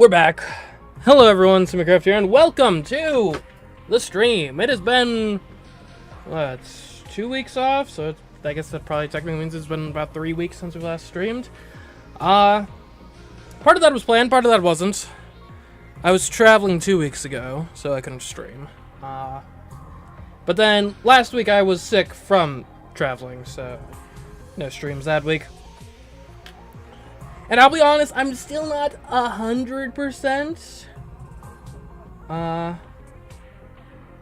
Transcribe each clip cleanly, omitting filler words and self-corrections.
We're back. Hello everyone, CMeeCraft here, and welcome to the stream. It has been, what, 2 weeks off, so I guess that probably technically means it's been about 3 weeks since we last streamed. Part of that was planned, part of that wasn't. I was traveling 2 weeks ago, so I couldn't stream. But then, last week I was sick from traveling, so no streams that week. And I'll be honest, I'm still not 100%.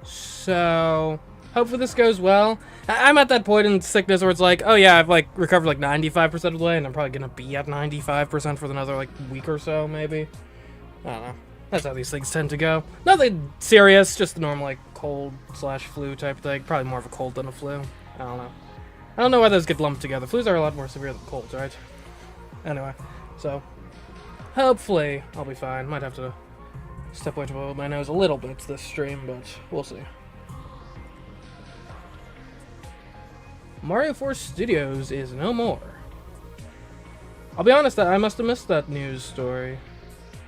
So hopefully this goes well. I'm at that point in sickness where it's like, oh yeah, I've like recovered like 95% of the way, and I'm probably gonna be at 95% for another like week or so, maybe. I don't know. That's how these things tend to go. Nothing serious, just the normal like cold/flu type thing. Probably more of a cold than a flu. I don't know. I don't know why those get lumped together. Flus are a lot more severe than colds, right? Anyway, so hopefully I'll be fine. Might have to step away from my nose a little bit this stream, but we'll see. Mario Force Studios is no more. I'll be honest, I must have missed that news story.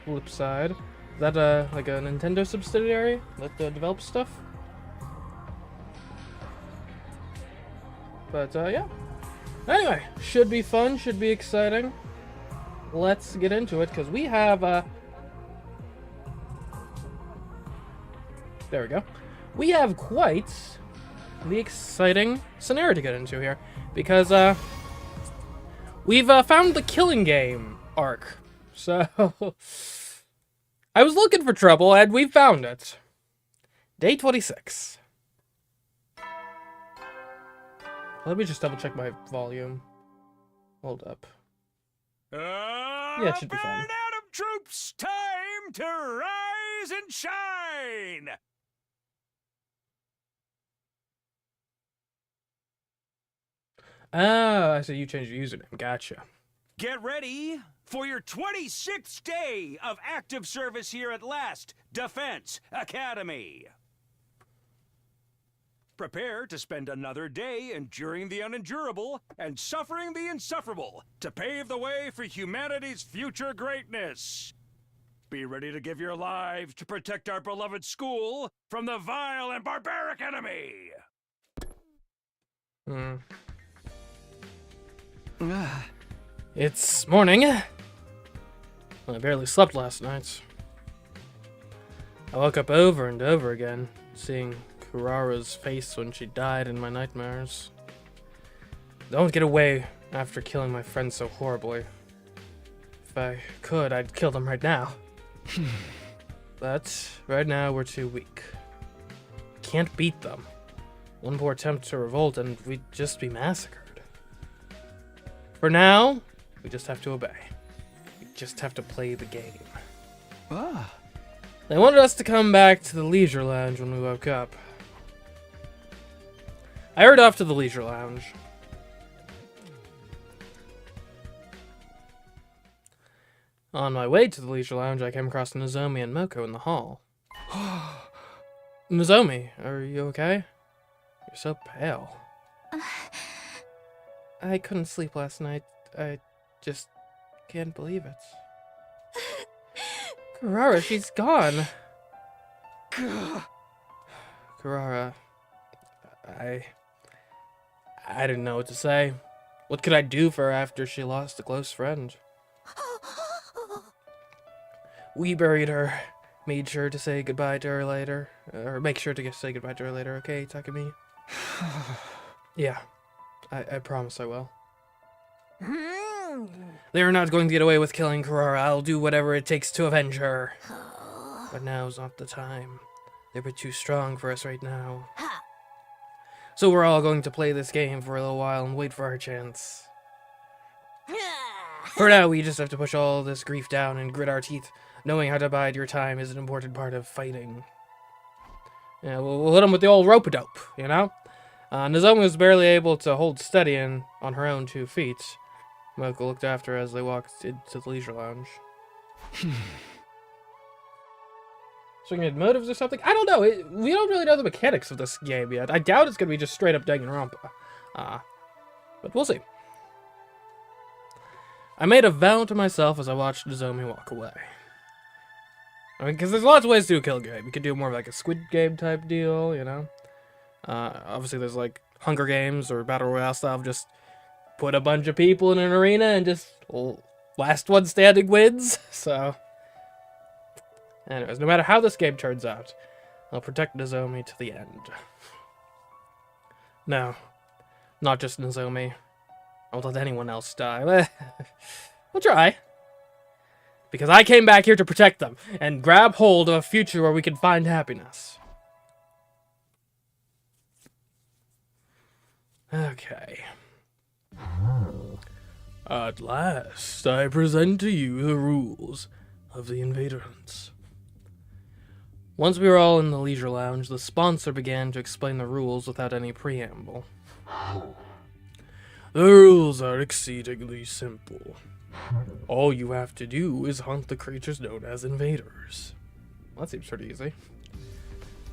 Flip side. Is that like a Nintendo subsidiary that develops stuff? But yeah. Anyway, should be fun, should be exciting. Let's get into it, because we have, there we go. We have quite the exciting scenario to get into here, because, we've, found the Killing Game arc. So, I was looking for trouble, and we found it. Day 26. Let me just double check my volume. Hold up. Yeah, it should be fine. Adam troops, time to rise and shine! Oh, I see you changed your username. Gotcha. Get ready for your 26th day of active service here at Last Defense Academy. Prepare to spend another day enduring the unendurable and suffering the insufferable to pave the way for humanity's future greatness. Be ready to give your lives to protect our beloved school from the vile and barbaric enemy. It's morning. I barely slept last night. I woke up over and over again, seeing Kurara's face when she died in my nightmares. Don't get away after killing my friend so horribly. If I could, I'd kill them right now. But right now we're too weak. Can't beat them. One more attempt to revolt and we'd just be massacred. For now, we just have to obey. We just have to play the game. They wanted us to come back to the leisure lounge when we woke up. I hurried off to the leisure lounge. On my way to the leisure lounge, I came across Nozomi and Moko in the hall. Nozomi, are you okay? You're so pale. I couldn't sleep last night. I just can't believe it. Kurara, she's gone. Kurara, I didn't know what to say. What could I do for her after she lost a close friend? We buried her. Made sure to say goodbye to her later. Or make sure to say goodbye to her later, okay, Takumi? Yeah, I promise I will. They are not going to get away with killing Kurara. I'll do whatever it takes to avenge her. But now's not the time. They're a bit too strong for us right now. So we're all going to play this game for a little while and wait for our chance. For now, we just have to push all this grief down and grit our teeth. Knowing how to bide your time is an important part of fighting. Yeah, we'll hit them with the old rope-a-dope, you know? Nozomi was barely able to hold steady on her own 2 feet. Moko looked after her as they walked into the leisure lounge. Swinging at motives or something? I don't know. We don't really know the mechanics of this game yet. I doubt it's going to be just straight up Danganronpa. But we'll see. I made a vow to myself as I watched Nozomi walk away. I mean, because there's lots of ways to do a kill game. You could do more of like a Squid Game type deal, you know? Obviously there's like Hunger Games or Battle Royale style. Just put a bunch of people in an arena and just last one standing wins. So, anyways, no matter how this game turns out, I'll protect Nozomi to the end. No, not just Nozomi. I won't let anyone else die. We'll try. Because I came back here to protect them and grab hold of a future where we can find happiness. Okay. At last, I present to you the rules of the Invader Hunts. Once we were all in the leisure lounge, the sponsor began to explain the rules without any preamble. The rules are exceedingly simple. All you have to do is hunt the creatures known as invaders. Well, that seems pretty easy.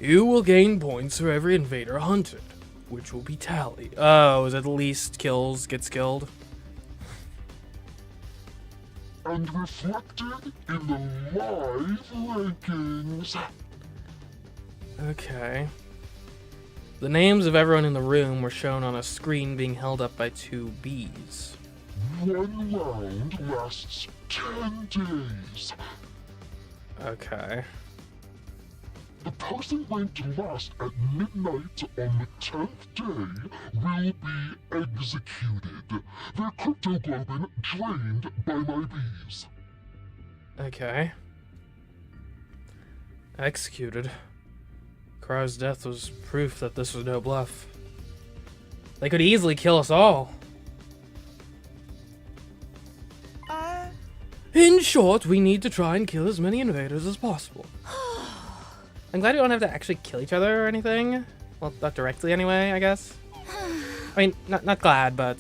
You will gain points for every invader hunted, which will be tallied. Oh, is it least kills gets killed? And reflected in the live rankings. Okay. The names of everyone in the room were shown on a screen being held up by two bees. One round lasts 10 days. Okay. The person ranked last at midnight on the 10th day will be executed. Their cryptoglobin drained by my bees. Okay. Executed. Kara's death was proof that this was no bluff. They could easily kill us all. In short, we need to try and kill as many invaders as possible. I'm glad we don't have to actually kill each other or anything. Well, not directly anyway, I guess. I mean, not glad, but...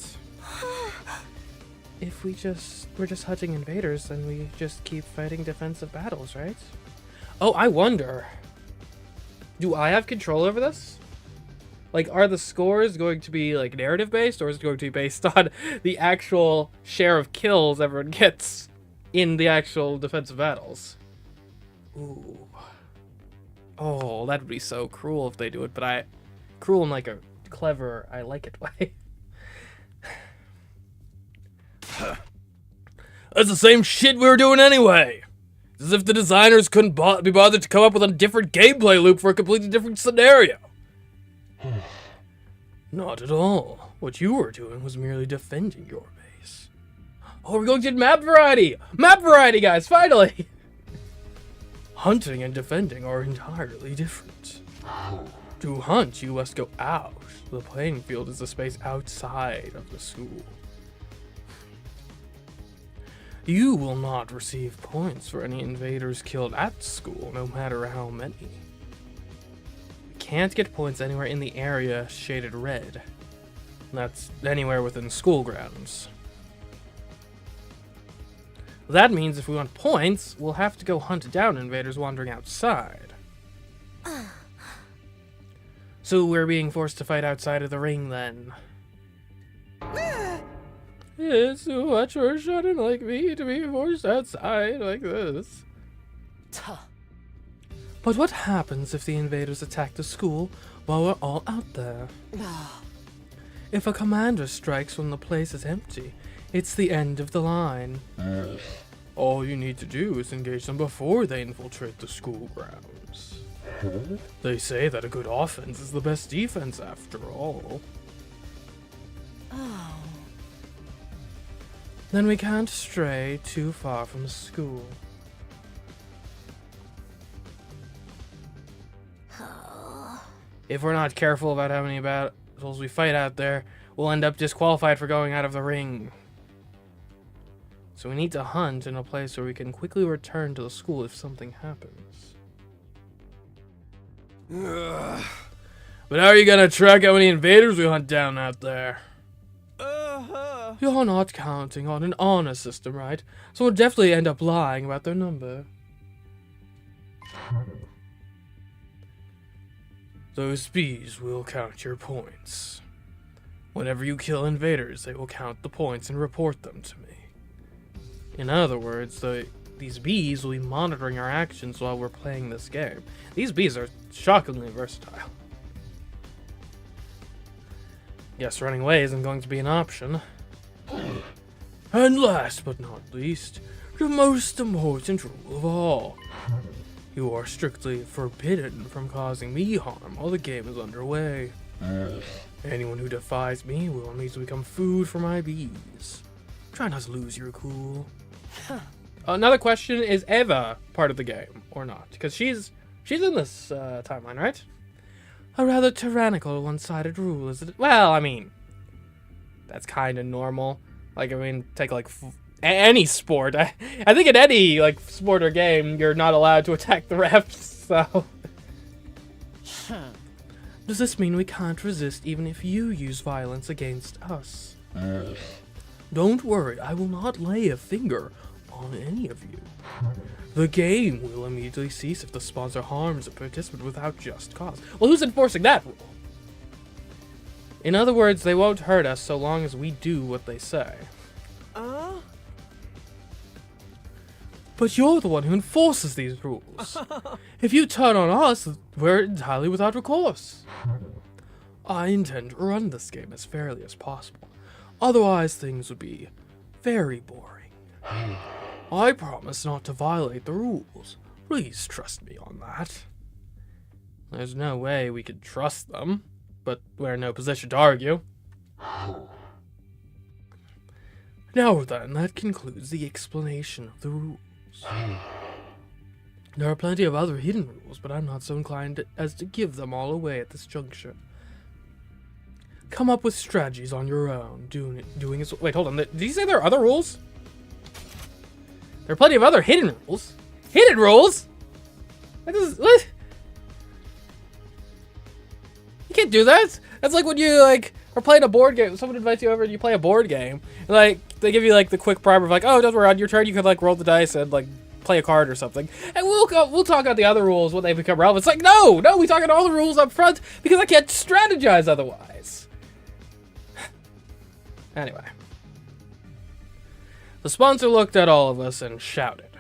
If we're just hunting invaders, then we just keep fighting defensive battles, right? Oh, I wonder. Do I have control over this? Like, are the scores going to be, like, narrative-based, or is it going to be based on the actual share of kills everyone gets in the actual defensive battles? Ooh. Oh, that would be so cruel if they do it, but cruel in, like, a clever, I like it way. That's the same shit we were doing anyway! As if the designers couldn't be bothered to come up with a different gameplay loop for a completely different scenario. Not at all. What you were doing was merely defending your base. Oh, we're going to map variety! Map variety, guys, finally! Hunting and defending are entirely different. To hunt, you must go out. The playing field is the space outside of the school. You will not receive points for any invaders killed at school, no matter how many. You can't get points anywhere in the area shaded red. That's anywhere within school grounds. That means if we want points, we'll have to go hunt down invaders wandering outside. So we're being forced to fight outside of the ring then. It's too much for a shouting like me to be forced outside like this. But what happens if the invaders attack the school while we're all out there? If a commander strikes when the place is empty, it's the end of the line. All you need to do is engage them before they infiltrate the school grounds. They say that a good offense is the best defense after all. Then we can't stray too far from the school. If we're not careful about how many battles we fight out there, we'll end up disqualified for going out of the ring. So we need to hunt in a place where we can quickly return to the school if something happens. But how are you gonna track how many invaders we hunt down out there? You're not counting on an honor system, right? So we'll definitely end up lying about their number. Those bees will count your points. Whenever you kill invaders, they will count the points and report them to me. In other words, the These bees will be monitoring our actions while we're playing this game. These bees are shockingly versatile. Guess running away isn't going to be an option. And last but not least, the most important rule of all. You are strictly forbidden from causing me harm while the game is underway. Anyone who defies me will immediately become food for my bees. Try not to lose your cool. Another question, is Eva part of the game or not? Because she's in this timeline, right? A rather tyrannical one-sided rule, is it? Well, I mean, that's kind of normal. Like, I mean, take like any sport. I think in any like sport or game, you're not allowed to attack the refs. So, does this mean we can't resist even if you use violence against us? Don't worry, I will not lay a finger on any of you. The game will immediately cease if the sponsor harms a participant without just cause. Well, who's enforcing that rule? In other words, they won't hurt us so long as we do what they say. But you're the one who enforces these rules. If you turn on us, we're entirely without recourse. I intend to run this game as fairly as possible. Otherwise, things would be very boring. I promise not to violate the rules. Please trust me on that. There's no way we could trust them, but we're in no position to argue. Now then, that concludes the explanation of the rules. There are plenty of other hidden rules, but I'm not so inclined as to give them all away at this juncture. Come up with strategies on your own. Doing is... Wait, hold on. Did you say there are other rules? There are plenty of other hidden rules. Hidden rules? What? You can't do that. That's like when you are playing a board game. Someone invites you over and you play a board game. And, they give you the quick primer of oh, don't worry, on your turn you could roll the dice and play a card or something. And we'll talk about the other rules when they become relevant. It's no, we talk about all the rules up front because I can't strategize otherwise. Anyway. The sponsor looked at all of us and shouted.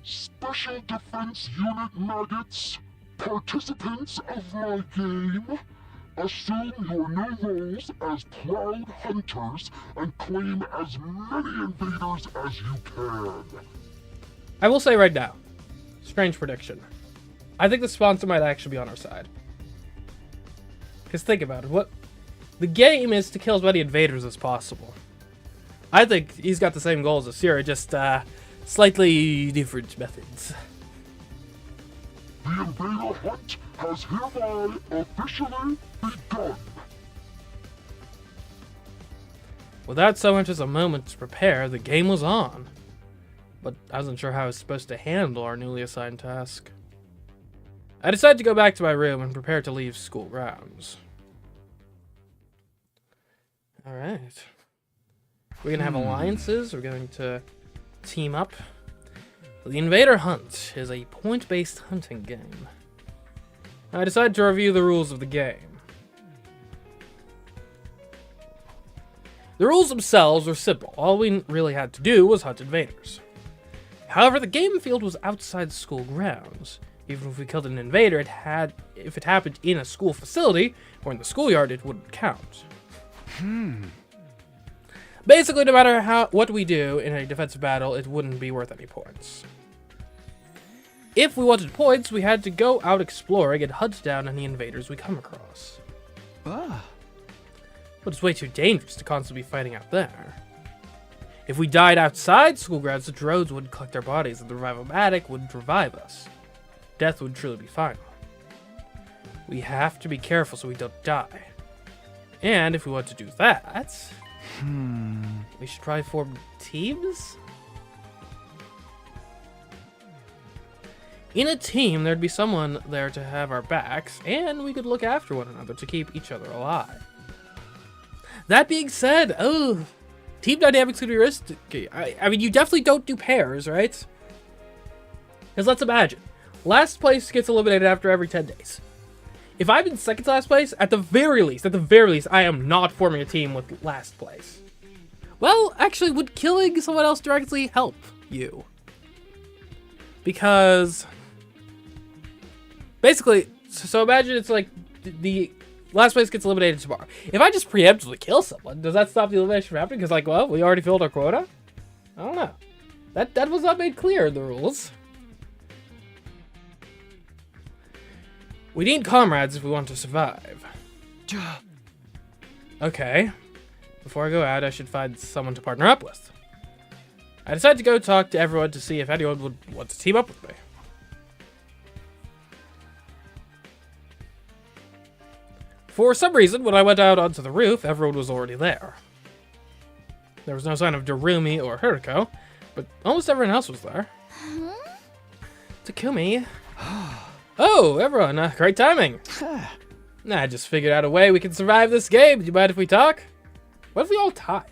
Special Defense Unit maggots, participants of my game, assume your new roles as proud hunters and claim as many invaders as you can. I will say right now, strange prediction. I think the sponsor might actually be on our side. Because think about it, the game is to kill as many invaders as possible. I think he's got the same goals as Sierra, just slightly different methods. The invader hunt has hereby officially begun. Without so much as a moment to prepare, the game was on. But I wasn't sure how I was supposed to handle our newly assigned task. I decided to go back to my room and prepare to leave school grounds. Alright. We're going to have alliances. We're going to team up. The Invader Hunt is a point-based hunting game. I decided to review the rules of the game. The rules themselves were simple. All we really had to do was hunt invaders. However, the game field was outside school grounds. Even if we killed an invader, if it happened in a school facility or in the schoolyard, it wouldn't count. Basically, no matter what we do in a defensive battle, it wouldn't be worth any points. If we wanted points, we had to go out exploring and hunt down any invaders we come across. But it's way too dangerous to constantly be fighting out there. If we died outside school grounds, the drones wouldn't collect our bodies and the revive-o-matic wouldn't revive us. Death would truly be final. We have to be careful so we don't die. And if we want to do that, we should probably form teams? In a team, there'd be someone there to have our backs, and we could look after one another to keep each other alive. That being said, team dynamics could be risky. I mean, you definitely don't do pairs, right? Because let's imagine, last place gets eliminated after every 10 days. If I'm in second to last place, at the very least, I am not forming a team with last place. Well, actually, would killing someone else directly help you? Because basically, so imagine it's like the last place gets eliminated tomorrow. If I just preemptively kill someone, does that stop the elimination from happening? Because like, well, we already filled our quota? I don't know. That was not made clear in the rules. We need comrades if we want to survive. Okay. Before I go out, I should find someone to partner up with. I decided to go talk to everyone to see if anyone would want to team up with me. For some reason, when I went out onto the roof, everyone was already there. There was no sign of Darumi or Hiriko, but almost everyone else was there. Takumi. Oh, everyone, great timing. I just figured out a way we can survive this game. Do you mind if we talk? What if we all tie?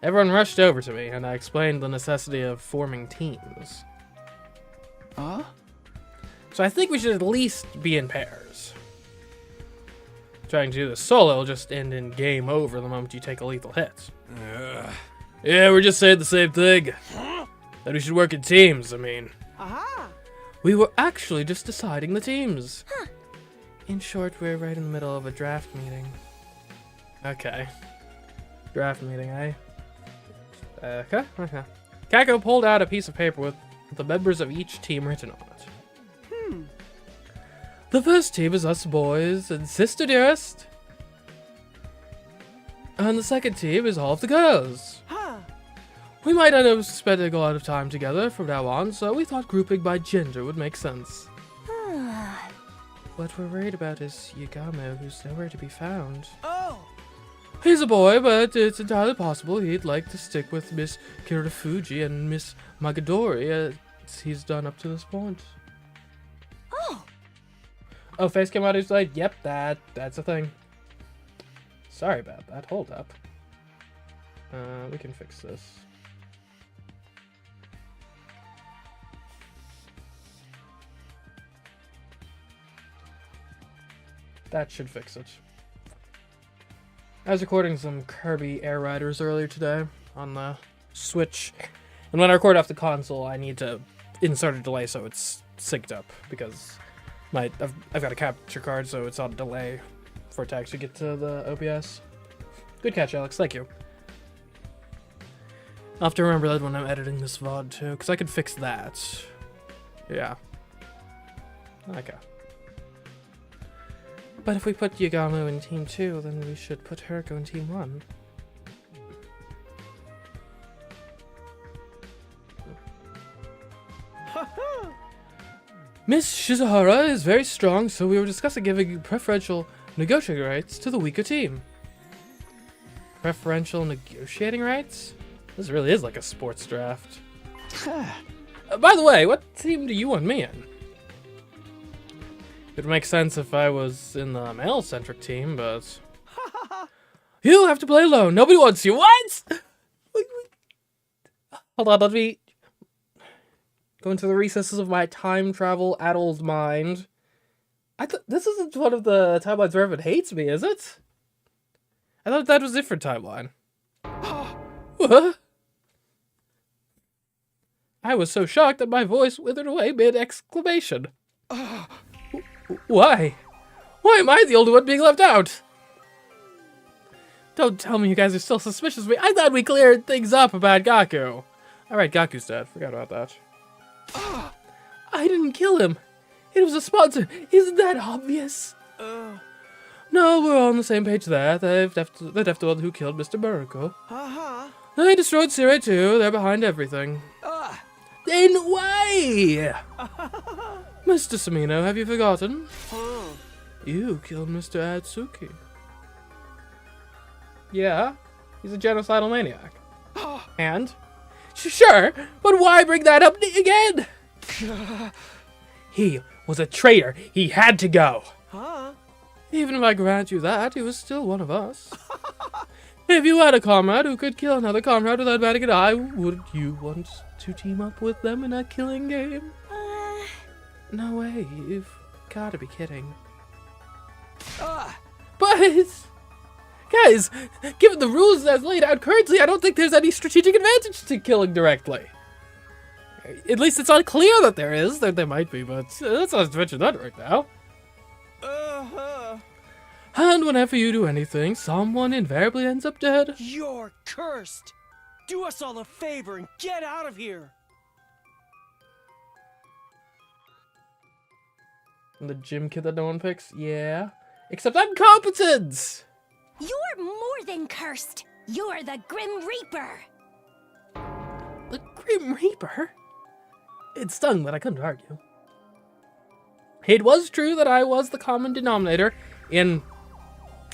Everyone rushed over to me, and I explained the necessity of forming teams. Huh? So I think we should at least be in pairs. Trying to do this solo will just end in game over the moment you take a lethal hit. Yeah, we're just saying the same thing. That we should work in teams, I mean. Aha! We were actually just deciding the teams. In short, we're right in the middle of a draft meeting. Okay. Draft meeting, eh? Okay. Kako pulled out a piece of paper with the members of each team written on it. The first team is us boys and Sister Dearest. And the second team is all of the girls. We might end up spending a lot of time together from now on, so we thought grouping by gender would make sense. What we're worried about is Yagamo, who's nowhere to be found. Oh! He's a boy, but it's entirely possible he'd like to stick with Miss Kirafuji and Miss Magadori, as he's done up to this point. Oh, face came out, he's like, yep, that's a thing. Sorry about that, hold up. We can fix this. That should fix it. I was recording some Kirby Air Riders earlier today on the Switch, and when I record off the console, I need to insert a delay so it's synced up, because I've got a capture card, so it's on delay for it to actually get to the OBS. Good catch, Alex. Thank you. I'll have to remember that when I'm editing this VOD too, because I could fix that. Yeah. Okay. But if we put Yagamo in Team 2, then we should put Hiriko in Team 1. Miss Shizuhara is very strong, so we were discussing giving preferential negotiating rights to the weaker team. Preferential negotiating rights? This really is like a sports draft. By the way, what team do you want me in? It would make sense if I was in the male-centric team, but... You have to play alone. Nobody wants you. What? Hold on, let me go into the recesses of my time travel addled mind. This isn't one of the timelines where everyone hates me, is it? I thought that was a different timeline. What? I was so shocked that my voice withered away mid-exclamation. Why? Why am I the only one being left out? Don't tell me you guys are still suspicious of me. I thought we cleared things up about Gaku. Alright, Gaku's dead. Forgot about that. I didn't kill him. It was a sponsor. Isn't that obvious? No, we're all on the same page there. They're the one who killed Mr. Muraku. They destroyed Sire too. They're behind everything. Then why? Mr. Samino, have you forgotten? You killed Mr. Atsuki. Yeah, he's a genocidal maniac. And? Sure, but why bring that up again? He was a traitor. He had to go. Even if I grant you that, he was still one of us. If you had a comrade who could kill another comrade without batting an eye, would you want to team up with them in a killing game? No way, you've gotta be kidding. But, guys, given the rules as laid out currently, I don't think there's any strategic advantage to killing directly. At least it's unclear that there is. There might be, but let's not mention that right now. And whenever you do anything, someone invariably ends up dead. You're cursed! Do us all a favor and get out of here! The gym kid that no one picks? Yeah. Except I'm competent! You're more than cursed. You're the Grim Reaper. The Grim Reaper? It stung, but I couldn't argue. It was true that I was the common denominator in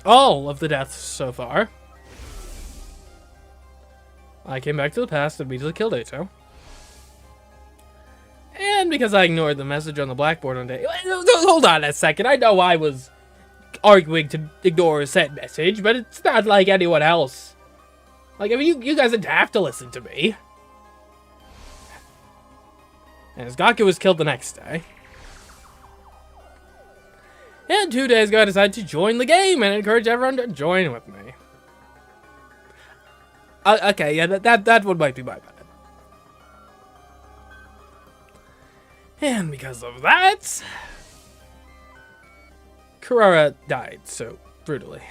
all of the deaths so far. I came back to the past and immediately killed Ato. And because I ignored the message on the blackboard one day... Hold on a second, I know I was arguing to ignore a set message, but it's not like anyone else. Like, I mean, you guys didn't have to listen to me. And as Gaku was killed the next day. And 2 days ago, I decided to join the game and encourage everyone to join with me. Okay, yeah, that one might be my bad. And because of that, Kurara died so brutally.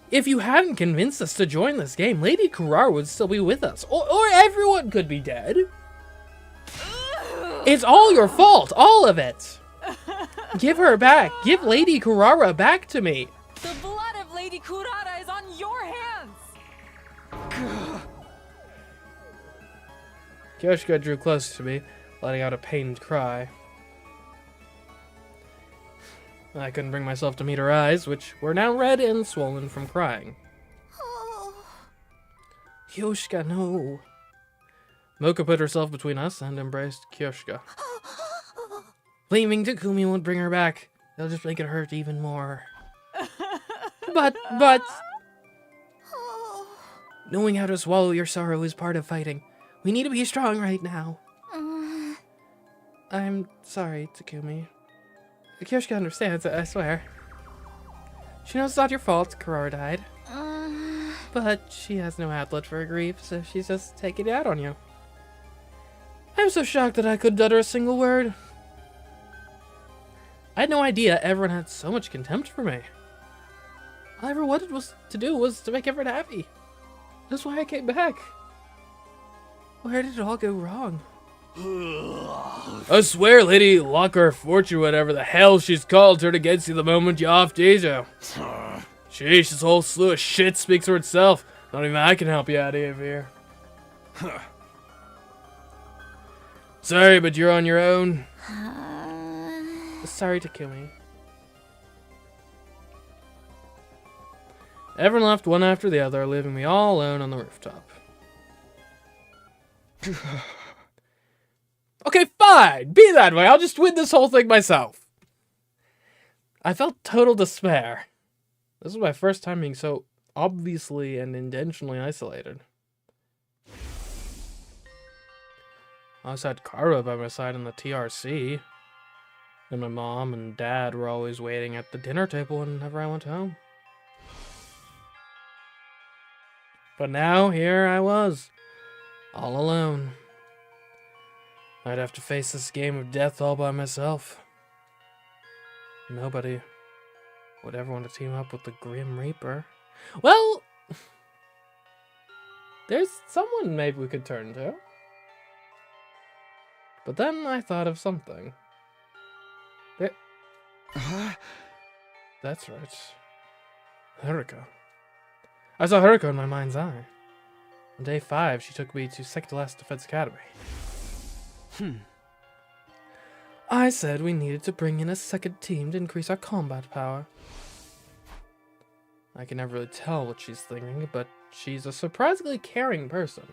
If you hadn't convinced us to join this game, Lady Kurara would still be with us. Or everyone could be dead. It's all your fault, all of it. Give her back. Give Lady Kurara back to me. The blood of Lady Kurara is on your hands! Kyoshika drew close to me, letting out a pained cry. I couldn't bring myself to meet her eyes, which were now red and swollen from crying. Kyoshika, no. Mocha put herself between us and embraced Kyoshika. Blaming Takumi won't bring her back. They'll just make it hurt even more. But... Knowing how to swallow your sorrow is part of fighting. We need to be strong right now. I'm sorry, Takumi. Kyoshika understands, I swear. She knows it's not your fault Kurara died. But she has no outlet for her grief, so she's just taking it out on you. I'm so shocked that I couldn't utter a single word. I had no idea everyone had so much contempt for me. All I ever wanted to do was to make everyone happy. That's why I came back. Where did it all go wrong? I swear, Lady Luck or Fortune, whatever the hell she's called, turned against you the moment you offed Ato. Sheesh, this whole slew of shit speaks for itself. Not even I can help you out of here. Sorry, but you're on your own. Sorry, Takumi. Everyone left one after the other, leaving me all alone on the rooftop. Okay, fine. Be that way. I'll just win this whole thing myself. I felt total despair. This was my first time being so obviously and intentionally isolated. I also had Kara by my side in the TRC. And my mom and dad were always waiting at the dinner table whenever I went home. But now, here I was. All alone. I'd have to face this game of death all by myself. Nobody would ever want to team up with the Grim Reaper. Well, there's someone maybe we could turn to. But then I thought of something. That's right. Haruko. I saw Haruko in my mind's eye. On day 5, she took me to second to last Defense Academy. I said we needed to bring in a second team to increase our combat power. I can never really tell what she's thinking, but she's a surprisingly caring person.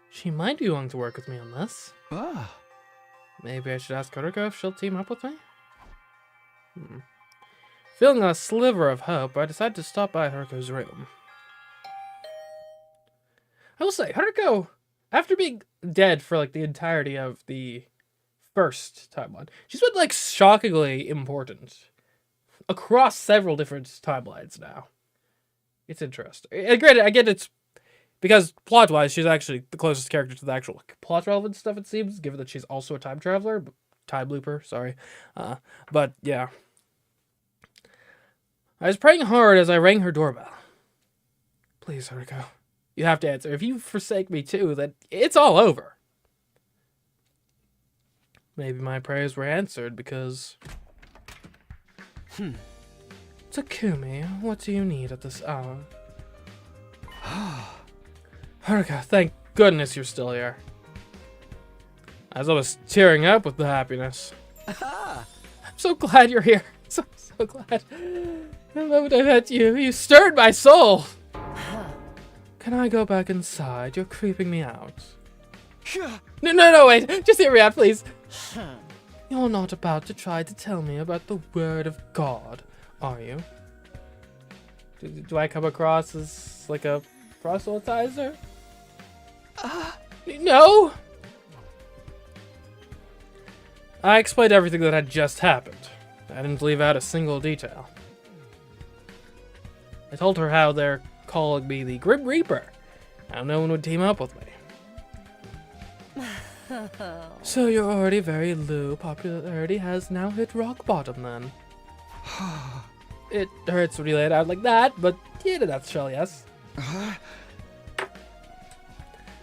She might be willing to work with me on this. Maybe I should ask Haruko if she'll team up with me? Feeling a sliver of hope, I decided to stop by Haruko's room. I will say, Haruko, after being dead for like the entirety of the first timeline, she's been like shockingly important across several different timelines now. It's interesting. And granted, I get Because plot-wise, she's actually the closest character to the actual plot-relevant stuff, it seems, given that she's also a time traveler. Time looper, sorry. But, yeah. I was praying hard as I rang her doorbell. Please, Haruko. You have to answer. If you forsake me too, then it's all over. Maybe my prayers were answered because... Takumi, what do you need at this hour? Haruka, thank goodness you're still here. As I was tearing up with the happiness. I'm so glad you're here. So glad. The moment I met you, you stirred my soul. Can I go back inside? You're creeping me out. No, wait. Just hear me out, please. You're not about to try to tell me about the word of God, are you? Do I come across as like a proselytizer? No! I explained everything that had just happened. I didn't leave out a single detail. I told her how they're calling me the Grim Reaper. How no one would team up with me. So you're already very low. Popularity has now hit rock bottom then. It hurts when you lay it out like that, but in a nutshell, yes.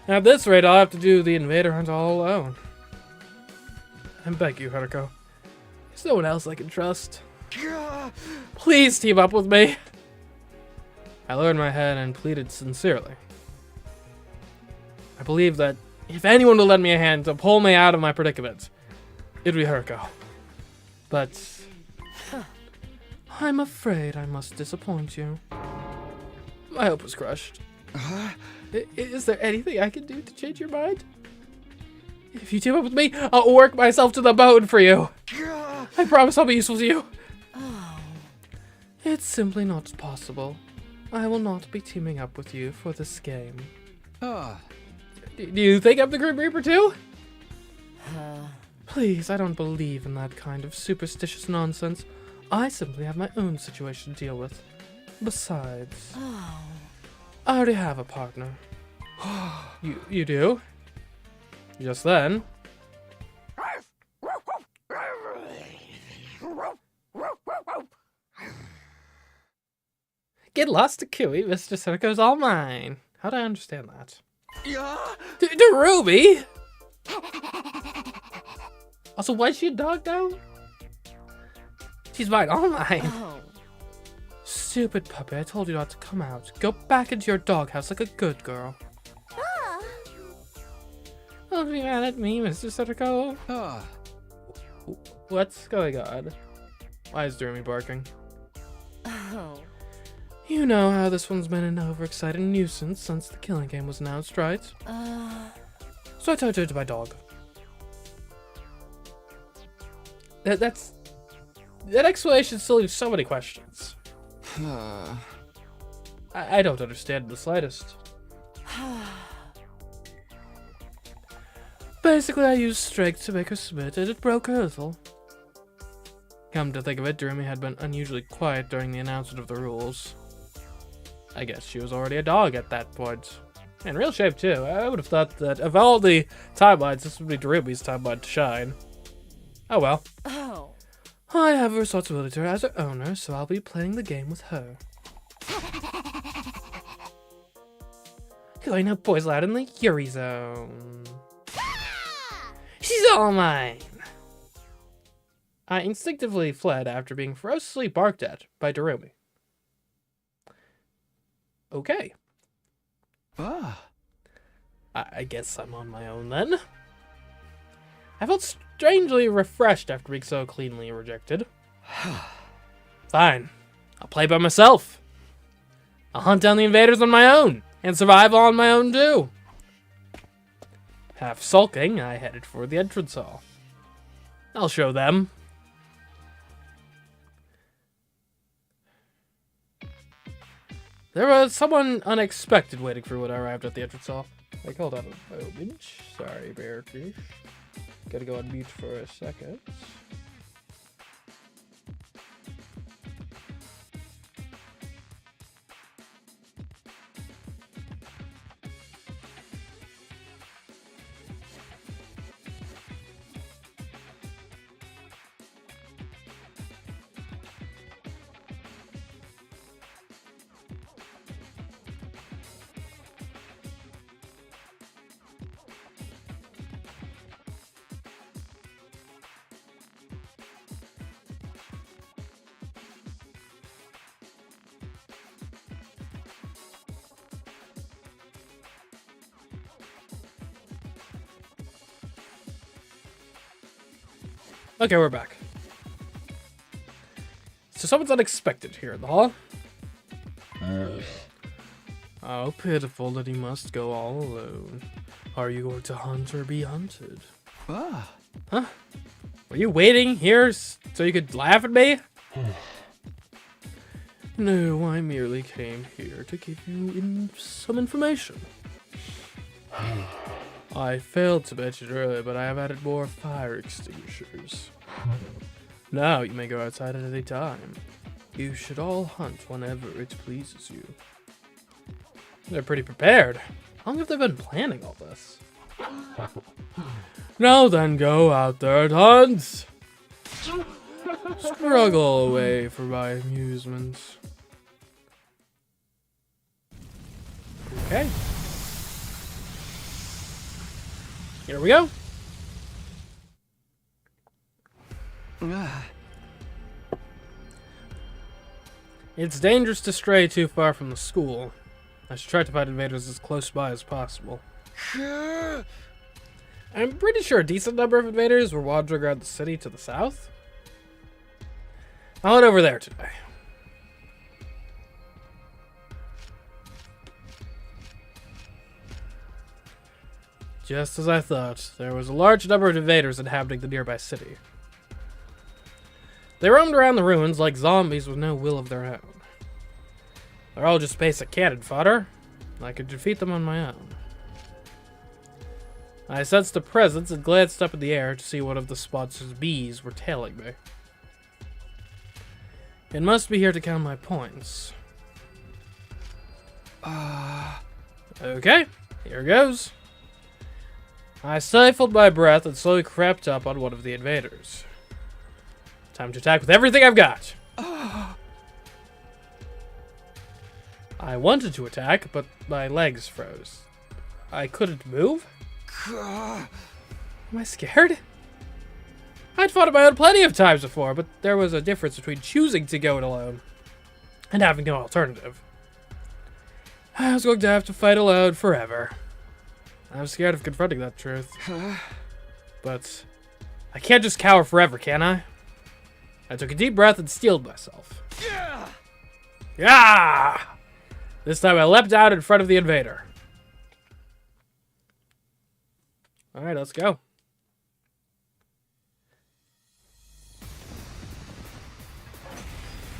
At this rate, I'll have to do the invader hunt all alone. And beg you, Haruko. There's no one else I can trust. Please team up with me. I lowered my head and pleaded sincerely. I believe that if anyone will lend me a hand to pull me out of my predicament, it'd be Haruko. But I'm afraid I must disappoint you. My hope was crushed. Is there anything I can do to change your mind? If you team up with me, I'll work myself to the bone for you. I promise I'll be useful to you. It's simply not possible. I will not be teaming up with you for this game. Do you think I'm the Grim Reaper too? Please, I don't believe in that kind of superstitious nonsense. I simply have my own situation to deal with. Besides, I already have a partner. You do? Just then. Get lost to Kiwi, Mr. Circo's all mine. How do I understand that? To Ruby? Also, why is she a dog now? She's mine, all mine. Stupid puppy, I told you not to come out. Go back into your doghouse like a good girl. Don't be mad at me, Mr. Sutterco. What's going on? Why is Jeremy barking? You know how this one's been an overexcited nuisance since the killing game was announced, right? So I turned her into my dog. That explanation still leaves so many questions. I don't understand in the slightest. Basically, I used strength to make her submit, and it broke her little. Come to think of it, Durumi had been unusually quiet during the announcement of the rules. I guess she was already a dog at that point. In real shape, too. I would have thought that of all the timelines, this would be Durumi's timeline to shine. Oh well. I have a responsibility to her as her owner, so I'll be playing the game with her. Going up boys loud in the Yuri zone. She's all mine! I instinctively fled after being ferociously barked at by Durumi. Okay. I guess I'm on my own then. I felt strangely refreshed after being so cleanly rejected. Fine. I'll play by myself. I'll hunt down the invaders on my own, and survive on my own too. Half sulking, I headed for the entrance hall. I'll show them. There was someone unexpected waiting for when I arrived at the entrance hall. Like, hold on a moment. Sorry, Bear Grief. Gotta go on mute for a second. Okay, we're back. So someone's unexpected here in the hall. How pitiful that he must go all alone. Are you going to hunt or be hunted? Ah. Huh? Were you waiting here so you could laugh at me? No, I merely came here to give you some information. I failed to mention earlier, but I have added more fire extinguishers. Now you may go outside at any time. You should all hunt whenever it pleases you. They're pretty prepared. How long have they been planning all this? Now then, go out there and hunt! Struggle away for my amusement. Okay. Here we go. It's dangerous to stray too far from the school. I should try to find invaders as close by as possible. I'm pretty sure a decent number of invaders were wandering around the city to the south. I'll head over there today. Just as I thought, there was a large number of invaders inhabiting the nearby city. They roamed around the ruins like zombies with no will of their own. They're all just basic cannon fodder. I could defeat them on my own. I sensed a presence and glanced up in the air to see one of the sponsor's bees were tailing me. It must be here to count my points. Okay, here goes. I stifled my breath and slowly crept up on one of the invaders. Time to attack with everything I've got. I wanted to attack, but my legs froze. I couldn't move? Am I scared? I'd fought on my own plenty of times before, but there was a difference between choosing to go it alone and having no alternative. I was going to have to fight alone forever. I'm scared of confronting that truth. But I can't just cower forever, can I? I took a deep breath and steeled myself. Yeah! This time I leapt out in front of the invader. Alright, let's go.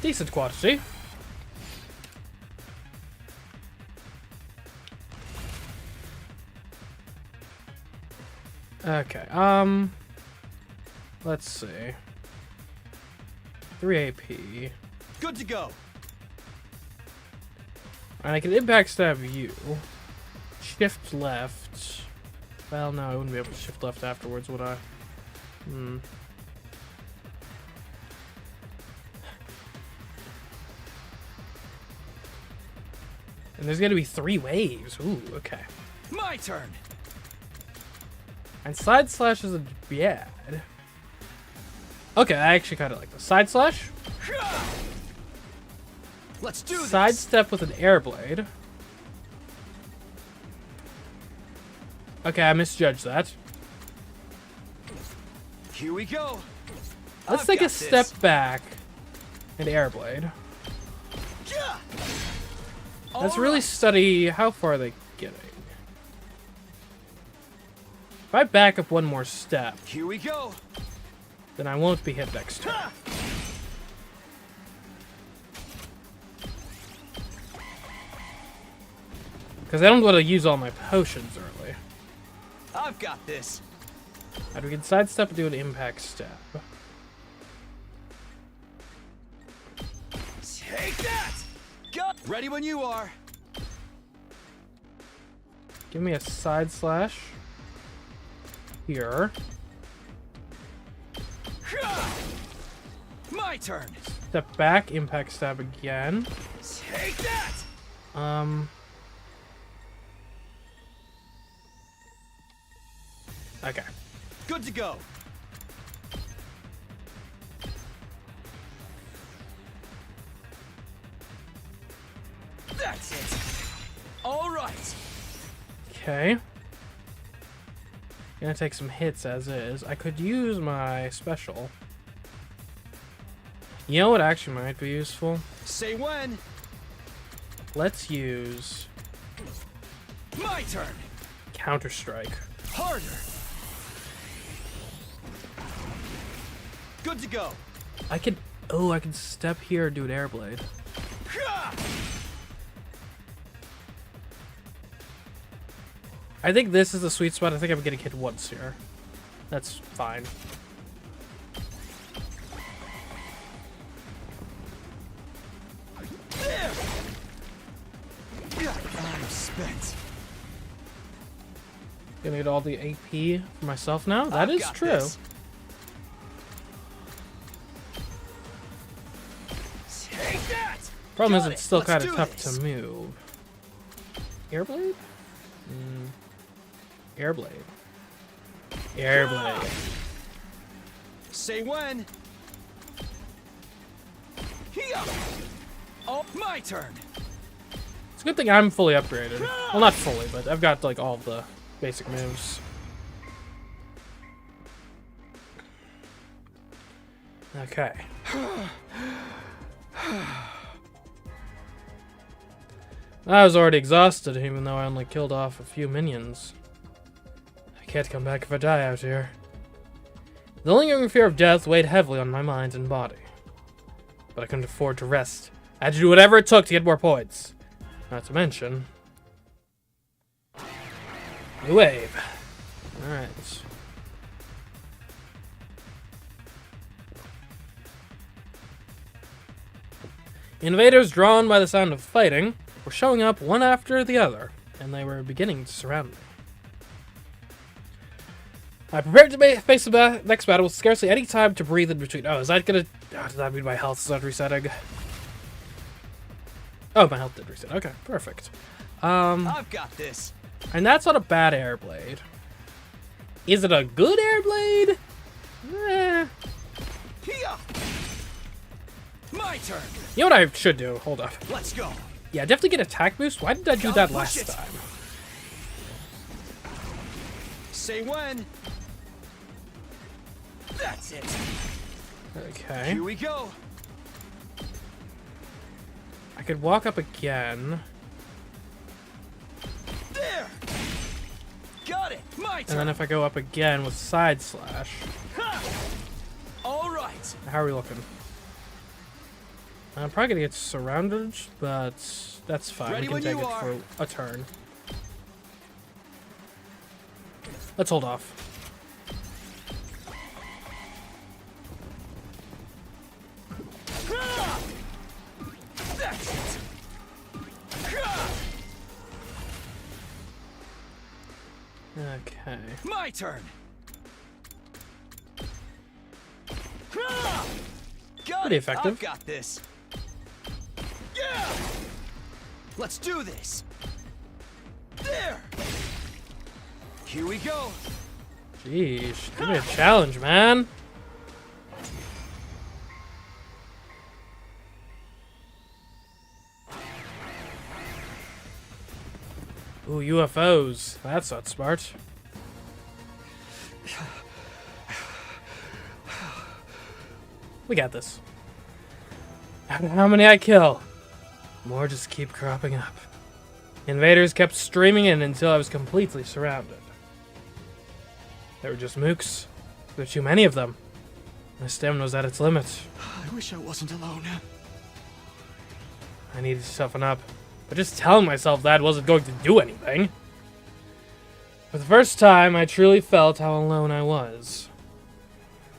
Decent quantity. Okay, let's see. 3 AP. Good to go. And I can impact stab you. Shift left. Well, no, I wouldn't be able to shift left afterwards, would I? And there's gonna be 3 waves. Ooh, okay. My turn. And side slash isn't bad. Okay, I actually kind of like the side slash. Let's do this. Sidestep with an air blade. Okay, I misjudged that. Here we go. Let's take a step back and air blade. Let's really study how far they're getting. If I back up one more step, Here we go. then I won't be hit next turn. Because I don't want to use all my potions early. I've got this. And we can sidestep and do an impact step. Take that. Go. Ready when you are. Give me a side slash. Here. My turn. Step back, impact stab again. Take that. Okay. Good to go. That's it. All right. Okay. Gonna take some hits as is. I could use my special. You know what actually might be useful? Say when. Let's use My turn. Counter-Strike. Harder. Good to go. I could, oh, I could step here and do an air blade. I think this is the sweet spot. I think I'm getting hit once here. That's fine. There. I'm spent. Gonna get all the AP for myself now. That is true. This. Take that. Problem is, Got it's it. still Let's kind of do tough this. to move. Airblade? Airblade. Airblade. Say when. Here. Oh, my turn. It's a good thing I'm fully upgraded. Well, not fully, but I've got like all the basic moves. Okay. I was already exhausted, even though I only killed off a few minions. I can't come back if I die out here. The lingering fear of death weighed heavily on my mind and body. But I couldn't afford to rest. I had to do whatever it took to get more points. Not to mention... New wave. Alright. Invaders, drawn by the sound of fighting, were showing up one after the other, and they were beginning to surround me. I prepared to face the next battle with scarcely any time to breathe in between. Oh, is that gonna... Oh, does that mean my health is not resetting? Oh, my health did reset. Okay, perfect. I've got this. And that's not a bad air blade. Is it a good air blade? Eh. Here. My turn. You know what I should do? Hold up. Let's go. Yeah, definitely get attack boost. Why did I do that last it. time? Say when. That's it. Okay. Here we go. I could walk up again. There. Got it. My turn. And then if I go up again with side slash. Ha! All right. How are we looking? I'm probably gonna get surrounded, but that's fine. Ready We when can take you it are. for a turn. Let's hold off. Ha! That's it. Ha! Okay. My turn. Ha! Got Pretty it. effective. I've got this. Yeah. Let's do this. There. Here we go. Jeez, give me a challenge, man. Ooh, UFOs. That's not smart. We got this. How many I kill? More just keep cropping up. Invaders kept streaming in until I was completely surrounded. They were just mooks. There were too many of them. My stamina was at its limit. I wish I wasn't alone. I needed to toughen up. But just telling myself that wasn't going to do anything. For the first time, I truly felt how alone I was.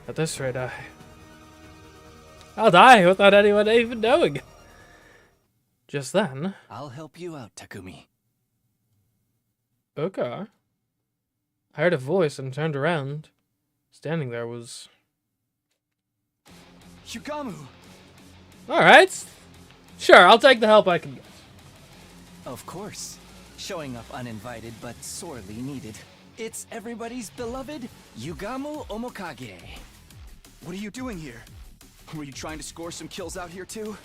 At this rate, I'll die without anyone even knowing. Just then... I'll help you out, Takumi. Okay. I heard a voice and turned around. Standing there was... Yugamu! Alright. Sure, I'll take the help I can get. Of course. Showing up uninvited but sorely needed. It's everybody's beloved Yugamu Omokage. What are you doing here? Were you trying to score some kills out here too?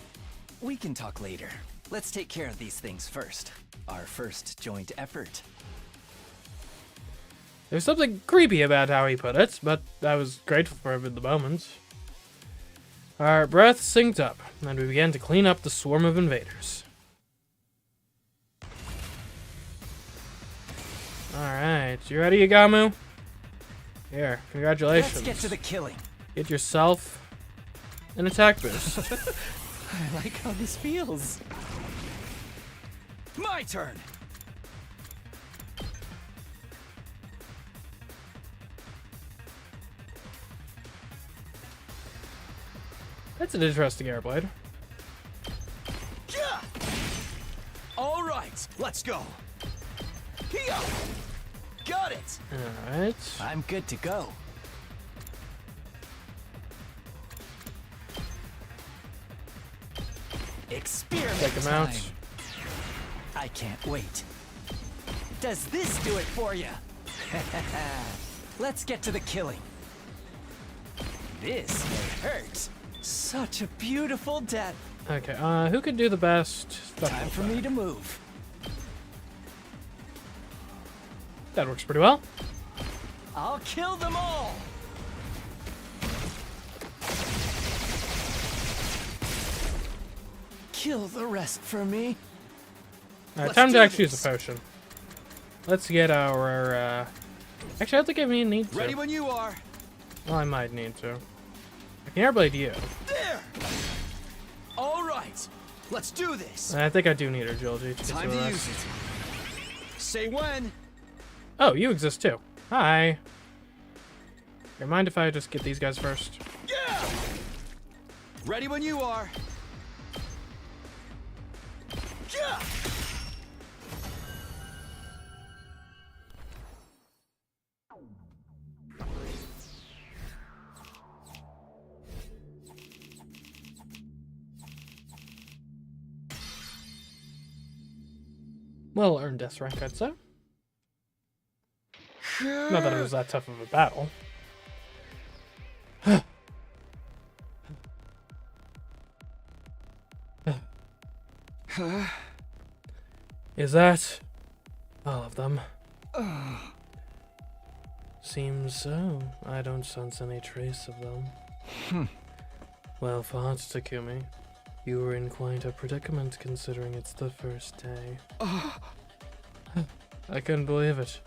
We can talk later. Let's take care of these things first. Our first joint effort. There's something creepy about how he put it, but I was grateful for him in the moment. Our breath synced up, and we began to clean up the swarm of invaders. Alright, you ready, Yagamu? Here, congratulations. Let's get to the killing. Get yourself an attack boost. I like how this feels. My turn. That's an interesting airblade. Yeah. All right, let's go. Here. Got it. Alright. I'm good to go. Experiment Take him out. time. I can't wait. Does this do it for you? Let's get to the killing. This may hurt. Such a beautiful death. Okay, who could do the best special Time for attack? me to move. That works pretty well. I'll kill them all. Kill the rest for me. Alright, Let's time to do actually this. use a potion. Let's get our, Actually, I don't think I even need to. Ready when you are. Well, I might need to. I can airblade you. There. All right. Let's do this. And I think I do need agility to get Time to to the use rest. it. Say when. Oh, you exist too. Hi. Here, mind if I just get these guys first? Yeah. Ready when you are. Yeah. Well earned S rank, I'd say. Not that it was that tough of a battle. Is that all of them? Seems so. I don't sense any trace of them. Well fought, Takumi. You were in quite a predicament considering it's the first day. I couldn't believe it.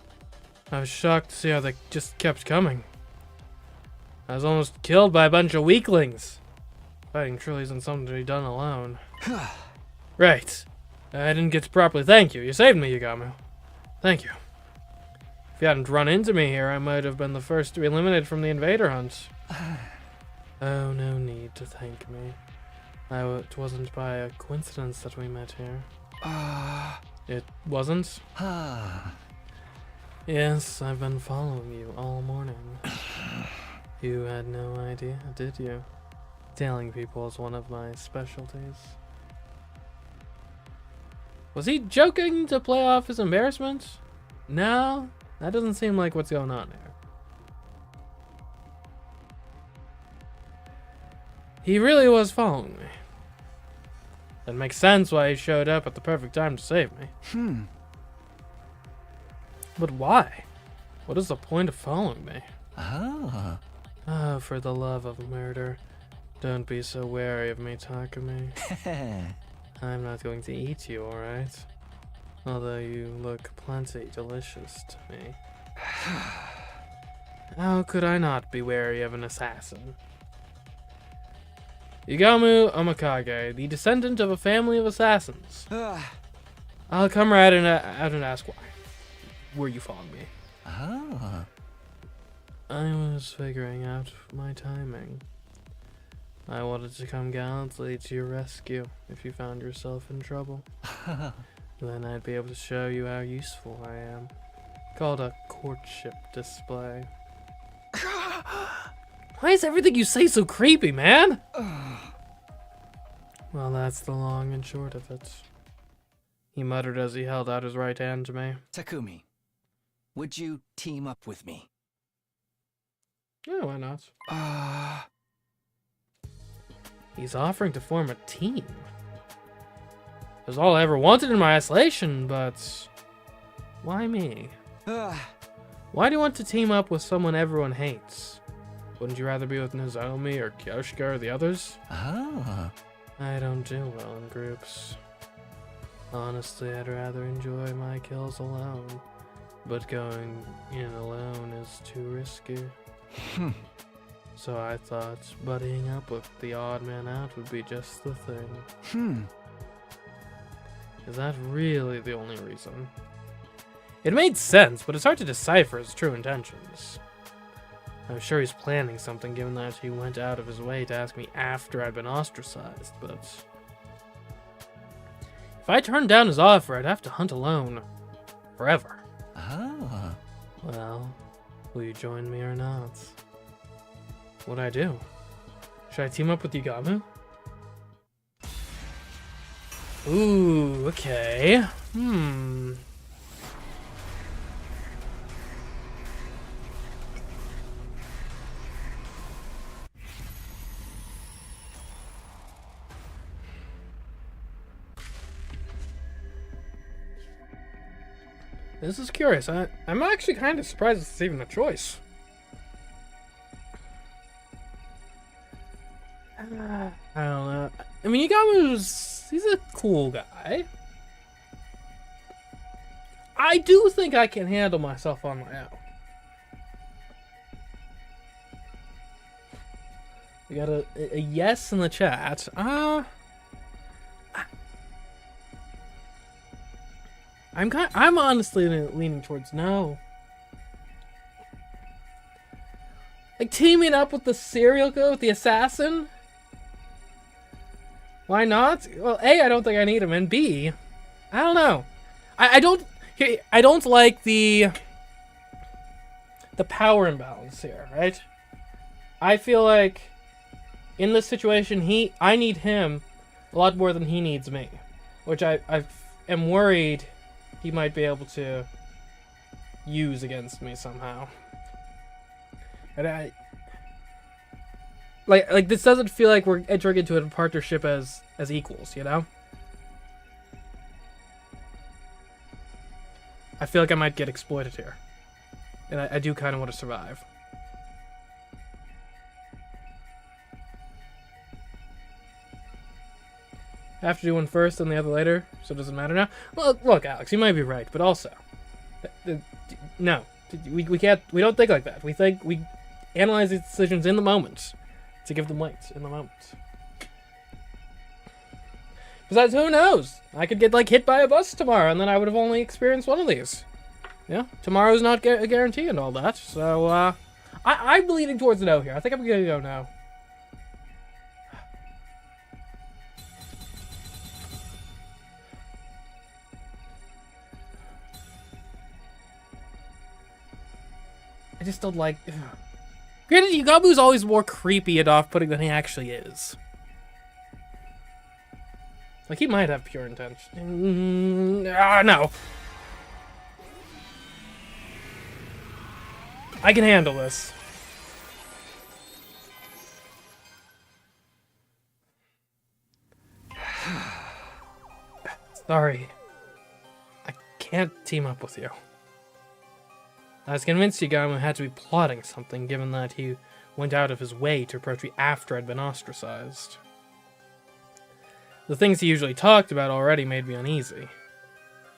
I was shocked to see how they just kept coming. I was almost killed by a bunch of weaklings. Fighting truly isn't something to be done alone. Right. I didn't get to properly thank you. You saved me, Yagamu. Thank you. If you hadn't run into me here, I might have been the first to be eliminated from the invader hunt. Oh, no need to thank me. It wasn't by a coincidence that we met here. It wasn't? Yes, I've been following you all morning. You had no idea, did you? Tailing people is one of my specialties. Was he joking to play off his embarrassment? No, that doesn't seem like what's going on here. He really was following me. That makes sense why he showed up at the perfect time to save me. But why? What is the point of following me? Oh, for the love of murder. Don't be so wary of me, Takumi. I'm not going to eat you, alright? Although you look plenty delicious to me. How could I not be wary of an assassin? Yagamu Omikage, the descendant of a family of assassins. I'll come right out and ask why. Were you following me? I was figuring out my timing. I wanted to come gallantly to your rescue if you found yourself in trouble. Then I'd be able to show you how useful I am. Called a courtship display. Why is everything you say so creepy, man? Well, that's the long and short of it. He muttered as he held out his right hand to me. Takumi, would you team up with me? Yeah, why not? He's offering to form a team. It was all I ever wanted in my isolation, but why me? Why do you want to team up with someone everyone hates? Wouldn't you rather be with Nozomi or Kyoshika or the others? Ah. I don't do well in groups. Honestly, I'd rather enjoy my kills alone. But going in alone is too risky. So I thought buddying up with the odd man out would be just the thing. Is that really the only reason? It made sense, but it's hard to decipher his true intentions. I'm sure he's planning something given that he went out of his way to ask me after I'd been ostracized, but... if I turned down his offer, I'd have to hunt alone. Forever. Ah. Well, will you join me or not? What'd I do? Should I team up with Yugamu? Ooh, okay. This is curious. I'm actually kind of surprised it's even a choice. I don't know. I mean, he's a cool guy. I do think I can handle myself on my own. We got a yes in the chat. I'm honestly leaning towards no. Like teaming up with the serial killer, with the assassin? Why not? Well, A, I don't think I need him, and B, I don't know. I don't like the power imbalance here, right? I feel like in this situation, I need him a lot more than he needs me, which I am worried he might be able to use against me somehow. And like this doesn't feel like we're entering into a partnership as equals, you know? I feel like I might get exploited here. And I do kind of want to survive. I have to do one first and the other later, so it doesn't matter now. Well, look, Alex, you might be right, but also, no, we don't think like that. We analyze these decisions in the moment to give them weight in the moment. Besides, who knows? I could get hit by a bus tomorrow, and then I would have only experienced one of these. Yeah, tomorrow's not a guarantee and all that. So I'm leaning towards no here. I think I'm gonna go no. I just don't like... Granted, Yugamu's always more creepy and off-putting than he actually is. Like, he might have pure intention. No. I can handle this. Sorry. I can't team up with you. I was convinced Yugamu had to be plotting something, given that he went out of his way to approach me after I'd been ostracized. The things he usually talked about already made me uneasy.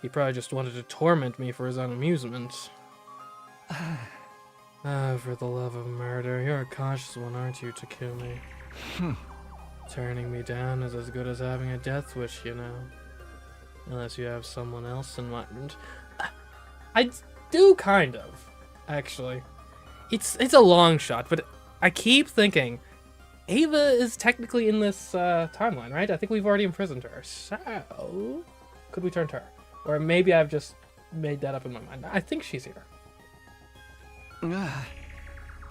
He probably just wanted to torment me for his own amusement. For the love of murder, you're a cautious one, aren't you, Takumi? Turning me down is as good as having a death wish, you know. Unless you have someone else in mind. I do kind of, actually. It's a long shot, but I keep thinking Ava is technically in this timeline, right? I think we've already imprisoned her. So could we turn to her? Or maybe I've just made that up in my mind. I think she's here.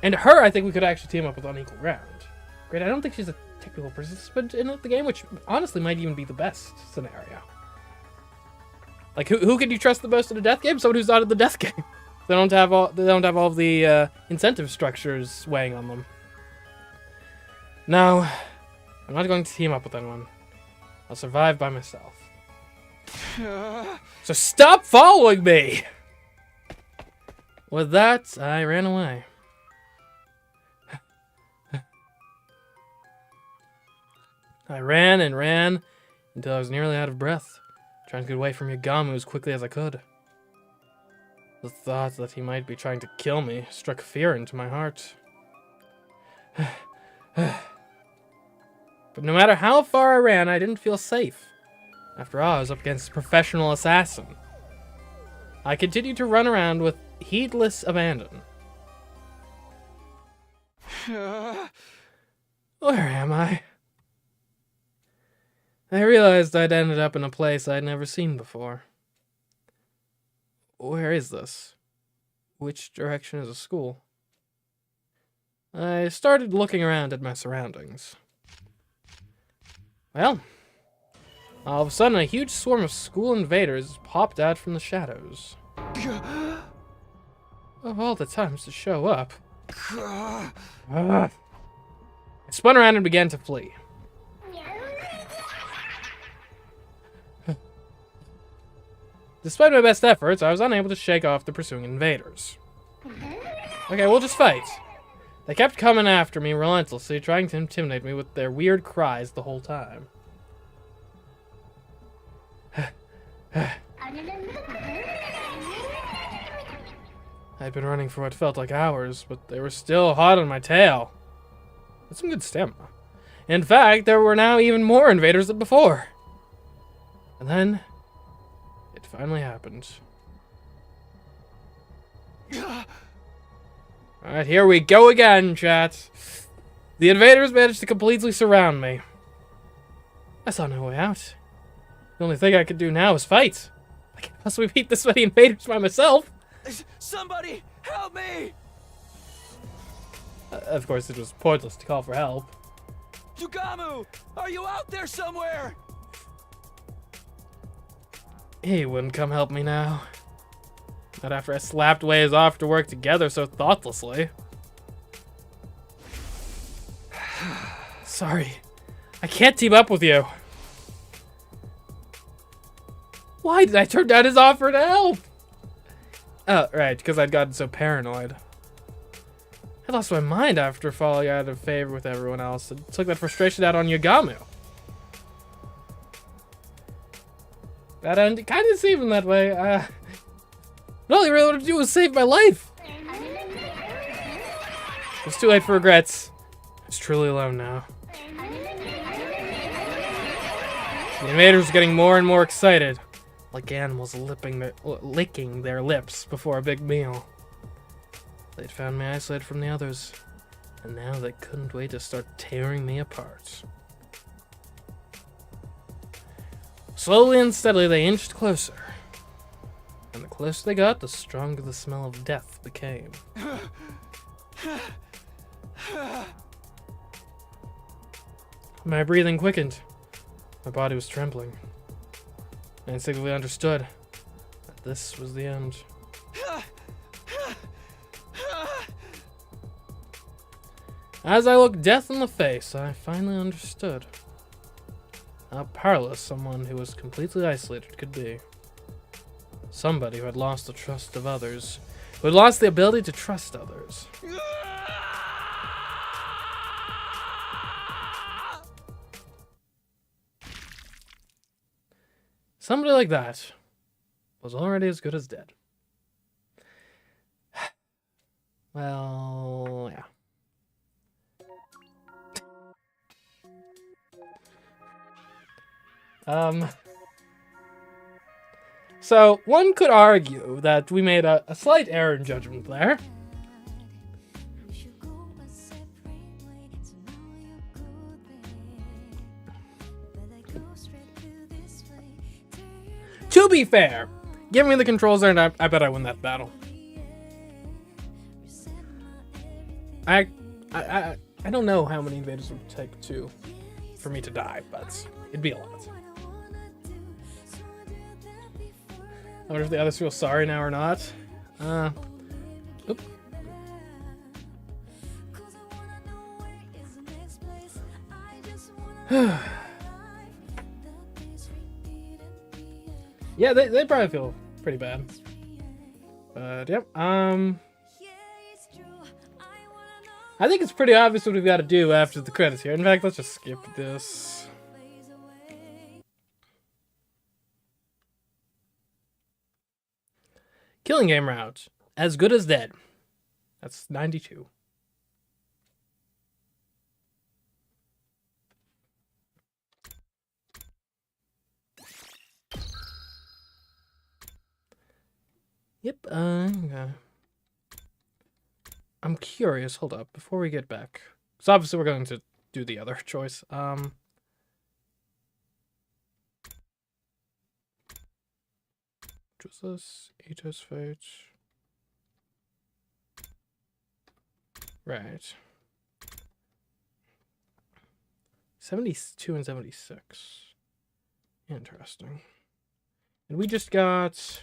And her, I think we could actually team up with on equal ground. Great, I don't think she's a technical participant in the game, which honestly might even be the best scenario. Like, who can you trust the most in a death game? Someone who's not in the death game. They don't have all the incentive structures weighing on them. No, I'm not going to team up with anyone. I'll survive by myself. So stop following me! With that, I ran away. I ran and ran until I was nearly out of breath, trying to get away from Yagamu as quickly as I could. The thought that he might be trying to kill me struck fear into my heart. But no matter how far I ran, I didn't feel safe. After all, I was up against a professional assassin. I continued to run around with heedless abandon. Where am I? I realized I'd ended up in a place I'd never seen before. Where is this? Which direction is the school? I started looking around at my surroundings. Well, all of a sudden a huge swarm of school invaders popped out from the shadows. Of all the times to show up. I spun around and began to flee. Despite my best efforts, I was unable to shake off the pursuing invaders. Okay, we'll just fight. They kept coming after me relentlessly, trying to intimidate me with their weird cries the whole time. I'd been running for what felt like hours, but they were still hot on my tail. That's some good stamina. In fact, there were now even more invaders than before. And then it finally happened. Alright, here we go again, chat. The invaders managed to completely surround me. I saw no way out. The only thing I could do now is fight. I can't possibly beat this many invaders by myself. Somebody help me! Of course, it was pointless to call for help. Yugamu, are you out there somewhere? He wouldn't come help me now. Not after I slapped ways off to work together so thoughtlessly. Sorry. I can't team up with you. Why did I turn down his offer to help? Oh, right, because I'd gotten so paranoid. I lost my mind after falling out of favor with everyone else and took that frustration out on Yugamu. That end kind of seemed that way. All I really wanted to do was save my life. It's too late for regrets. I was truly alone now. The invaders were getting more and more excited, like animals licking their lips before a big meal. They'd found me isolated from the others, and now they couldn't wait to start tearing me apart. Slowly and steadily, they inched closer. And the closer they got, the stronger the smell of death became. My breathing quickened. My body was trembling. I instinctively understood that this was the end. As I looked death in the face, I finally understood how powerless someone who was completely isolated could be. Somebody who had lost the trust of others, who had lost the ability to trust others. Somebody like that was already as good as dead. Well, yeah. So, one could argue that we made a slight error in judgment there. To be fair, give me the controls there and I bet I win that battle. I don't know how many invaders it would take for me to die, but it'd be a lot. I wonder if the others feel sorry now or not. Oop. Yeah, they probably feel pretty bad. But yep. I think it's pretty obvious what we've got to do after the credits here. In fact, let's just skip this. Killing game route. As good as dead. That's 92. Yep, okay. I'm curious, hold up, before we get back. So obviously we're going to do the other choice. Which was this? Atos Fate. Right. 72 and 76. Interesting. And we just got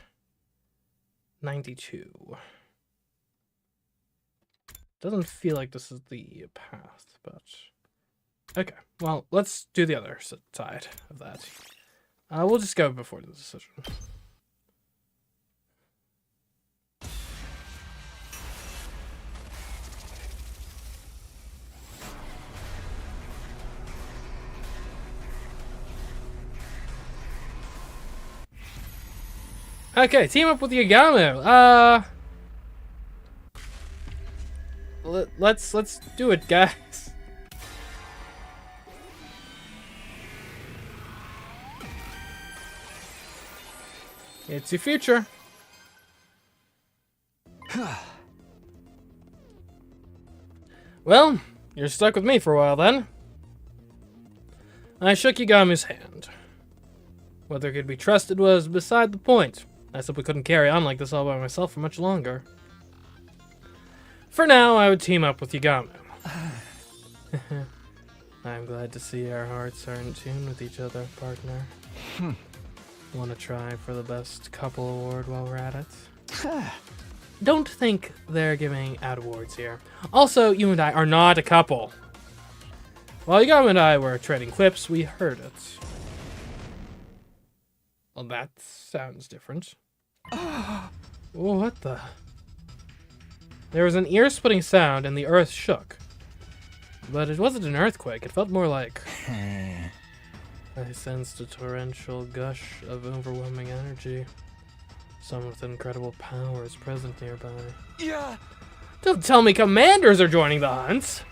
92. Doesn't feel like this is the path, but... Okay, well, let's do the other side of that. We'll just go before the decision. Okay, team up with Yagami. Let's do it, guys. It's your future. Well, you're stuck with me for a while then. I shook Yagami's hand. Whether it could be trusted was beside the point. I simply couldn't carry on like this all by myself for much longer. For now, I would team up with Yagami. I'm glad to see our hearts are in tune with each other, partner. Want to try for the best couple award while we're at it? Don't think they're giving out awards here. Also, you and I are not a couple. While Yagami and I were trading clips, we heard it. Well, that sounds different. What the? There was an ear-splitting sound and the earth shook. But it wasn't an earthquake, it felt more like... I sensed a torrential gush of overwhelming energy. Someone with incredible power is present nearby. Yeah. Don't tell me commanders are joining the hunt!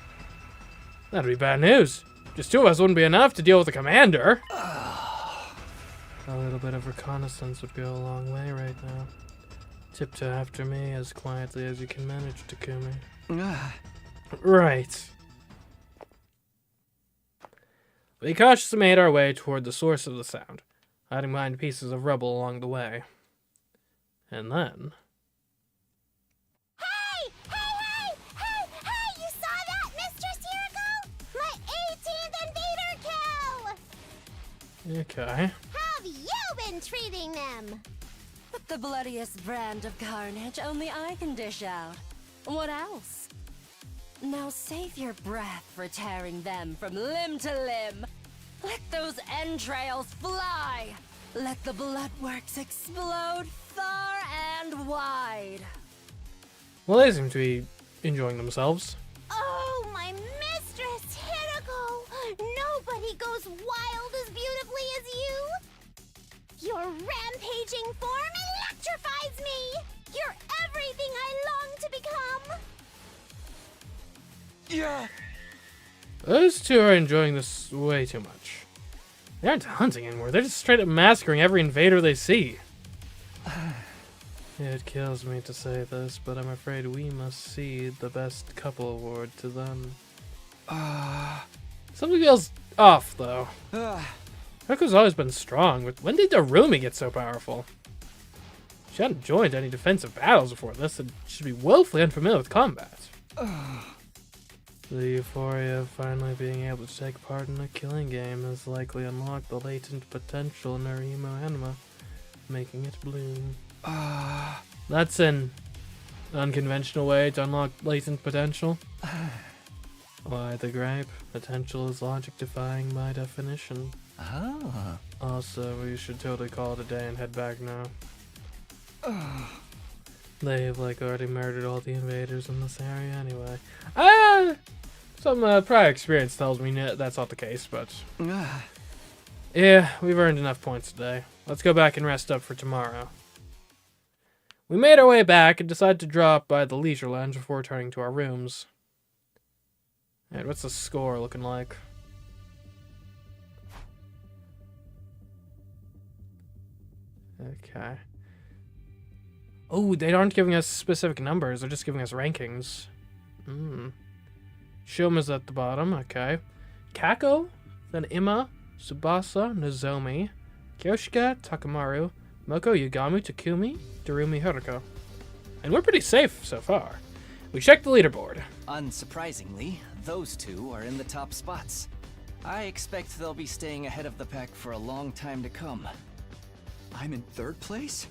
That'd be bad news. Just two of us wouldn't be enough to deal with a commander. A little bit of reconnaissance would go a long way right now. Tiptoe after me as quietly as you can manage, Takumi. Right. We cautiously made our way toward the source of the sound, hiding behind pieces of rubble along the way. And then... Hey! Hey! Hey! Hey! Hey! You saw that, Mistress Yuriko? My 18th invader kill! Okay. How have you been treating them? But the bloodiest brand of carnage only I can dish out. What else? Now save your breath for tearing them from limb to limb. Let those entrails fly. Let the bloodworks explode far and wide. Well, they seem to be enjoying themselves. Oh, my Mistress Hiroko! Nobody goes wild as beautifully as you! Your rampaging form electrifies me! You're everything I long to become! Yeah. Those two are enjoying this way too much. They aren't hunting anymore, they're just straight up massacring every invader they see. It kills me to say this, but I'm afraid we must cede the best couple award to them. Something feels off, though. Hiriko's always been strong, but when did Darumi get so powerful? She hadn't joined any defensive battles before this, and should be woefully unfamiliar with combat. The euphoria of finally being able to take part in a killing game has likely unlocked the latent potential in her emo anima, making it bloom. That's an unconventional way to unlock latent potential. Why the gripe? Potential is logic defying by definition. Also, we should totally call it a day and head back now. They've, like, already murdered all the invaders in this area anyway. Some prior experience tells me that's not the case, but... yeah, we've earned enough points today. Let's go back and rest up for tomorrow. We made our way back and decided to drop by the leisure lounge before returning to our rooms. Alright, what's the score looking like? Okay. Oh, they aren't giving us specific numbers. They're just giving us rankings. Shuma's at the bottom. Okay. Kako, then Ima, Tsubasa, Nozomi, Kyoshika, Takamaru, Moko, Yagami, Takumi, Darumi, Haruko. And we're pretty safe so far. We checked the leaderboard. Unsurprisingly, those two are in the top spots. I expect they'll be staying ahead of the pack for a long time to come. I'm in 3rd place?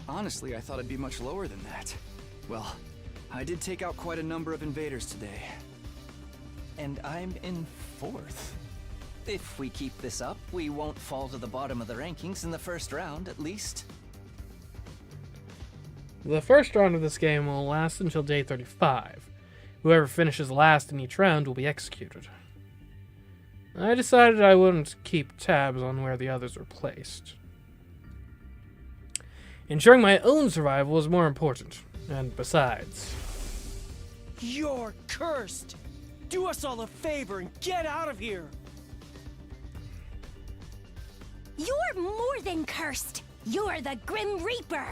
Honestly, I thought I'd be much lower than that. Well, I did take out quite a number of invaders today. And I'm in 4th. If we keep this up, we won't fall to the bottom of the rankings in the first round, at least. The first round of this game will last until day 35. Whoever finishes last in each round will be executed. I decided I wouldn't keep tabs on where the others were placed. Ensuring my own survival is more important. And besides... You're cursed! Do us all a favor and get out of here! You're more than cursed. You're the Grim Reaper.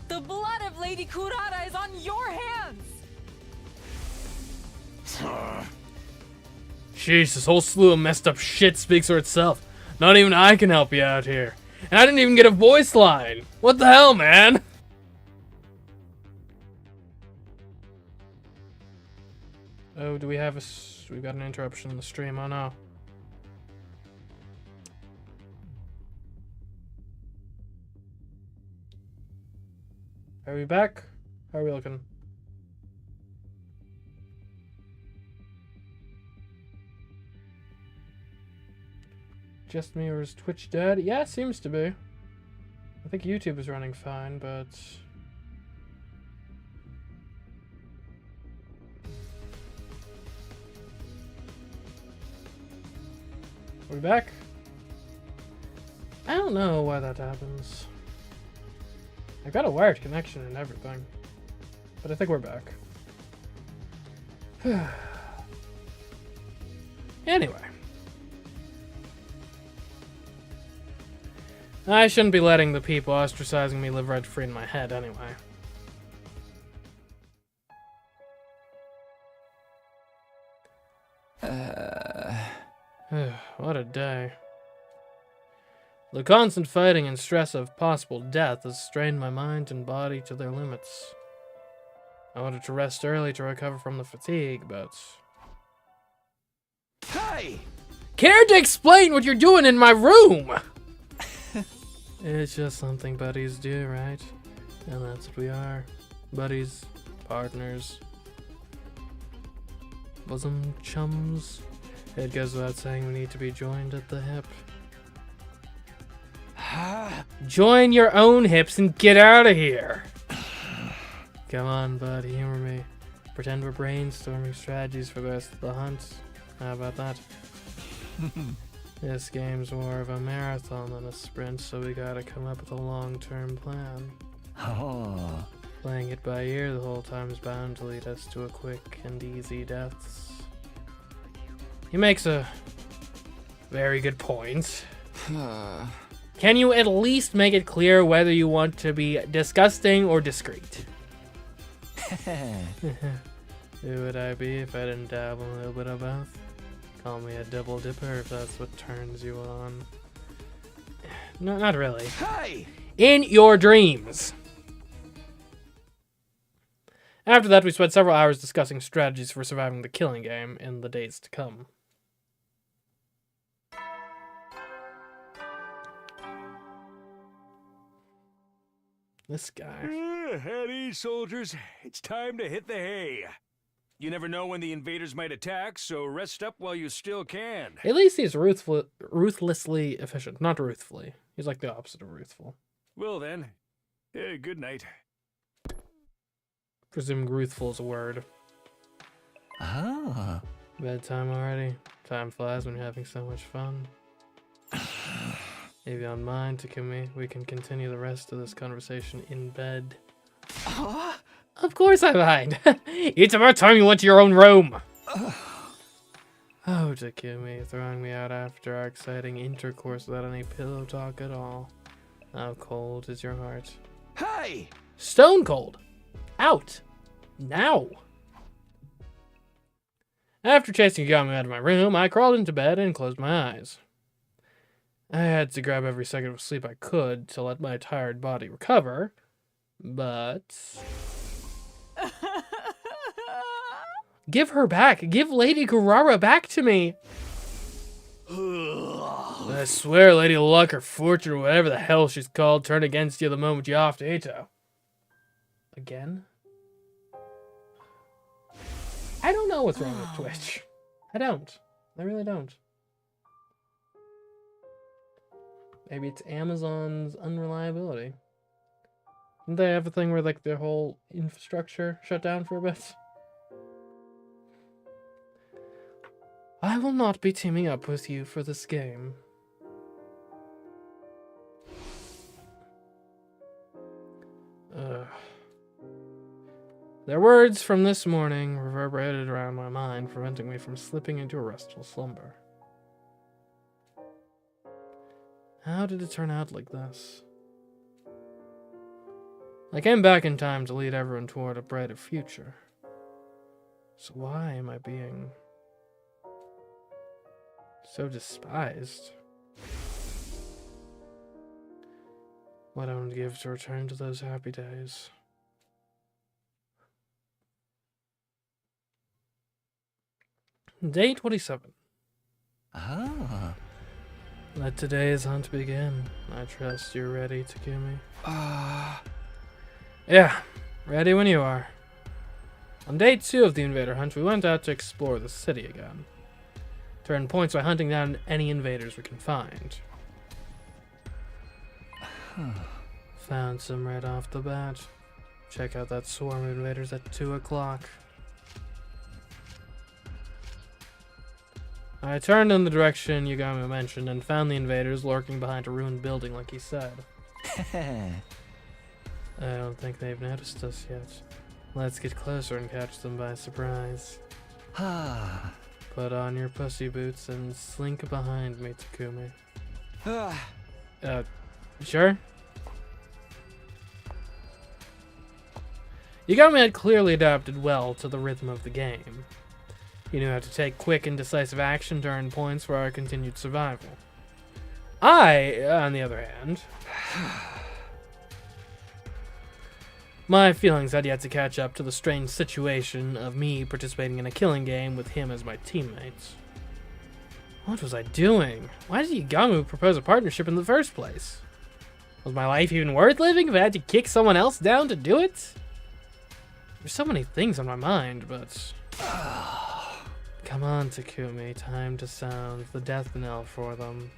The blood of Lady Kurata is on your hands! Jeez, this whole slew of messed up shit speaks for itself. Not even I can help you out here. And I didn't even get a voice line. What the hell, man? Oh, do we have we've got an interruption in the stream. Oh no. Are we back? How are we looking? Just me, or is Twitch dead? Yeah, it seems to be. I think YouTube is running fine, but... Are we back? I don't know why that happens. I've got a wired connection and everything. But I think we're back. Anyway. I shouldn't be letting the people ostracizing me live rent-free in my head anyway. What a day. The constant fighting and stress of possible death has strained my mind and body to their limits. I wanted to rest early to recover from the fatigue, but... Hey! Care to explain what you're doing in my room? It's just something buddies do, right? And that's what we are. Buddies, partners, bosom chums. It goes without saying we need to be joined at the hip. Join your own hips and get out of here. Come on, bud, humor me. Pretend we're brainstorming strategies for the rest of the hunt. How about that? This game's more of a marathon than a sprint, so we gotta come up with a long-term plan. Oh. Playing it by ear the whole time's bound to lead us to a quick and easy deaths. He makes a very good point. Can you at least make it clear whether you want to be disgusting or discreet? Who would I be if I didn't dabble a little bit of both? Call me a double dipper if that's what turns you on. No, not really. Hey! In your dreams! After that, we spent several hours discussing strategies for surviving the killing game in the days to come. This guy. At ease, soldiers. It's time to hit the hay. You never know when the invaders might attack, so rest up while you still can. At least he's ruthlessly efficient. Not ruthfully. He's like the opposite of ruthful. Well then, Good night. Presume Ruthful is a word. Ah. Bedtime already. Time flies when you're having so much fun. If you don't mind, Takumi, we can continue the rest of this conversation in bed. Of course I mind. It's about time you went to your own room. Oh, Takumi, throwing me out after our exciting intercourse without any pillow talk at all. How cold is your heart? Hey! Stone cold. Out. Now. After chasing Yagami out of my room, I crawled into bed and closed my eyes. I had to grab every second of sleep I could to let my tired body recover, but... Give her back! Give Lady Garara back to me! I swear Lady Luck or Fortune or whatever the hell she's called turned against you the moment you offed Ato. Again? I don't know what's wrong with Twitch. I don't. I really don't. Maybe it's Amazon's unreliability. Didn't they have a thing where like their whole infrastructure shut down for a bit? I will not be teaming up with you for this game. Their words from this morning reverberated around my mind, preventing me from slipping into a restful slumber. How did it turn out like this? I came back in time to lead everyone toward a brighter future. So why am I being so despised? What I would give to return to those happy days. Day 27. Ah. Let today's hunt begin. I trust you're ready, Takumi. Yeah, ready when you are. On day 2 of the invader hunt, we went out to explore the city again. To earn points by hunting down any invaders we can find. Found some right off the bat. Check out that swarm of invaders at 2 o'clock. I turned in the direction Yagami mentioned and found the invaders lurking behind a ruined building like he said. I don't think they've noticed us yet. Let's get closer and catch them by surprise. Put on your pussy boots and slink behind me, Takumi. Sure? Yagami had clearly adapted well to the rhythm of the game. He knew how to take quick and decisive action to earn points for our continued survival. I, on the other hand... my feelings had yet to catch up to the strange situation of me participating in a killing game with him as my teammate. What was I doing? Why did Yagami propose a partnership in the first place? Was my life even worth living if I had to kick someone else down to do it? There's so many things on my mind, but... Come on, Takumi, time to sound the death knell for them.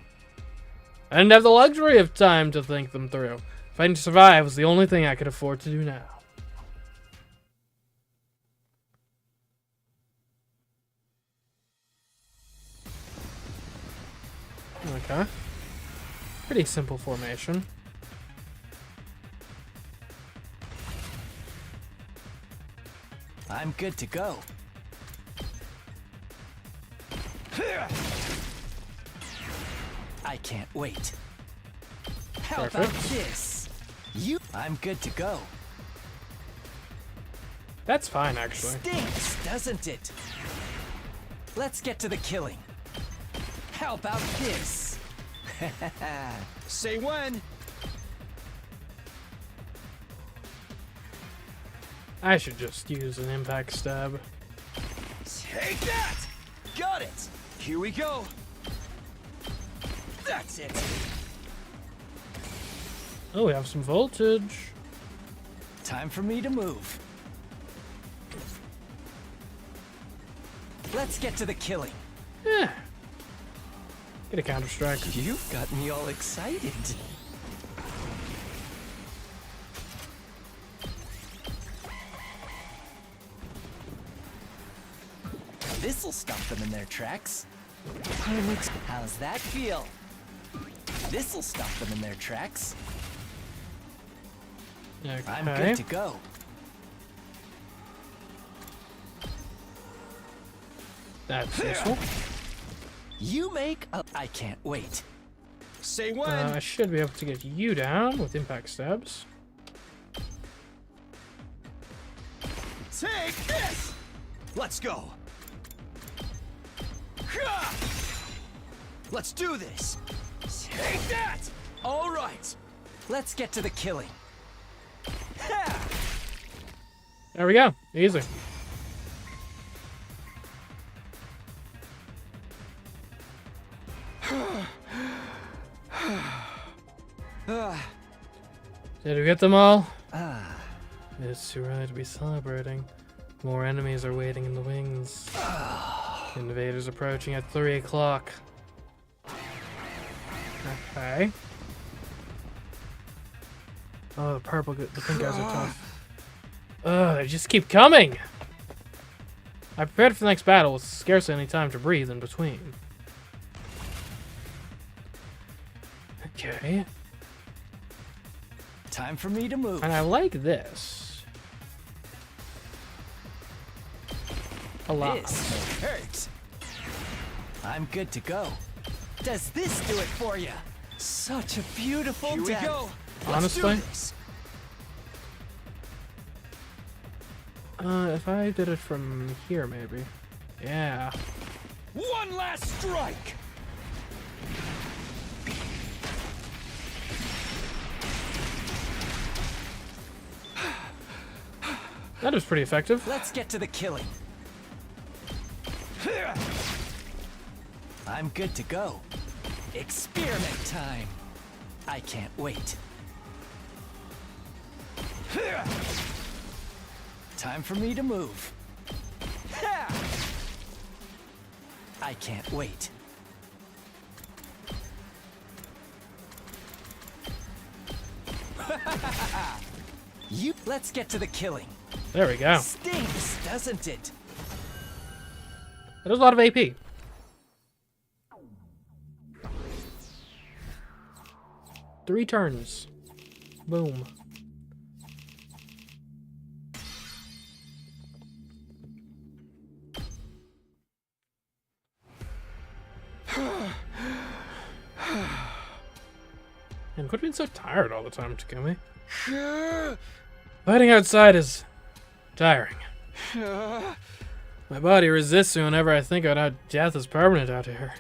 I didn't have the luxury of time to think them through. Fighting to survive was the only thing I could afford to do now. Okay. Pretty simple formation. I'm good to go. I can't wait. How about this? I'm good to go. That's fine, actually. Stinks, doesn't it? Let's get to the killing. How about this? Say when. I should just use an impact stab. Take that! Got it! Here we go. That's it. Oh, we have some voltage. Time for me to move. Let's get to the killing. Yeah. Get a counter strike. You've got me all excited. This'll stop them in their tracks. How's that feel? This'll stop them in their tracks. Okay. I'm good to go. That's useful. You make a... I can't wait. Say when. I should be able to get you down with impact stabs. Take this! Let's go. Let's do this. Take that! All right. Let's get to the killing. There we go. Easy. Did we get them all? It's too early to be celebrating. More enemies are waiting in the wings. Invaders approaching at 3 o'clock. Okay. Oh, the pink guys are tough. They just keep coming! I prepared for the next battle with scarcely any time to breathe in between. Okay. Time for me to move. And I like this. A lot. This hurts. I'm good to go. Does this do it for you? Such a beautiful Here we death. go. Honestly, Let's do this. if I did it from here, maybe. Yeah. One last strike! That was pretty effective. Let's get to the killing. I'm good to go. Experiment time. I can't wait. Time for me to move. I can't wait. Let's get to the killing. There we go. Stings, doesn't it? That was a lot of AP. Three turns. Boom. And quit being so tired all the time, Takumi. Fighting outside is tiring. My body resists whenever I think about how death is permanent out here.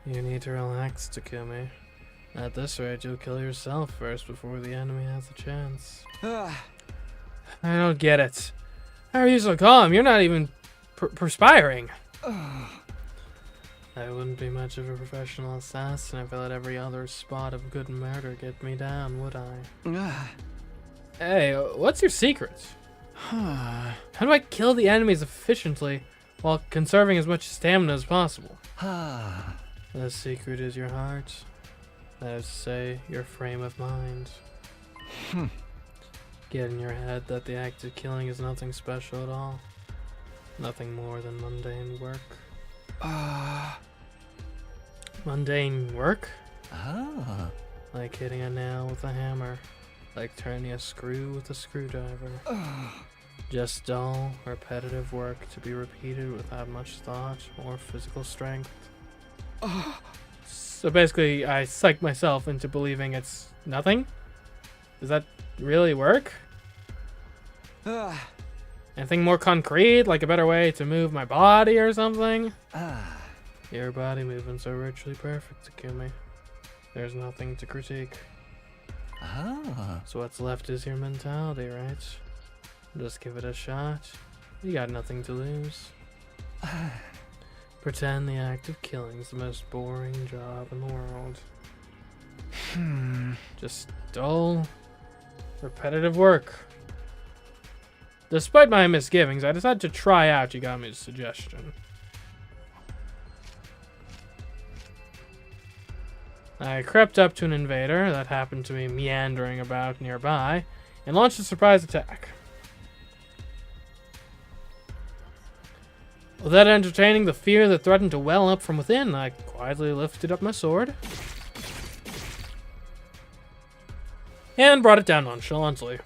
You need to relax, Takumi. At this rate, you'll kill yourself first before the enemy has a chance. I don't get it. How are you so calm? You're not even perspiring. I wouldn't be much of a professional assassin if I let every other spot of good murder get me down, would I? Hey, what's your secret? How do I kill the enemies efficiently while conserving as much stamina as possible? The secret is your heart. That is to say, your frame of mind. Get in your head that the act of killing is nothing special at all. Nothing more than mundane work. Mundane work? Like hitting a nail with a hammer. Like turning a screw with a screwdriver. Just dull, repetitive work to be repeated without much thought or physical strength. So basically, I psych myself into believing it's nothing? Does that really work? Anything more concrete, like a better way to move my body or something? Your body movements are virtually perfect, Takumi. There's nothing to critique. So what's left is your mentality, right? Just give it a shot. You got nothing to lose. Pretend the act of killing is the most boring job in the world. Just dull, repetitive work. Despite my misgivings, I decided to try out Yagami's suggestion. I crept up to an invader that happened to be meandering about nearby and launched a surprise attack. Without entertaining the fear that threatened to well up from within, I quietly lifted up my sword and brought it down nonchalantly.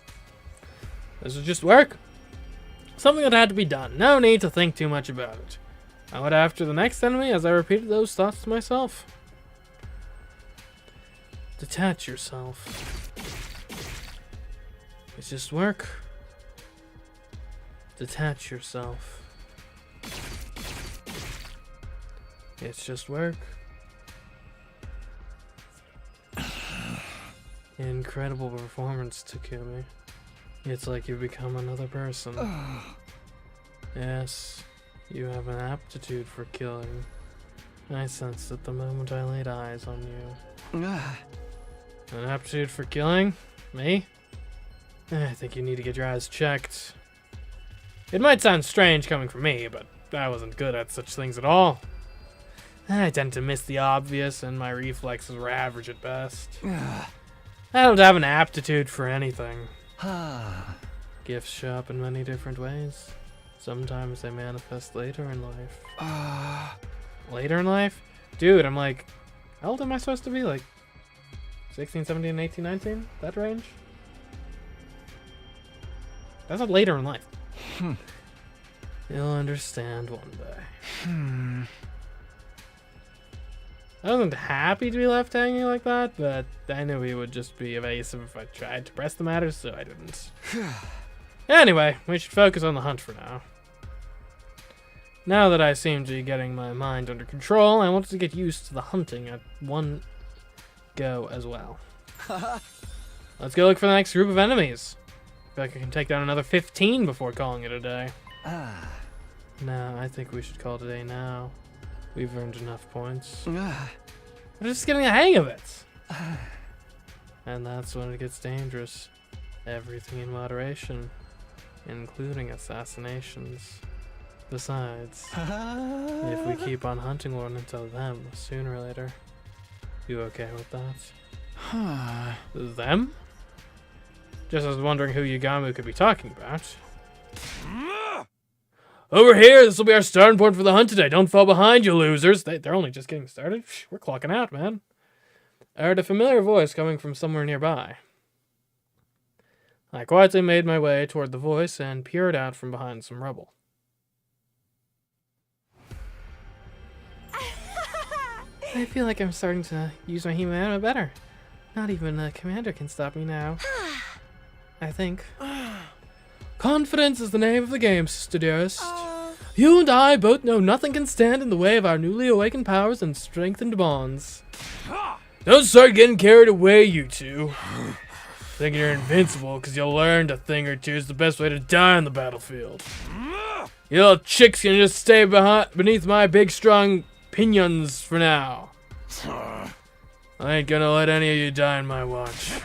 This would just work. Something that had to be done. No need to think too much about it. I went after the next enemy as I repeated those thoughts to myself. Detach yourself. It's just work. Detach yourself. It's just work. Incredible performance, Takumi. It's like you've become another person. Yes, you have an aptitude for killing. I sensed it the moment I laid eyes on you. An aptitude for killing? Me? I think you need to get your eyes checked. It might sound strange coming from me, but I wasn't good at such things at all. I tend to miss the obvious, and my reflexes were average at best. I don't have an aptitude for anything. Gifts show up in many different ways. Sometimes they manifest later in life. Later in life? Dude, I'm like, how old am I supposed to be? Like 16, 17, 18, 19? That range? That's not later in life. You'll understand one day. I wasn't happy to be left hanging like that, but I knew he would just be evasive if I tried to press the matter, so I didn't. Anyway, we should focus on the hunt for now. Now that I seem to be getting my mind under control, I wanted to get used to the hunting at one go as well. Let's go look for the next group of enemies. I feel like I can take down another 15 before calling it a day. No, I think we should call it a day now. We've earned enough points. We're just getting the hang of it. And that's when it gets dangerous. Everything in moderation, including assassinations. Besides, if we keep on hunting one until them, sooner or later. You okay with that? Them? Just was wondering who Yugamu could be talking about. Over here, this will be our starting point for the hunt today. Don't fall behind, you losers. They're only just getting started. We're clocking out, man. I heard a familiar voice coming from somewhere nearby. I quietly made my way toward the voice and peered out from behind some rubble. I feel like I'm starting to use my humanity better. Not even the commander can stop me now. I think. Confidence is the name of the game, sister dearest. You and I both know nothing can stand in the way of our newly awakened powers and strengthened bonds. Don't start getting carried away, you two. Thinking you're invincible because you learned a thing or two is the best way to die on the battlefield. You little chicks can just stay beneath my big strong pinions for now. I ain't gonna let any of you die on my watch.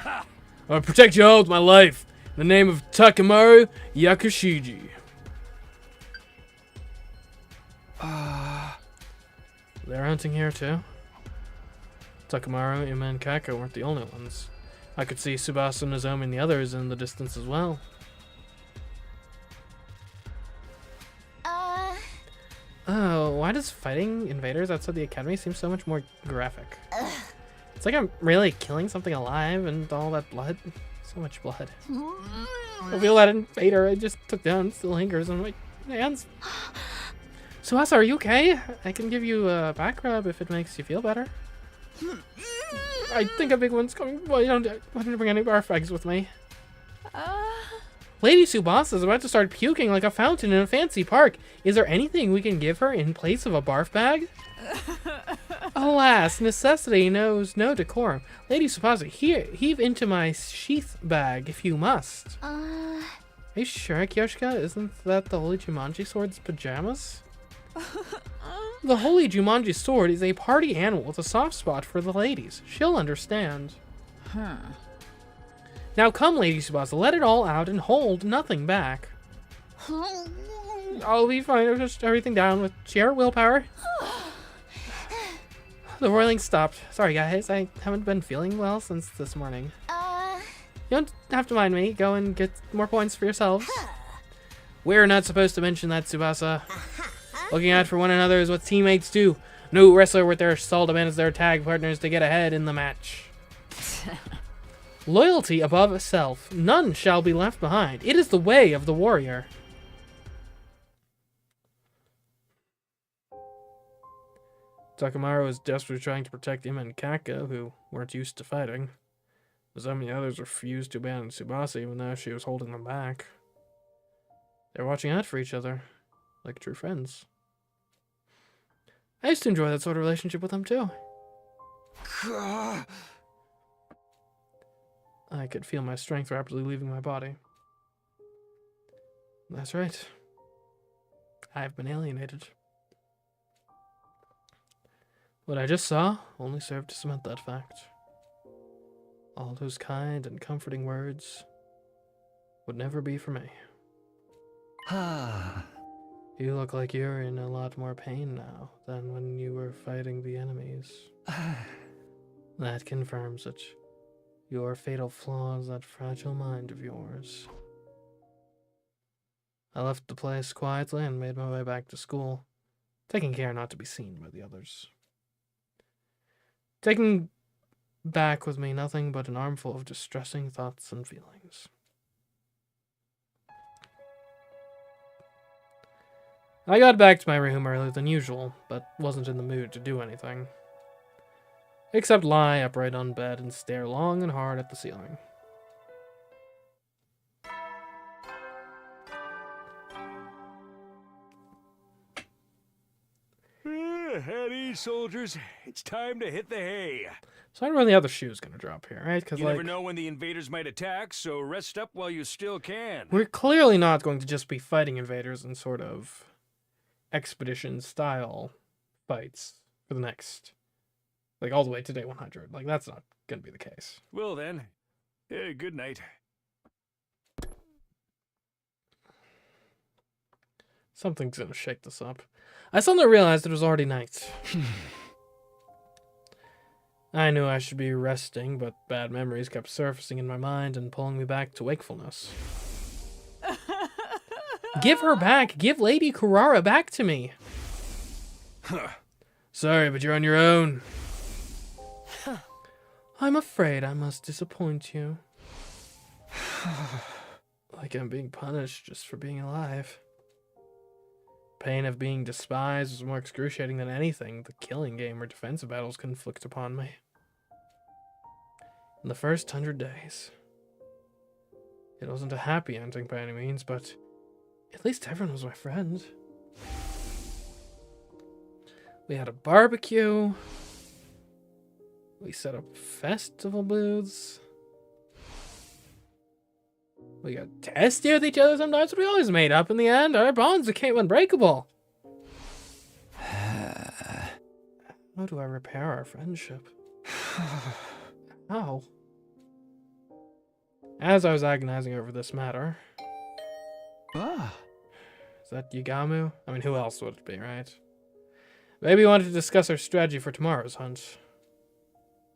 I'll protect you all with my life. In the name of Takemaru Yakushiji. They're hunting here too. Takemaru, Ima, and Kako weren't the only ones. I could see Tsubasa, Nozomi, and the others in the distance as well. Oh, why does fighting invaders outside the academy seem so much more graphic? It's like I'm really killing something alive and all that blood. So much blood. I feel that invader I just took down still lingers on my hands. Tsubasa, are you okay? I can give you a back rub if it makes you feel better. I think a big one's coming. Well, I didn't bring any barf bags with me. Lady Tsubasa is about to start puking like a fountain in a fancy park. Is there anything we can give her in place of a barf bag? Alas, necessity knows no decorum. Lady Tsubasa, here, heave into my sheath bag if you must. Are you sure, Kyoshika? Isn't that the Holy Jumanji Sword's pajamas? The Holy Jumanji Sword is a party animal with a soft spot for the ladies. She'll understand. Now come, Lady Tsubasa, let it all out and hold nothing back. I'll be fine. I'll just everything down with sheer willpower. The roiling stopped. Sorry, guys. I haven't been feeling well since this morning. You don't have to mind me. Go and get more points for yourselves. We're not supposed to mention that, Tsubasa. Looking out for one another is what teammates do. No wrestler with their soul demands their tag partners to get ahead in the match. Loyalty above self. None shall be left behind. It is the way of the warrior. Takamaru was desperately trying to protect Ima and Kaka, who weren't used to fighting. But so many others refused to abandon Tsubasa even though she was holding them back. They were watching out for each other, like true friends. I used to enjoy that sort of relationship with them too. I could feel my strength rapidly leaving my body. That's right. I've been alienated. What I just saw only served to cement that fact. All those kind and comforting words would never be for me. You look like you're in a lot more pain now than when you were fighting the enemies. That confirms that your fatal flaw is that fragile mind of yours. I left the place quietly and made my way back to school, taking care not to be seen by the others. Taking back with me nothing but an armful of distressing thoughts and feelings. I got back to my room earlier than usual, but wasn't in the mood to do anything. Except lie upright on bed and stare long and hard at the ceiling. At ease, soldiers. It's time to hit the hay. So I don't know when the other shoe's gonna drop here, right? Because You never know when the invaders might attack, so rest up while you still can. we're clearly not going to just be fighting invaders in sort of expedition-style fights for the next, like, all the way to day 100. Like, that's not gonna be the case. Well then, good night. Something's gonna shake this up. I suddenly realized it was already night. I knew I should be resting, but bad memories kept surfacing in my mind and pulling me back to wakefulness. Give her back! Give Lady Kurara back to me! Sorry, but you're on your own. I'm afraid I must disappoint you. Like I'm being punished just for being alive. Pain of being despised was more excruciating than anything the killing game or defensive battles could inflict upon me. In the first 100 days. It wasn't a happy ending by any means, but at least everyone was my friend. We had a barbecue. We set up festival booths. We got testy with each other sometimes, but we always made up in the end. Our bonds became unbreakable. How do I repair our friendship? How? As I was agonizing over this matter... Is that Yugamu? I mean, who else would it be, right? Maybe we wanted to discuss our strategy for tomorrow's hunt.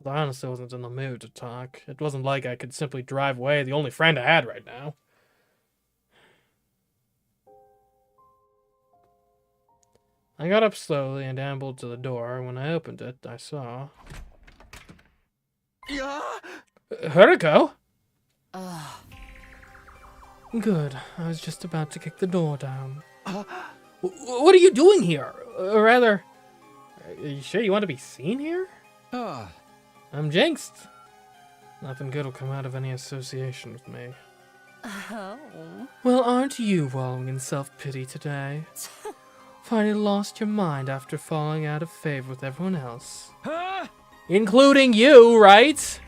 But I honestly wasn't in the mood to talk. It wasn't like I could simply drive away the only friend I had right now. I got up slowly and ambled to the door. When I opened it, I saw... Haruko? Good. I was just about to kick the door down. What are you doing here? Or rather, are you sure you want to be seen here? I'm jinxed. Nothing good will come out of any association with me. Oh. Well, aren't you wallowing in self-pity today? Finally lost your mind after falling out of favor with everyone else. Including you, right?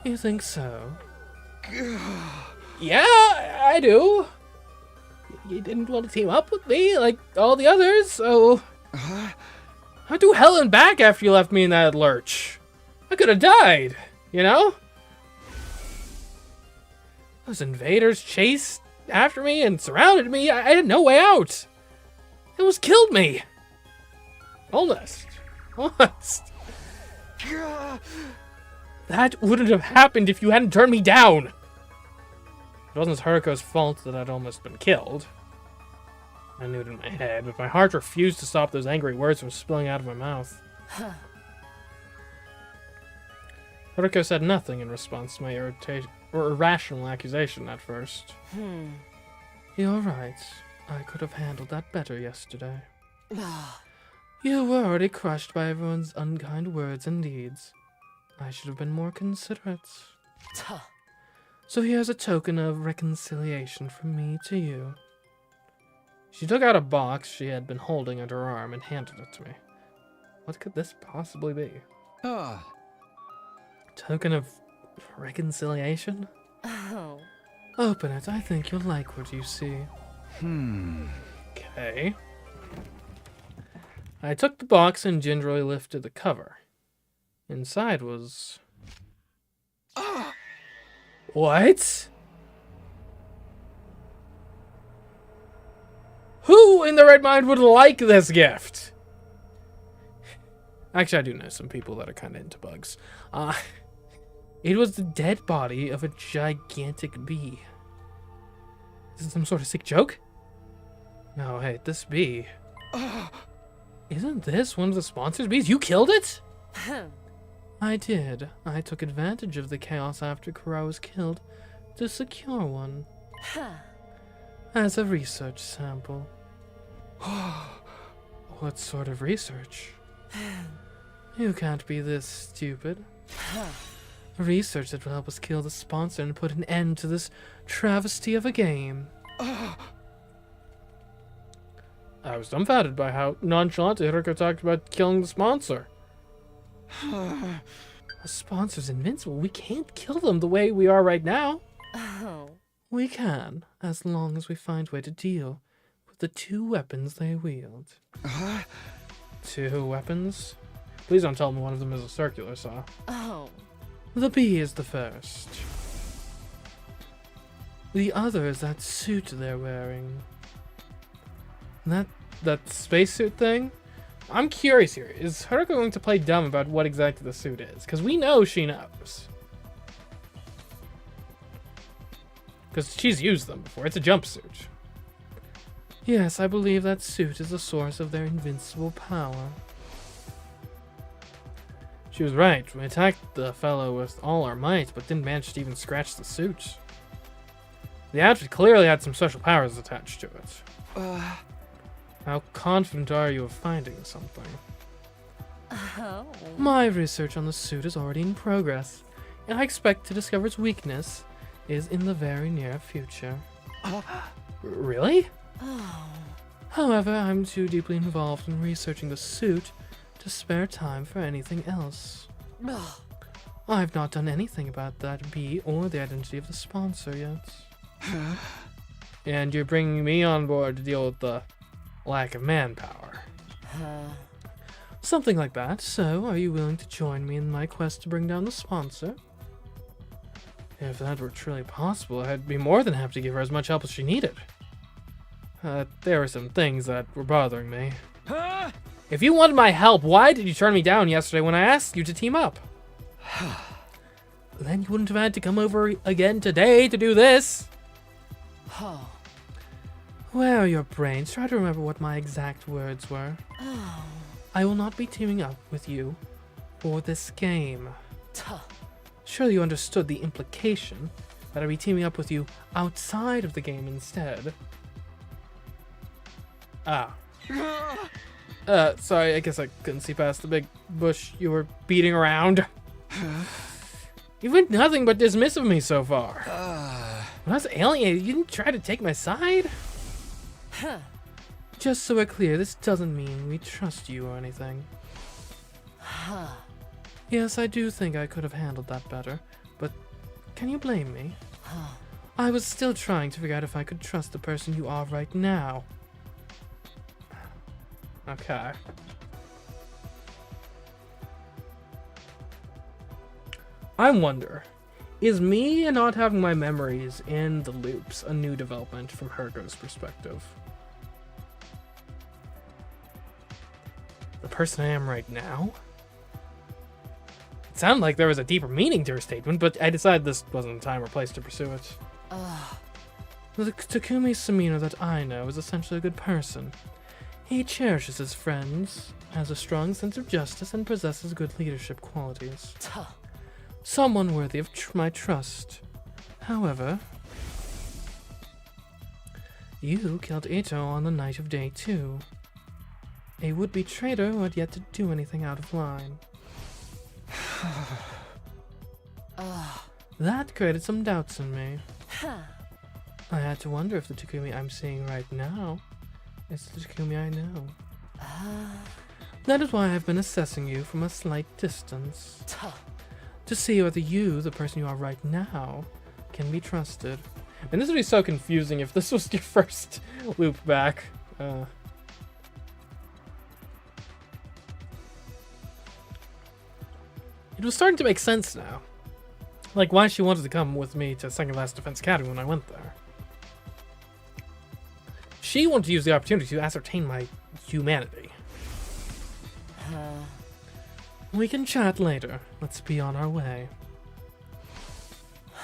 You think so? Yeah, I do. You didn't want to team up with me like all the others, so... I'd do hell and back after you left me in that lurch. I could have died, you know? Those invaders chased after me and surrounded me. I had no way out. It almost killed me. Almost. That wouldn't have happened if you hadn't turned me down. It wasn't Haruko's fault that I'd almost been killed. I knew it in my head, but my heart refused to stop those angry words from spilling out of my mouth. Haruko said nothing in response to my irrational accusation at first. You're right. I could have handled that better yesterday. You were already crushed by everyone's unkind words and deeds. I should have been more considerate. So here's a token of reconciliation from me to you. She took out a box she had been holding under her arm and handed it to me. What could this possibly be? Token of reconciliation? Oh. Open it. I think you'll like what you see. Okay. I took the box and gingerly lifted the cover. Inside was... What? Who in their right mind would like this gift? Actually, I do know some people that are kind of into bugs. It was the dead body of a gigantic bee. Is it some sort of sick joke? No, hey, this bee. Isn't this one of the sponsor's bees? You killed it? I did. I took advantage of the chaos after Kura was killed to secure one. As a research sample. What sort of research? You can't be this stupid. Research that will help us kill the sponsor and put an end to this travesty of a game. I was dumbfounded by how nonchalant Haruko talked about killing the sponsor. The sponsor's invincible. We can't kill them the way we are right now. We can, as long as we find a way to deal with the 2 weapons they wield. 2 weapons? Please don't tell me one of them is a circular saw. The bee is the first. The other is that suit they're wearing. That spacesuit thing? I'm curious here. Is Haruko going to play dumb about what exactly the suit is? Because we know she knows. Because she's used them before. It's a jumpsuit. Yes, I believe that suit is the source of their invincible power. She was right. We attacked the fellow with all our might, but didn't manage to even scratch the suit. The outfit clearly had some special powers attached to it. How confident are you of finding something? My research on the suit is already in progress, and I expect to discover its weakness is in the very near future. Really? However, I'm too deeply involved in researching the suit to spare time for anything else. I've not done anything about that bee or the identity of the sponsor yet. And you're bringing me on board to deal with the lack of manpower. Something like that. So, are you willing to join me in my quest to bring down the sponsor? If that were truly possible, I'd be more than happy to give her as much help as she needed. There were some things that were bothering me. If you wanted my help, why did you turn me down yesterday when I asked you to team up? Then you wouldn't have had to come over again today to do this. Where are your brains? Try to remember what my exact words were. I will not be teaming up with you for this game. Surely you understood the implication that I'd be teaming up with you outside of the game instead. Sorry, I guess I couldn't see past the big bush you were beating around. You've been nothing but dismissive of me so far. When I was alienated, you didn't try to take my side? Just so we're clear, this doesn't mean we trust you or anything. Yes, I do think I could have handled that better, but can you blame me? I was still trying to figure out if I could trust the person you are right now. Okay. I wonder, is me not having my memories in the loops a new development from Haruko's perspective? The person I am right now? It sounded like there was a deeper meaning to her statement, but I decided this wasn't the time or place to pursue it. The Takumi Samino that I know is essentially a good person. He cherishes his friends, has a strong sense of justice, and possesses good leadership qualities. Someone worthy of my trust. However, you killed Ito on the night of day 2. A would-be traitor who had yet to do anything out of line. That created some doubts in me. I had to wonder if the Takumi I'm seeing right now is the Takumi I know. That is why I've been assessing you from a slight distance. To see whether you, the person you are right now, can be trusted. And this would be so confusing if this was your first loop back. It was starting to make sense now. Like why she wanted to come with me to Second Last Defense Academy when I went there. She wanted to use the opportunity to ascertain my humanity. We can chat later. Let's be on our way.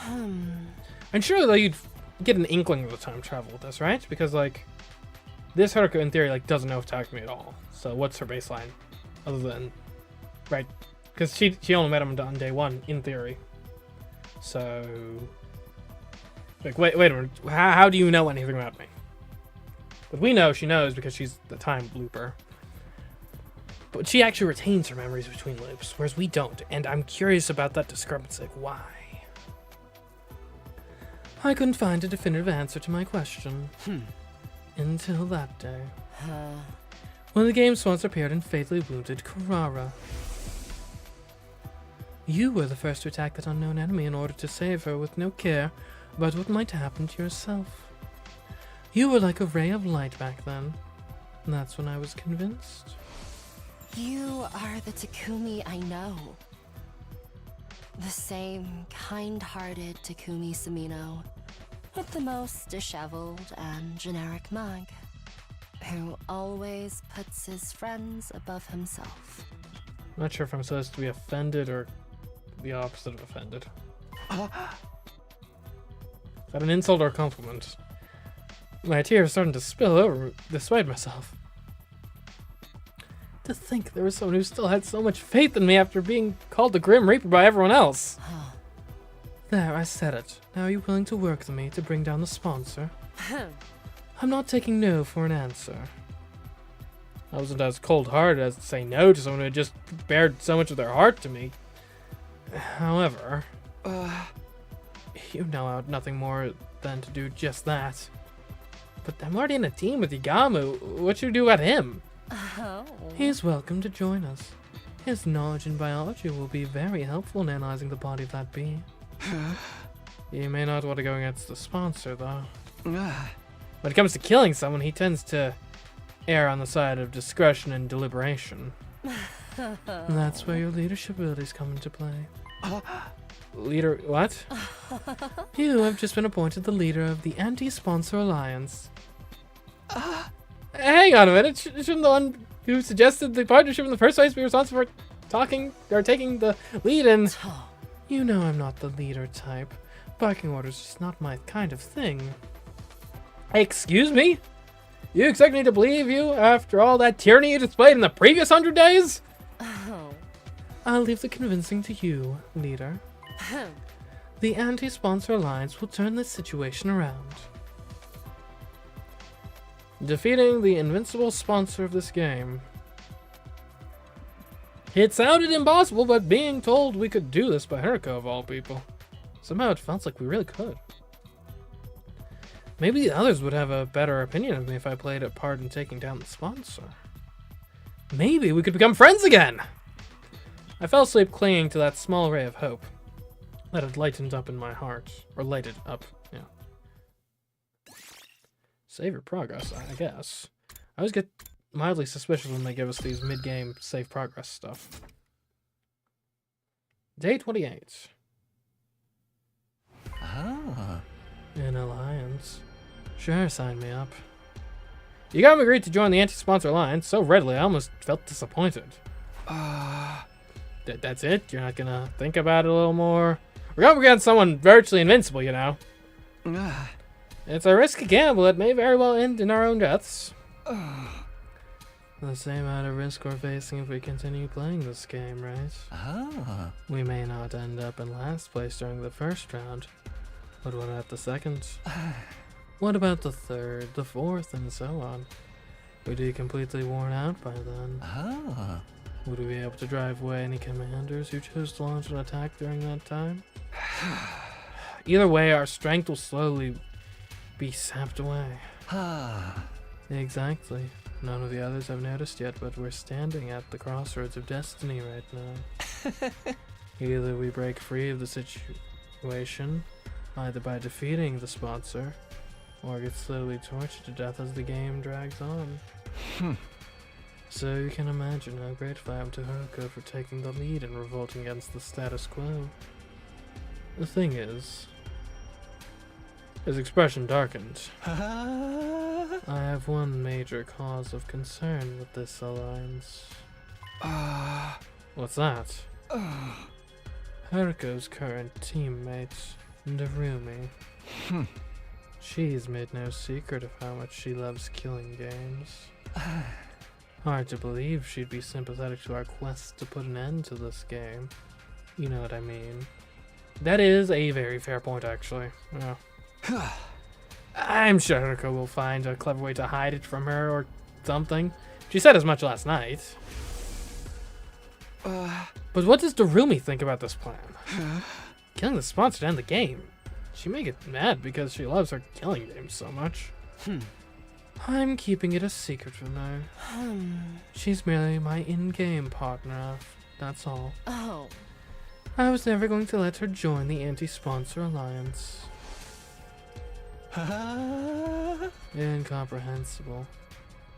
And surely though you'd get an inkling of the time travel with this, right? Because like this Haruka in theory like doesn't know of Takumi at all. So what's her baseline? Other than right? Because she only met him on day 1 in theory. So like wait a minute. How do you know anything about me? But we know she knows because she's the time looper. But she actually retains her memories between loops, whereas we don't. And I'm curious about that discrepancy. Like, why? I couldn't find a definitive answer to my question. Until that day. When the game's sponsor appeared and fatally wounded Kurara. You were the first to attack that unknown enemy in order to save her with no care about what might happen to yourself. You were like a ray of light back then. And that's when I was convinced. You are the Takumi I know. The same kind-hearted Takumi Samino, with the most disheveled and generic mug, who always puts his friends above himself. I'm not sure if I'm supposed to be offended or the opposite of offended. Is that an insult or a compliment? My tears are starting to spill over despite myself. To think there was someone who still had so much faith in me after being called the Grim Reaper by everyone else. There, I said it. Now are you willing to work with me to bring down the sponsor? I'm not taking no for an answer. I wasn't as cold-hearted as to say no to someone who had just bared so much of their heart to me. However, you know I had nothing more than to do just that. But I'm already in a team with Igamu. What should we do about him? He's welcome to join us. His knowledge in biology will be very helpful in analyzing the body of that bee. You may not want to go against the sponsor, though. When it comes to killing someone, he tends to err on the side of discretion and deliberation. That's where your leadership abilities come into play. Leader... what? You have just been appointed the leader of the Anti-Sponsor Alliance. Hang on a minute. Shouldn't the one who suggested the partnership in the first place be responsible for taking the lead in... You know I'm not the leader type. Barking orders is not my kind of thing. Excuse me? You expect me to believe you after all that tyranny you displayed in the previous 100 days? I'll leave the convincing to you, leader. The Anti-Sponsor Alliance will turn this situation around. Defeating the invincible sponsor of this game. It sounded impossible, but being told we could do this by Haruka of all people. Somehow it felt like we really could. Maybe the others would have a better opinion of me if I played a part in taking down the sponsor. Maybe we could become friends again! I fell asleep clinging to that small ray of hope that had lightened up in my heart. Or lighted up, yeah. Save your progress, I guess. I always get mildly suspicious when they give us these mid-game save progress stuff. Day 28. An alliance. Sure, sign me up. You got him agreed to join the Anti-Sponsor Alliance so readily I almost felt disappointed. That's it? You're not gonna think about it a little more? We're going against someone virtually invincible, you know. It's a risky gamble. It may very well end in our own deaths. The same amount of risk we're facing if we continue playing this game, right? Ah. We may not end up in last place during the first round, but what about the second? What about the third, the fourth, and so on? Would we be completely worn out by then? Ah. Would we be able to drive away any commanders who chose to launch an attack during that time? Either way, our strength will slowly be sapped away. Ah. Exactly. None of the others have noticed yet, but we're standing at the crossroads of destiny right now. Either we break free of the situation, either by defeating the sponsor, or get slowly tortured to death as the game drags on. So you can imagine how grateful I am to Haruko for taking the lead and revolting against the status quo. The thing is, his expression darkened. I have one major cause of concern with this alliance. What's that? Haruko's current teammate, Narumi. She's made no secret of how much she loves killing games. Hard to believe she'd be sympathetic to our quest to put an end to this game. You know what I mean. That is a very fair point, actually. Yeah. I'm sure Haruko will find a clever way to hide it from her or something. She said as much last night. But what does Darumi think about this plan? Killing the sponsor to end the game. She may get mad because she loves her killing games so much. I'm keeping it a secret from her. She's merely my in-game partner, that's all. Oh. I was never going to let her join the anti-sponsor alliance. Incomprehensible.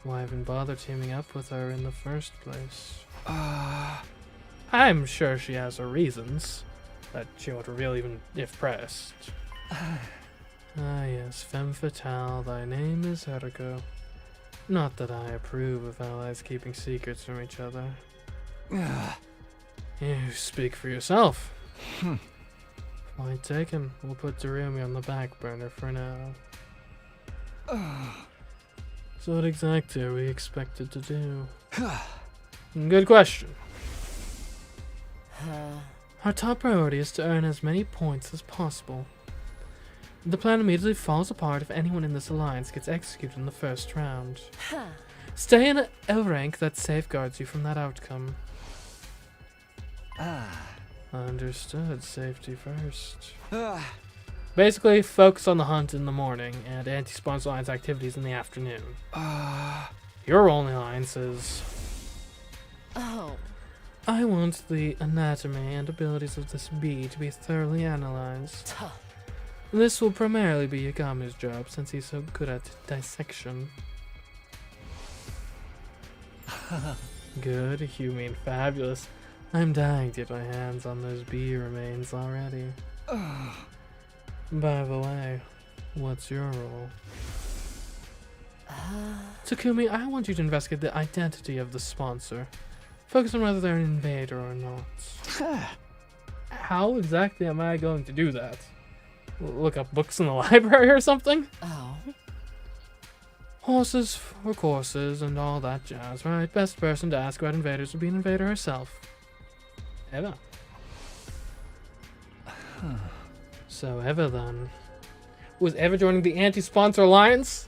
Why even bother teaming up with her in the first place? I'm sure she has her reasons that she won't reveal even if pressed. Yes, femme fatale, thy name is Haruko. Not that I approve of allies keeping secrets from each other. You speak for yourself. Point taken. We'll put Darumi on the back burner for now. So what exactly are we expected to do? Good question. Our top priority is to earn as many points as possible. The plan immediately falls apart if anyone in this alliance gets executed in the first round. Stay in a rank that safeguards you from that outcome. Understood. Safety first. Basically, focus on the hunt in the morning and anti-sponsor alliance activities in the afternoon. Your only alliance is... I want the anatomy and abilities of this bee to be thoroughly analyzed. This will primarily be Yagamu's job since he's so good at dissection. Good, you mean fabulous. I'm dying to get my hands on those bee remains already. By the way, what's your role? Takumi, I want you to investigate the identity of the sponsor. Focus on whether they're an invader or not. How exactly am I going to do that? Look up books in the library or something? Horses for courses and all that jazz, right? Best person to ask about invaders would be an invader herself. Eva. So Eva then. Was Eva joining the anti-sponsor alliance?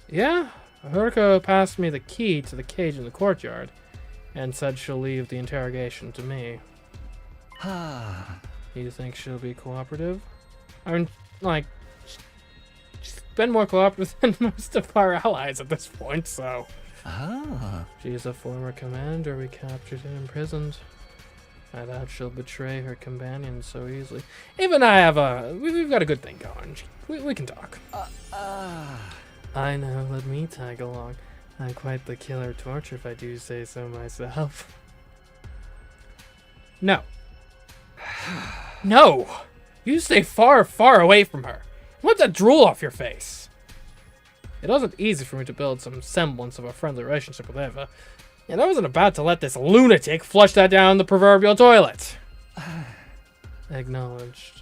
Yeah, Haruko passed me the key to the cage in the courtyard and said she'll leave the interrogation to me. You think she'll be cooperative? I mean, like, she's been more cooperative than most of our allies at this point, so... She's a former commander we captured and imprisoned. I doubt she'll betray her companions so easily. Even I have we've got a good thing going. We can talk. I know, let me tag along. I'm quite the killer torture if I do say so myself. No. No! You stay far, far away from her. Wipe that drool off your face. It wasn't easy for me to build some semblance of a friendly relationship with Eva, and I wasn't about to let this lunatic flush that down the proverbial toilet. Acknowledged.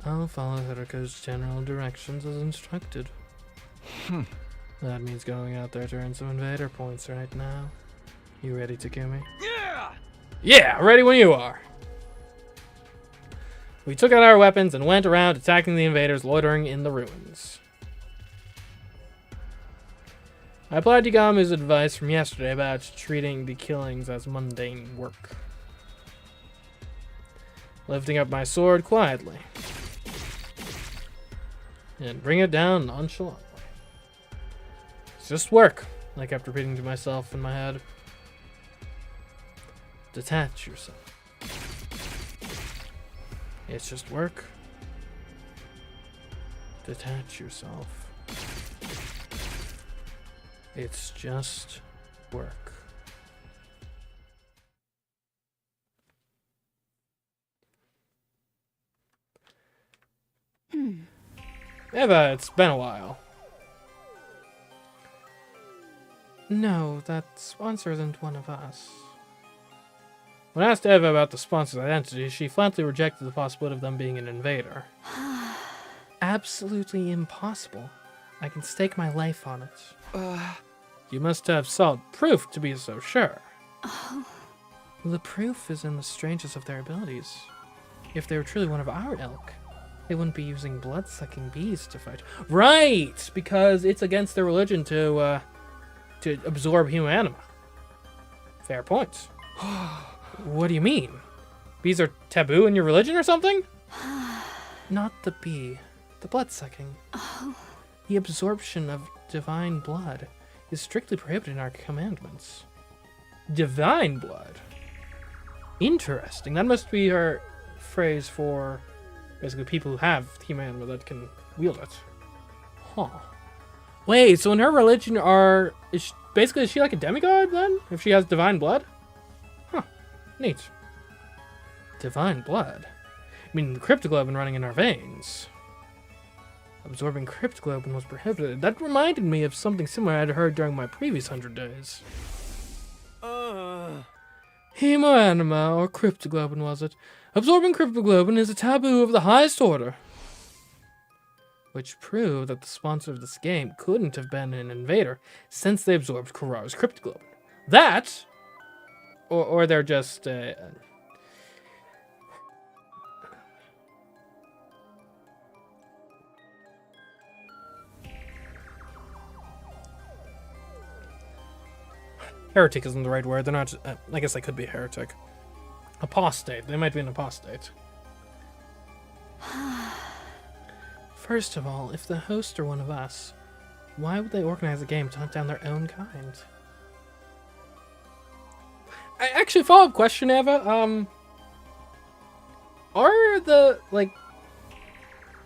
I'll follow Hirako's general directions as instructed. That means going out there to earn some invader points right now. You ready, Takumi? Yeah! Yeah, ready when you are. We took out our weapons and went around attacking the invaders loitering in the ruins. I applied Yagamu's advice from yesterday about treating the killings as mundane work. Lifting up my sword quietly. And bring it down nonchalantly. It's just work, I kept repeating to myself in my head. Detach yourself. It's just work. Detach yourself. It's just work. Eva, it's been a while. No, that sponsor isn't one of us. When asked Eva about the sponsor's identity, she flatly rejected the possibility of them being an invader. Absolutely impossible. I can stake my life on it. You must have solid proof to be so sure. The proof is in the strangeness of their abilities. If they were truly one of our ilk, they wouldn't be using blood-sucking bees to fight. Right! Because it's against their religion to absorb human anima. Fair point. What do you mean? Bees are taboo in your religion or something? Not the bee. The blood-sucking. The absorption of divine blood is strictly prohibited in our commandments. Divine blood? Interesting. That must be her phrase for basically people who have human anima that can wield it. Huh. Wait, so in her religion is she like a demigod then? If she has divine blood? Huh. Neat. Divine blood? I mean, the cryptoglobin running in our veins. Absorbing cryptoglobin was prohibited. That reminded me of something similar I'd heard during my previous 100 days. Hemoanima, or cryptoglobin was it? Absorbing cryptoglobin is a taboo of the highest order. Which proved that the sponsor of this game couldn't have been an invader since they absorbed Kurara's cryptoglobin. That, or they're just... Heretic isn't the right word. They're not... I guess they could be a heretic. Apostate. They might be an apostate. First of all, if the hosts are one of us, why would they organize a game to hunt down their own kind? Actually, follow-up question, Eva. Are the, like,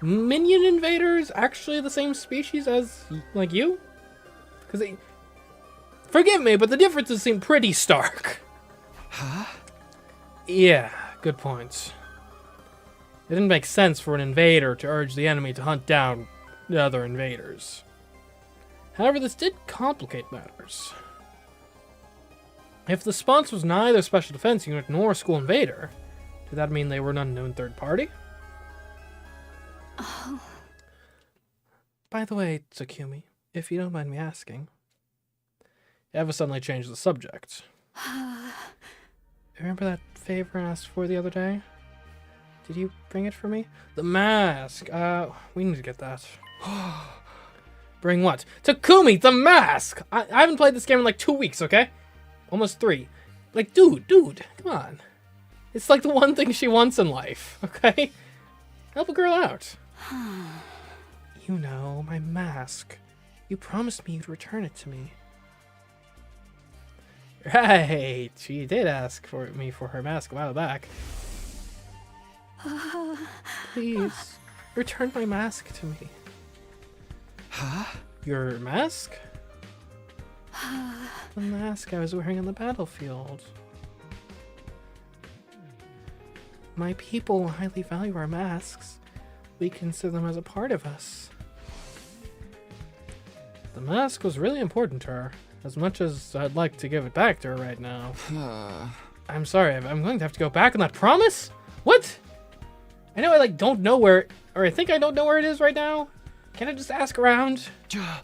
minion invaders actually the same species as, like, you? Because they... Forgive me, but the differences seem pretty stark. Huh? Yeah, good points. It didn't make sense for an invader to urge the enemy to hunt down the other invaders. However, this did complicate matters. If the sponsor was neither Special Defense Unit nor a school invader, did that mean they were an unknown third party? Oh. By the way, Tsukumi, if you don't mind me asking, Eva suddenly changed the subject. Remember that favor I asked for the other day? Did you bring it for me? The mask! We need to get that. Bring what? Takumi, the mask! I haven't played this game in like 2 weeks, okay? Almost 3. Like, dude, come on. It's like the one thing she wants in life, okay? Help a girl out. You know, my mask. You promised me you'd return it to me. Right, she did ask for me for her mask a while back. Please, return my mask to me. Huh? Your mask? The mask I was wearing on the battlefield. My people highly value our masks. We consider them as a part of us. The mask was really important to her. As much as I'd like to give it back to her right now. I'm sorry, I'm going to have to go back on that promise? What? I know I like don't know where, or I think I don't know where it is right now. Can I just ask around? I'll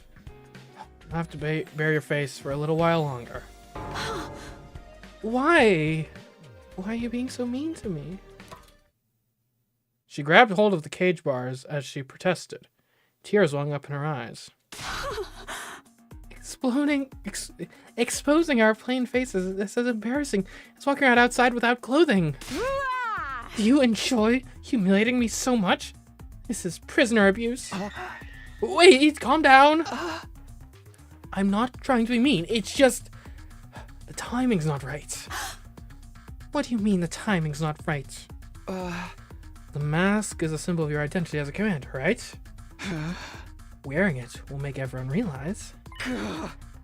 have to bare your face for a little while longer. Why? Why are you being so mean to me? She grabbed hold of the cage bars as she protested, tears welling up in her eyes. Exposing our plain faces, this is embarrassing. It's walking around outside without clothing. Do you enjoy humiliating me so much? This is prisoner abuse. Wait, calm down. I'm not trying to be mean. It's just the timing's not right. What do you mean the timing's not right? The mask is a symbol of your identity as a commander, right? Wearing it will make everyone realize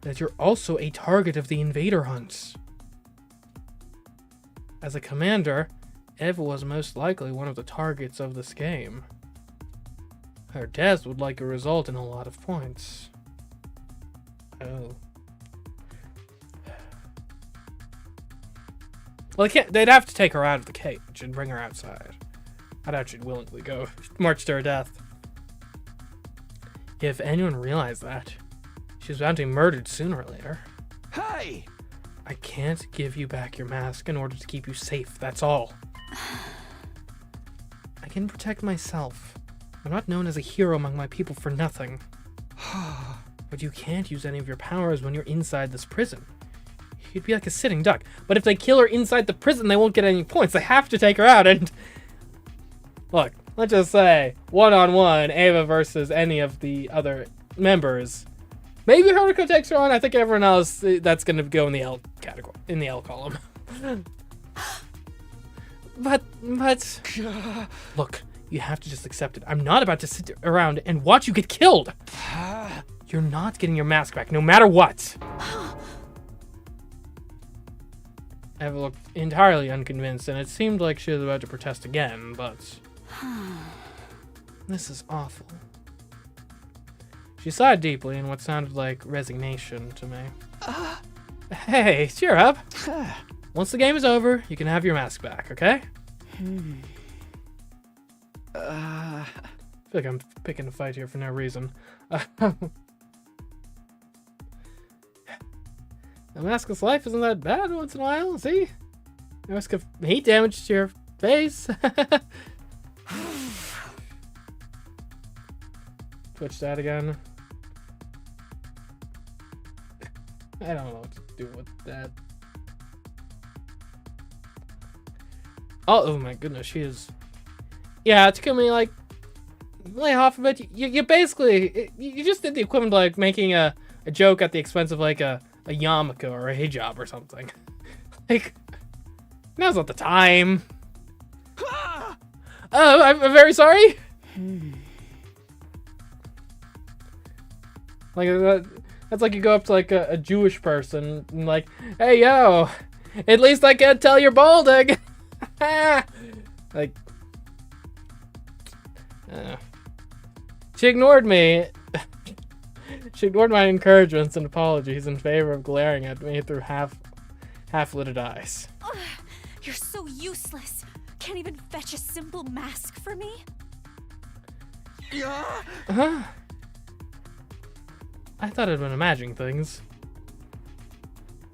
that you're also a target of the invader hunts. As a commander, Eva was most likely one of the targets of this game. Her death would likely result in a lot of points. Oh. Well, they'd have to take her out of the cage and bring her outside. I doubt she'd willingly go march to her death. If anyone realized that, she was bound to be murdered sooner or later. Hey! I can't give you back your mask in order to keep you safe, that's all. I can protect myself. I'm not known as a hero among my people for nothing. But you can't use any of your powers when you're inside this prison. You'd be like a sitting duck. But if they kill her inside the prison, they won't get any points. They have to take her out and... Look, let's just say, one-on-one, Ava versus any of the other members. Maybe Haruko takes her on. I think everyone else, that's going to go in the L category, in the L column. But... Look, you have to just accept it. I'm not about to sit around and watch you get killed. You're not getting your mask back, no matter what. Eva looked entirely unconvinced, and it seemed like she was about to protest again, but... This is awful. She sighed deeply in what sounded like resignation to me. Hey, cheer up. Once the game is over, you can have your mask back, okay? I feel like I'm picking a fight here for no reason. A maskless life isn't that bad once in a while, see? Risk of heat damage to your face. Twitch that again. I don't know what to do with that. Oh my goodness, she is... Yeah, Takumi, like, lay off of it. You basically... You just did the equivalent of, like, making a joke at the expense of, like, a yarmulke or a hijab or something. Like, now's not the time. Oh, I'm very sorry. Like, that's like you go up to, like, a Jewish person and, like, hey, yo, at least I can't tell you're balding. Like, she ignored me. She ignored my encouragements and apologies in favor of glaring at me through half-lidded eyes. Ugh, you're so useless. Can't even fetch a simple mask for me? Huh? I thought I'd been imagining things.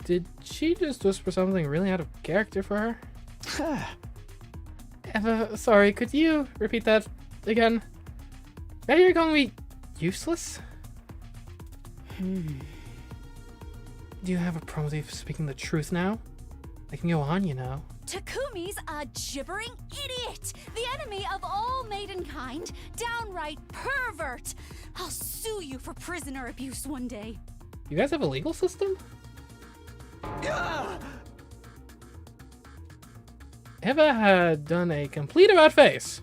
Did she just whisper something really out of character for her? Eva, sorry, could you repeat that again? Now you're calling me useless? Do you have a problem with me speaking the truth now? I can go on, you know. Takumi's a gibbering idiot! The enemy of all maidenkind! Downright pervert! I'll sue you for prisoner abuse one day. You guys have a legal system? Eva had done a complete about-face.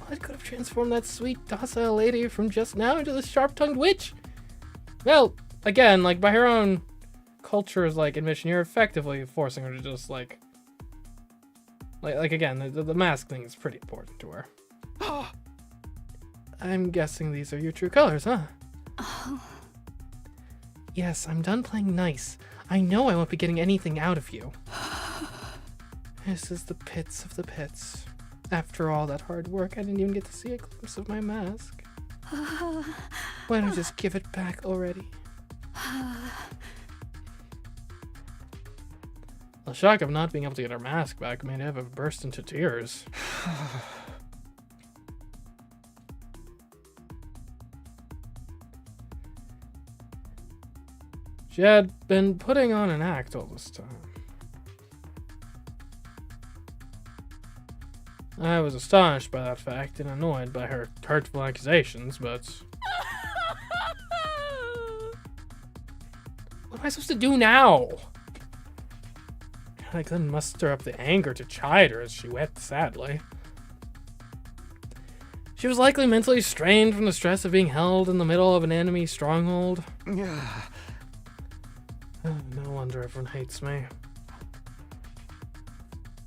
What could have transformed that sweet, docile lady from just now into this sharp-tongued witch? Well, again, like, by her own culture's, like, admission, you're effectively forcing her to just, like again, the mask thing is pretty important to her. I'm guessing these are your true colors, huh? Yes, I'm done playing nice. I know I won't be getting anything out of you. This is the pits of the pits. After all that hard work, I didn't even get to see a glimpse of my mask. Why don't you just give it back already? The shock of not being able to get her mask back made Eva burst into tears. She had been putting on an act all this time. I was astonished by that fact and annoyed by her hurtful accusations, but... What am I supposed to do now? I couldn't muster up the anger to chide her as she wept sadly. She was likely mentally strained from the stress of being held in the middle of an enemy stronghold. No wonder everyone hates me.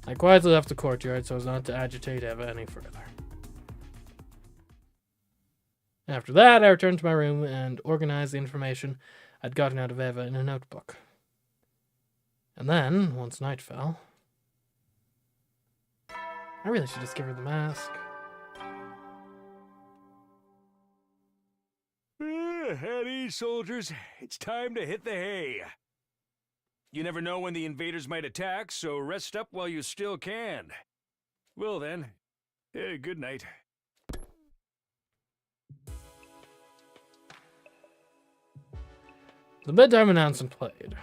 I quietly left the courtyard so as not to agitate Eva any further. After that, I returned to my room and organized the information I'd gotten out of Eva in a notebook. And then, once night fell, I really should just give her the mask. At ease, soldiers. It's time to hit the hay. You never know when the invaders might attack, so rest up while you still can. Well then, good night. The bedtime announcement played.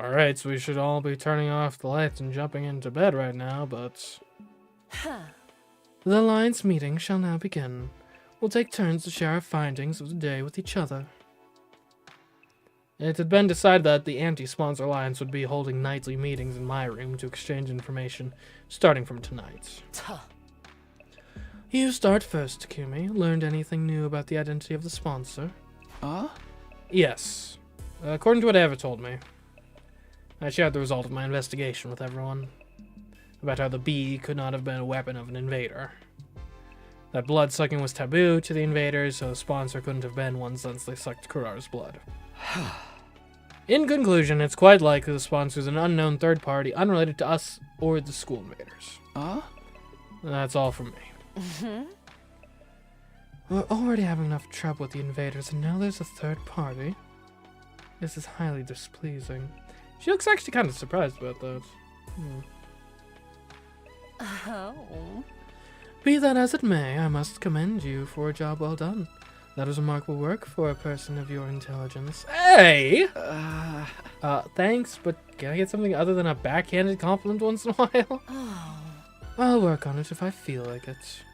Alright, so we should all be turning off the lights and jumping into bed right now, but... The Alliance meeting shall now begin. We'll take turns to share our findings of the day with each other. It had been decided that the Anti-Sponsor Alliance would be holding nightly meetings in my room to exchange information, starting from tonight. You start first, Takumi. Learned anything new about the identity of the sponsor? Yes. According to what Eva told me. I shared the result of my investigation with everyone. About how the bee could not have been a weapon of an invader. That blood-sucking was taboo to the invaders, so the sponsor couldn't have been one since they sucked Kurara's blood. In conclusion, it's quite likely the sponsor is an unknown third party unrelated to us or the school invaders. That's all from me. We're already having enough trouble with the invaders, and now there's a third party. This is highly displeasing. She looks actually kind of surprised about that. Oh. Be that as it may, I must commend you for a job well done. That is remarkable work for a person of your intelligence. Hey! Thanks, but can I get something other than a backhanded compliment once in a while? I'll work on it if I feel like it.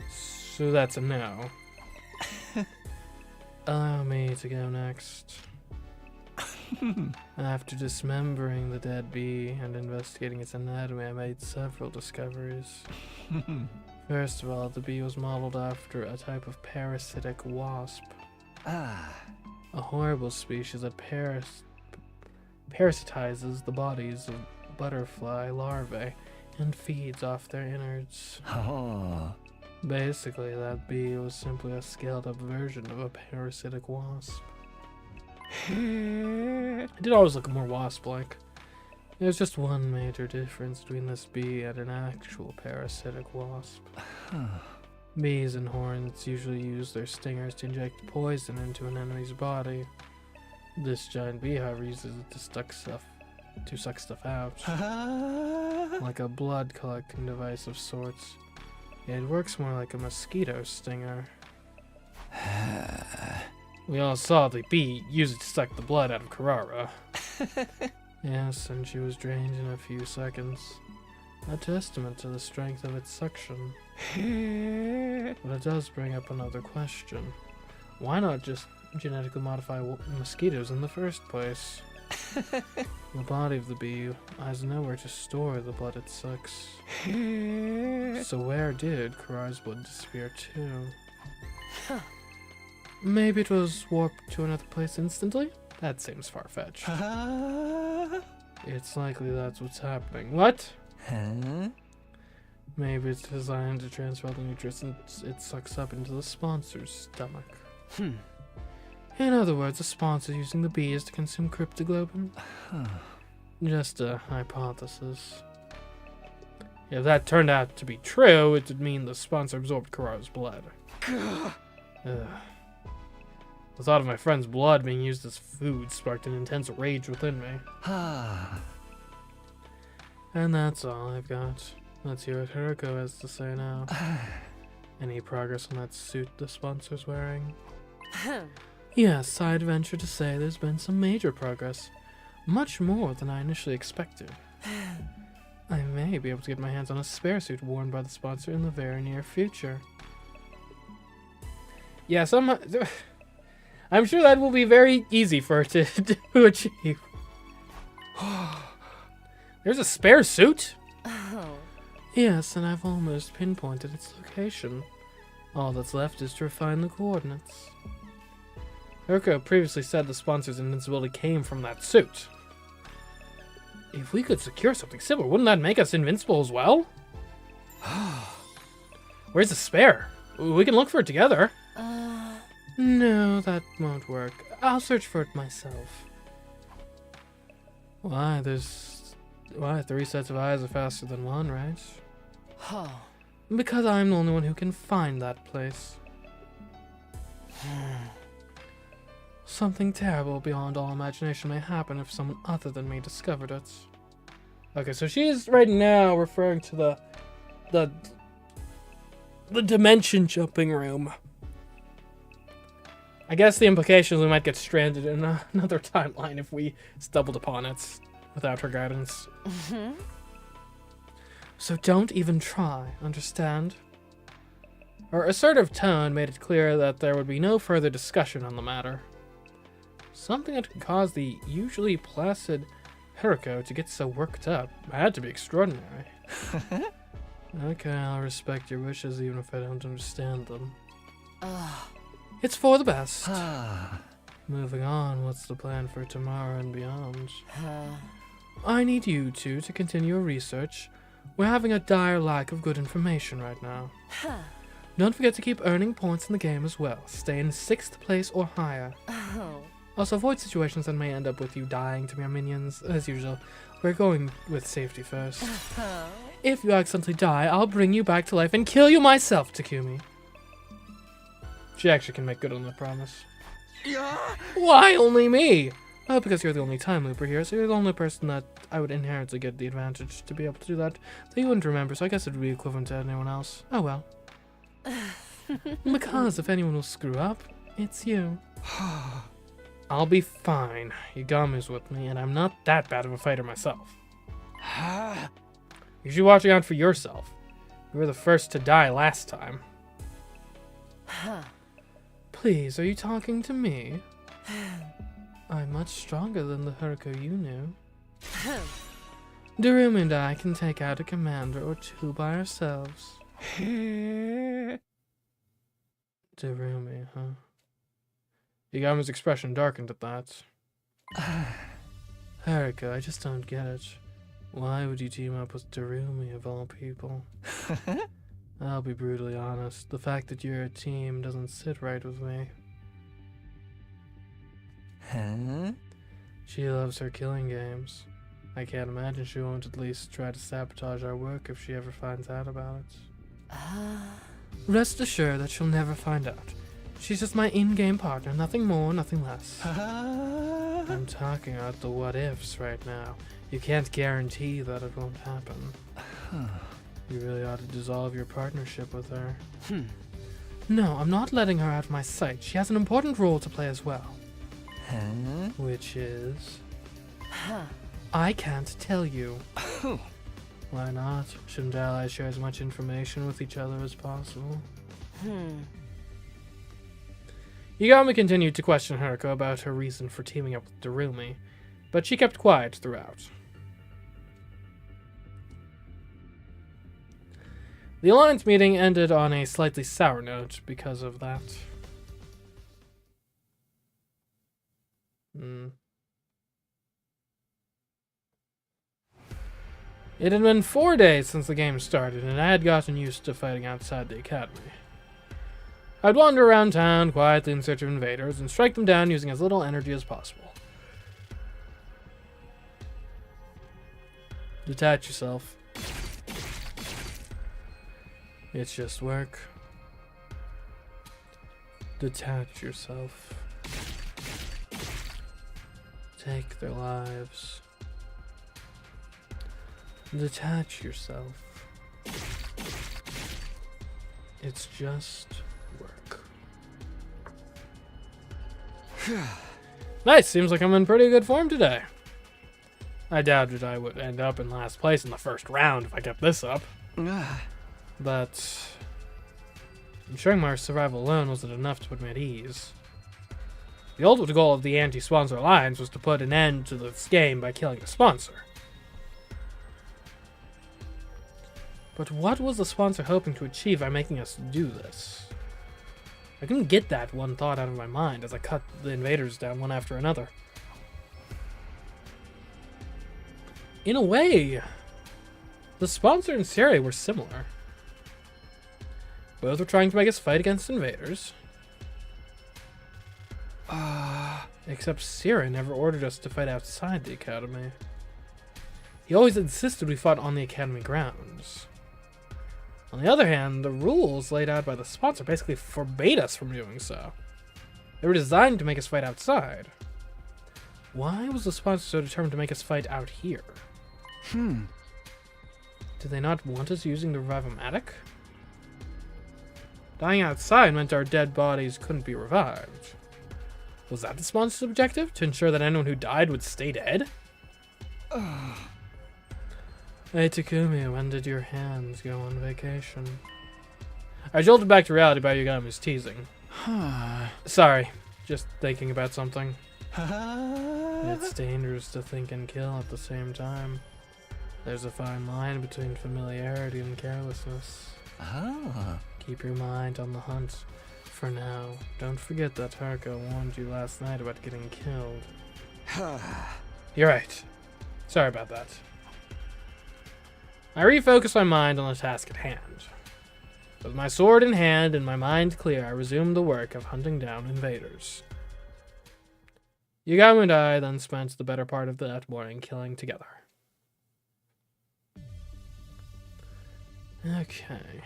So that's a no. Allow me to go next. After dismembering the dead bee and investigating its anatomy, I made several discoveries. First of all, the bee was modeled after a type of parasitic wasp. A horrible species that parasitizes the bodies of butterfly larvae and feeds off their innards. Basically, that bee was simply a scaled-up version of a parasitic wasp. It did always look more wasp-like. There's just one major difference between this bee and an actual parasitic wasp. Bees and hornets usually use their stingers to inject poison into an enemy's body. This giant bee, however, uses it to suck stuff out. Like a blood collecting device of sorts. It works more like a mosquito stinger. We all saw the bee use it to suck the blood out of Kurara. Yes, and she was drained in a few seconds. A testament to the strength of its suction. But it does bring up another question. Why not just genetically modify mosquitoes in the first place? The body of the bee has nowhere to store the blood it sucks. So where did Kurara's blood disappear to? Maybe it was warped to another place instantly? That seems far-fetched. It's likely that's what's happening. What? Maybe it's designed to transfer the nutrients it sucks up into the sponsor's stomach. In other words, the sponsor using the bees to consume cryptoglobin? Just a hypothesis. If that turned out to be true, it would mean the sponsor absorbed Kara's blood. Ugh. The thought of my friend's blood being used as food sparked an intense rage within me. And that's all I've got. Let's hear what Hiroko has to say now. Any progress on that suit the sponsor's wearing? Yes, I'd venture to say there's been some major progress. Much more than I initially expected. I may be able to get my hands on a spare suit worn by the sponsor in the very near future. Yes, I'm sure that will be very easy for her to achieve. There's a spare suit? Oh. Yes, and I've almost pinpointed its location. All that's left is to refine the coordinates. Hiroko previously said the sponsor's invincibility came from that suit. If we could secure something similar, wouldn't that make us invincible as well? Where's the spare? We can look for it together. No, that won't work. I'll search for it myself. Why, 3 sets of eyes are faster than one, right? Because I'm the only one who can find that place. Something terrible beyond all imagination may happen if someone other than me discovered it. Okay, so she's right now referring to the dimension jumping room. I guess the implication is we might get stranded in another timeline if we stumbled upon it without her guidance. So don't even try, understand? Her assertive tone made it clear that there would be no further discussion on the matter. Something that could cause the usually placid Hiroko to get so worked up had to be extraordinary. Okay, I'll respect your wishes even if I don't understand them. It's for the best. Moving on, what's the plan for tomorrow and beyond? I need you two to continue your research. We're having a dire lack of good information right now. Don't forget to keep earning points in the game as well. Stay in 6th place or higher. Also, avoid situations that may end up with you dying to mere minions. As usual, we're going with safety first. If you accidentally die, I'll bring you back to life and kill you myself, Takumi. She actually can make good on that promise. Why only me? Oh, because you're the only time looper here, so you're the only person that I would inherently get the advantage to be able to do that. Though you wouldn't remember, so I guess it would be equivalent to anyone else. Oh well. Because if anyone will screw up, it's you. I'll be fine. Yugamu's with me, and I'm not that bad of a fighter myself. You should be watching out for yourself. You were the first to die last time. Please, are you talking to me? I'm much stronger than the Hiroko you knew. Darumi and I can take out a commander or two by ourselves. Darumi, huh? Yugamu's expression darkened at that. Hiroko, I just don't get it. Why would you team up with Darumi of all people? I'll be brutally honest. The fact that you're a team doesn't sit right with me. She loves her killing games. I can't imagine she won't at least try to sabotage our work if she ever finds out about it. Rest assured that she'll never find out. She's just my in-game partner, nothing more, nothing less. I'm talking about the what-ifs right now. You can't guarantee that it won't happen. You really ought to dissolve your partnership with her. No, I'm not letting her out of my sight. She has an important role to play as well. Which is... I can't tell you. Why not? Shouldn't allies share as much information with each other as possible? Yagami continued to question Haruko about her reason for teaming up with Darumi, but she kept quiet throughout. The Alliance meeting ended on a slightly sour note because of that. It had been 4 days since the game started, and I had gotten used to fighting outside the academy. I'd wander around town quietly in search of invaders and strike them down using as little energy as possible. Detach yourself. It's just work. Detach yourself. Take their lives. Detach yourself. It's just work. Nice, seems like I'm in pretty good form today. I doubted I would end up in last place in the first round if I kept this up. But ensuring my survival alone wasn't enough to put me at ease. The ultimate goal of the anti-sponsor alliance was to put an end to this game by killing the sponsor. But what was the sponsor hoping to achieve by making us do this? I couldn't get that one thought out of my mind as I cut the invaders down one after another. In a way, the sponsor and Siri were similar. Both were trying to make us fight against invaders. Except Siri never ordered us to fight outside the academy. He always insisted we fought on the academy grounds. On the other hand, the rules laid out by the sponsor basically forbade us from doing so. They were designed to make us fight outside. Why was the sponsor so determined to make us fight out here? Did they not want us using the revive-o-matic? Dying outside meant our dead bodies couldn't be revived. Was that the sponsor's objective? To ensure that anyone who died would stay dead? Hey Takumi, when did your hands go on vacation? I jolted back to reality by Yugami's teasing. Sorry, just thinking about something. It's dangerous to think and kill at the same time. There's a fine line between familiarity and carelessness. Keep your mind on the hunt. For now, don't forget that Haruka warned you last night about getting killed. You're right. Sorry about that. I refocused my mind on the task at hand. With my sword in hand and my mind clear, I resumed the work of hunting down invaders. Yugami and I then spent the better part of that morning killing together. Okay.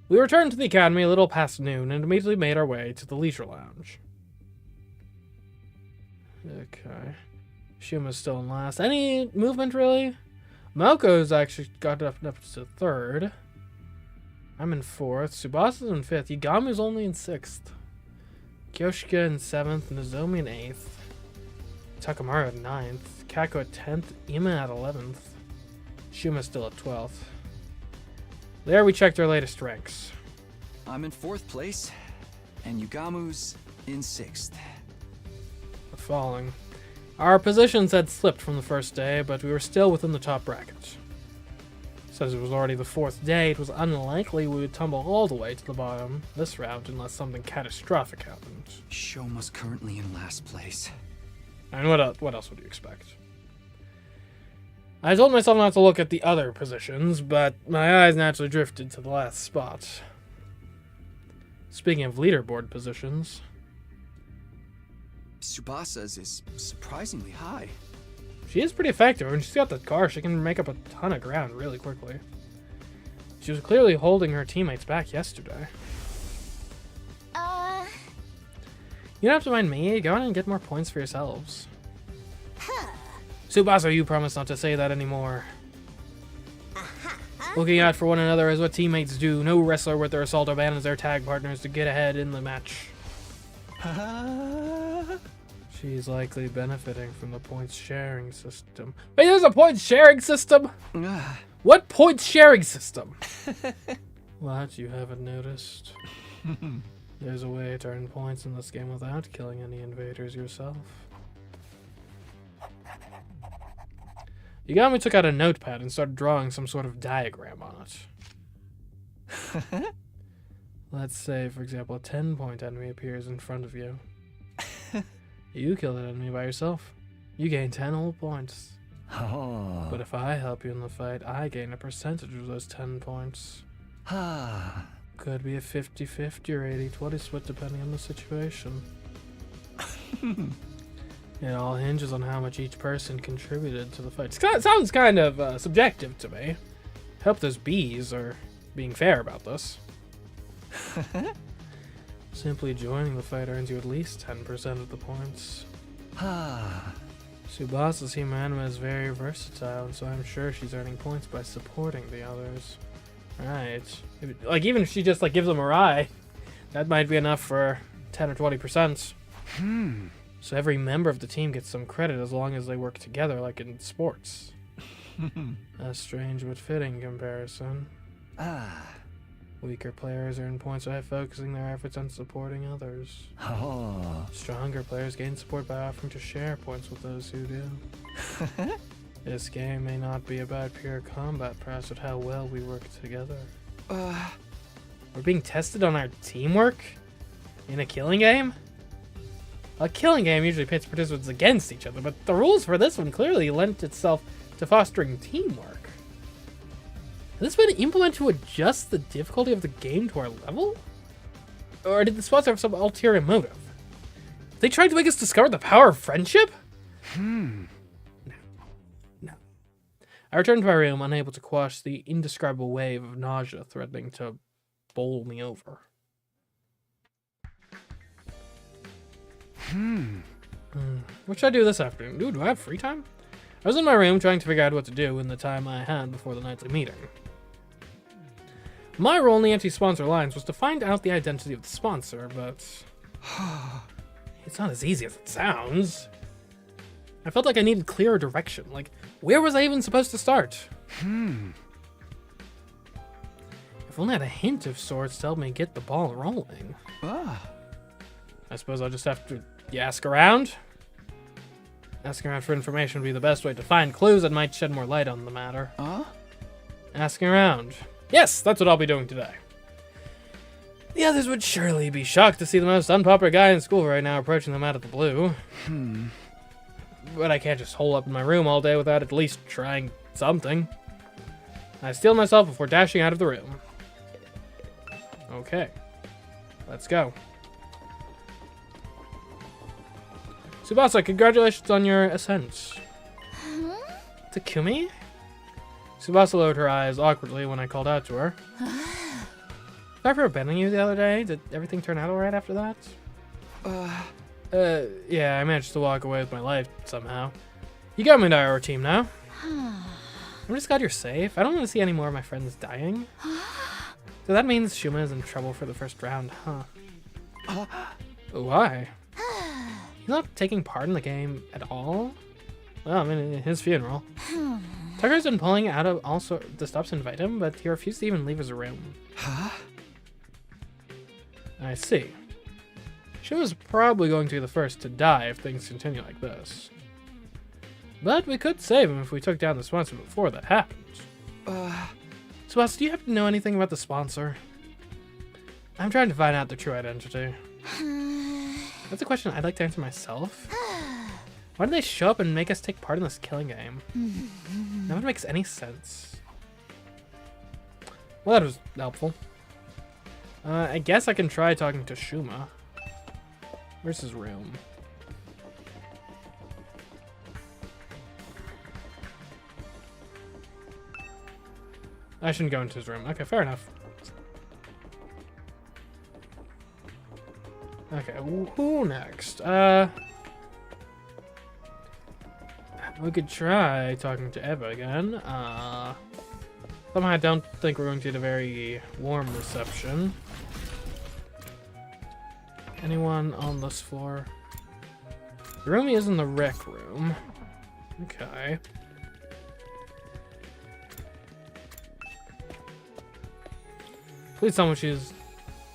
We returned to the academy a little past noon and immediately made our way to the leisure lounge. Okay. Shuma's still in last. Any movement, really? Malko's actually got up to third. I'm in fourth. Tsubasa's in fifth. Yugami's only in sixth. Kyoshika in seventh. Nozomi in eighth. Takamaru at ninth. Kako at 10th. Ima at 11th. Shuma's still at 12th. There we checked our latest ranks. I'm in 4th place, and Yugamu's in 6th. Falling. Our positions had slipped from the first day, but we were still within the top bracket. Since it was already the 4th day, it was unlikely we would tumble all the way to the bottom this round unless something catastrophic happened. Shoma's currently in last place. And what else would you expect? I told myself not to look at the other positions, but my eyes naturally drifted to the last spot. Speaking of leaderboard positions... Tsubasa's is surprisingly high. She is pretty effective. When she's got the car, she can make up a ton of ground really quickly. She was clearly holding her teammates back yesterday. You don't have to mind me. Go on and get more points for yourselves. Tsubasa, you promise not to say that anymore. Looking out for one another is what teammates do. No wrestler with their assault abandons their tag partners to get ahead in the match. She's likely benefiting from the points sharing system. Wait, there's a points sharing system? What points sharing system? What, you haven't noticed? There's a way to earn points in this game without killing any invaders yourself. Yugami took out a notepad and started drawing some sort of diagram on it. Let's say, for example, a 10-point enemy appears in front of you. You kill that enemy by yourself. You gain 10 whole points. But if I help you in the fight, I gain a percentage of those 10 points. Could be a 50-50 or 80-20 split depending on the situation. It all hinges on how much each person contributed to the fight. It sounds kind of subjective to me. Hope those bees are being fair about this. Simply joining the fight earns you at least 10% of the points. Tsubasa's Team Anima is very versatile, and so I'm sure she's earning points by supporting the others. Right. Like, even if she just, like, gives them a ride, that might be enough for 10 or 20%. So every member of the team gets some credit as long as they work together, like in sports. A strange but fitting comparison. Weaker players earn points by focusing their efforts on supporting others. Stronger players gain support by offering to share points with those who do. This game may not be about pure combat, perhaps, but how well we work together. We're being tested on our teamwork? In a killing game? A killing game usually pits participants against each other, but the rules for this one clearly lent itself to fostering teamwork. Has this been implemented to adjust the difficulty of the game to our level? Or did the sponsor have some ulterior motive? They tried to make us discover the power of friendship? No. I returned to my room, unable to quash the indescribable wave of nausea threatening to bowl me over. What should I do this afternoon? Dude, do I have free time? I was in my room trying to figure out what to do in the time I had before the nightly meeting. My role in the anti-sponsor alliance was to find out the identity of the sponsor, but it's not as easy as it sounds. I felt like I needed clearer direction. Like, where was I even supposed to start? If only I had a hint of sorts to help me get the ball rolling. I suppose I'll just have to ask around. Asking around for information would be the best way to find clues that might shed more light on the matter. Asking around. Yes, that's what I'll be doing today. The others would surely be shocked to see the most unpopular guy in school right now approaching them out of the blue. But I can't just hole up in my room all day without at least trying something. I steel myself before dashing out of the room. Okay. Let's go. Tsubasa, congratulations on your ascent. Takumi? Tsubasa lowered her eyes awkwardly when I called out to her. Did I ever abandon you the other day? Did everything turn out alright after that? Yeah, I managed to walk away with my life somehow. You got me into our team now. I'm just glad you're safe. I don't want to see any more of my friends dying. So that means Shuma is in trouble for the first round, huh? Why? He's not taking part in the game at all? Well, I mean, his funeral. Tucker's been pulling out of all the stops to invite him, but he refused to even leave his room. I see. Shuma's probably going to be the first to die if things continue like this. But we could save him if we took down the sponsor before that happened. Swaz, do you happen to know anything about the sponsor? I'm trying to find out their true identity. That's a question I'd like to answer myself. Why did they show up and make us take part in this killing game? None of it makes any sense. Well, that was helpful. I guess I can try talking to Shuma. Where's his room? I shouldn't go into his room. Okay, fair enough. Okay, who next? We could try talking to Eva again. Somehow I don't think we're going to get a very warm reception. Anyone on this floor? The room is in the rec room. Okay. Please tell me she's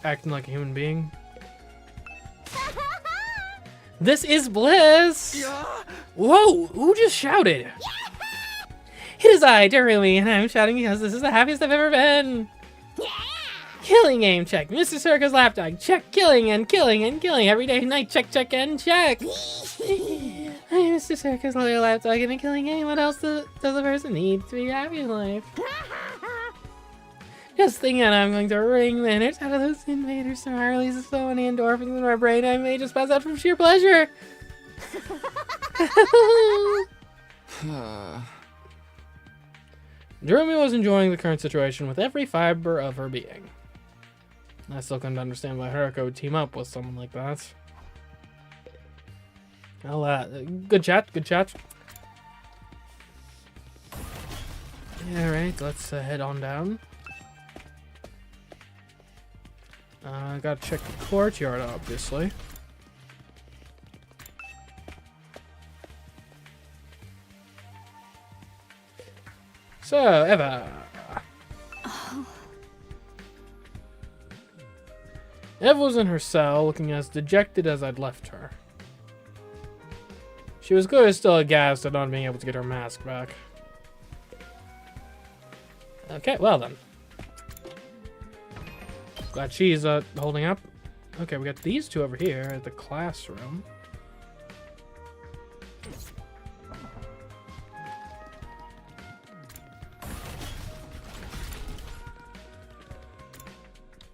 acting like a human being. This is Bliss! Yeah. Whoa! Who just shouted? It is I, Darumi, and I'm shouting because this is the happiest I've ever been! Killing game, check. Mr. Circus Lapdog, check. Killing and killing and killing every day and night, check, check, and check! I'm Mr. Circus Lapdog in a killing game. What else does a person need to be happy in life? Just thinking I'm going to wring the innards out of those invaders tomorrow releases so many endorphins in my brain I may just pass out from sheer pleasure. Jeremy was enjoying the current situation with every fiber of her being. I still couldn't understand why Haruko would team up with someone like that. Well, good chat, good chat. Alright, let's head on down. Gotta check the courtyard, obviously. So, Eva. Eva was in her cell, looking as dejected as I'd left her. She was clearly still aghast at not being able to get her mask back. Okay, well then. Glad she's holding up. Okay, we got these two over here at the classroom.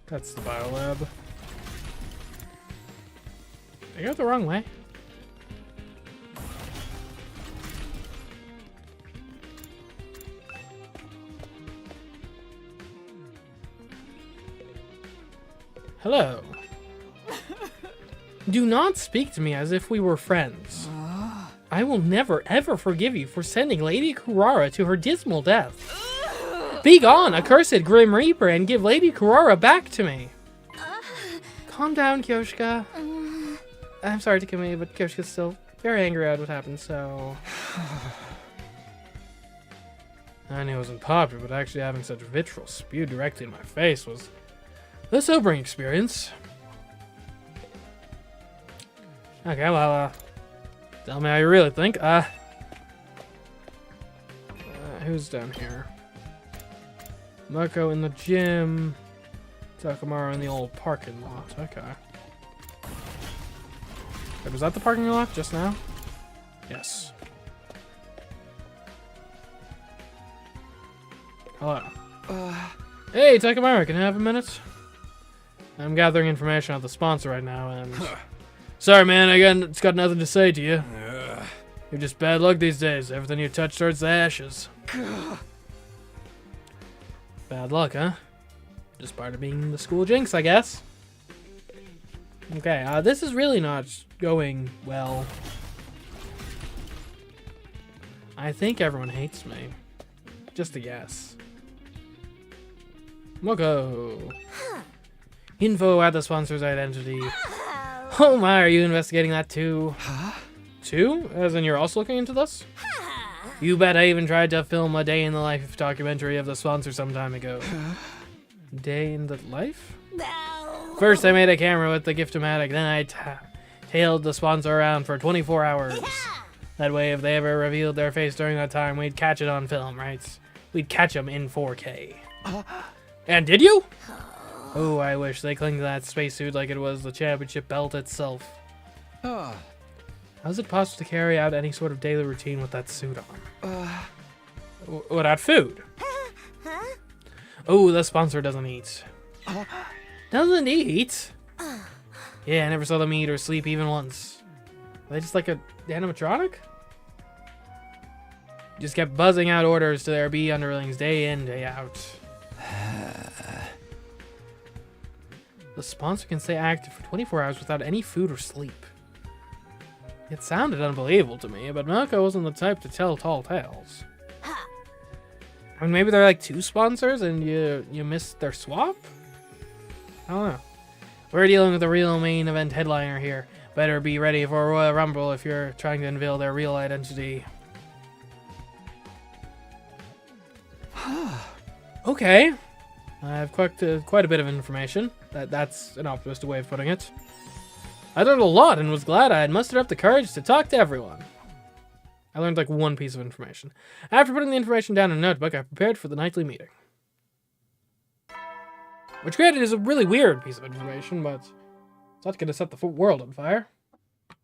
That's the biolab. I got the wrong way. Hello. Do not speak to me as if we were friends. I will never ever forgive you for sending Lady Kurara to her dismal death. Be gone, accursed Grim Reaper, and give Lady Kurara back to me. Calm down, Kyoshika. I'm sorry to Takumi, but Kyoshika's still very angry at what happened, so... I knew it wasn't popular, but actually having such vitriol spewed directly in my face was a sobering experience. Okay, well, tell me how you really think. Who's down here? Marco in the gym. Takamaru in the old parking lot. Okay. Wait, was that the parking lot just now? Yes. Hello. Hey, Takamaru, can I have a minute? I'm gathering information on the sponsor right now, and... Sorry, man, it's got nothing to say to you. You're just bad luck these days. Everything you touch turns to ashes. Bad luck, huh? Just part of being the school jinx, I guess. Okay, this is really not going well. I think everyone hates me. Just a guess. Moko. Info at the sponsor's identity. Oh my, are you investigating that too? Huh? Too? As in you're also looking into this? You bet I even tried to film a day in the life documentary of the sponsor some time ago. Day in the life? No. First I made a camera with the Gift-O-Matic, then I tailed the sponsor around for 24 hours. Yeah. That way if they ever revealed their face during that time, we'd catch it on film, right? We'd catch them in 4K. And did you? Oh, I wish they clung to that spacesuit like it was the championship belt itself. How is it possible to carry out any sort of daily routine with that suit on? Without food? Huh? Oh, the sponsor doesn't eat. Doesn't eat? Yeah, I never saw them eat or sleep even once. Are they just like a animatronic? Just kept buzzing out orders to their bee underlings day in, day out. The sponsor can stay active for 24 hours without any food or sleep. It sounded unbelievable to me, but Mako wasn't the type to tell tall tales. I mean, maybe they're like two sponsors and you missed their swap? I don't know. We're dealing with a real main event headliner here. Better be ready for a Royal Rumble if you're trying to unveil their real identity. Okay. I have quite a bit of information. That's an optimistic way of putting it. I learned a lot and was glad I had mustered up the courage to talk to everyone. I learned like one piece of information. After putting the information down in a notebook, I prepared for the nightly meeting. Which, granted, is a really weird piece of information, but it's not going to set the world on fire.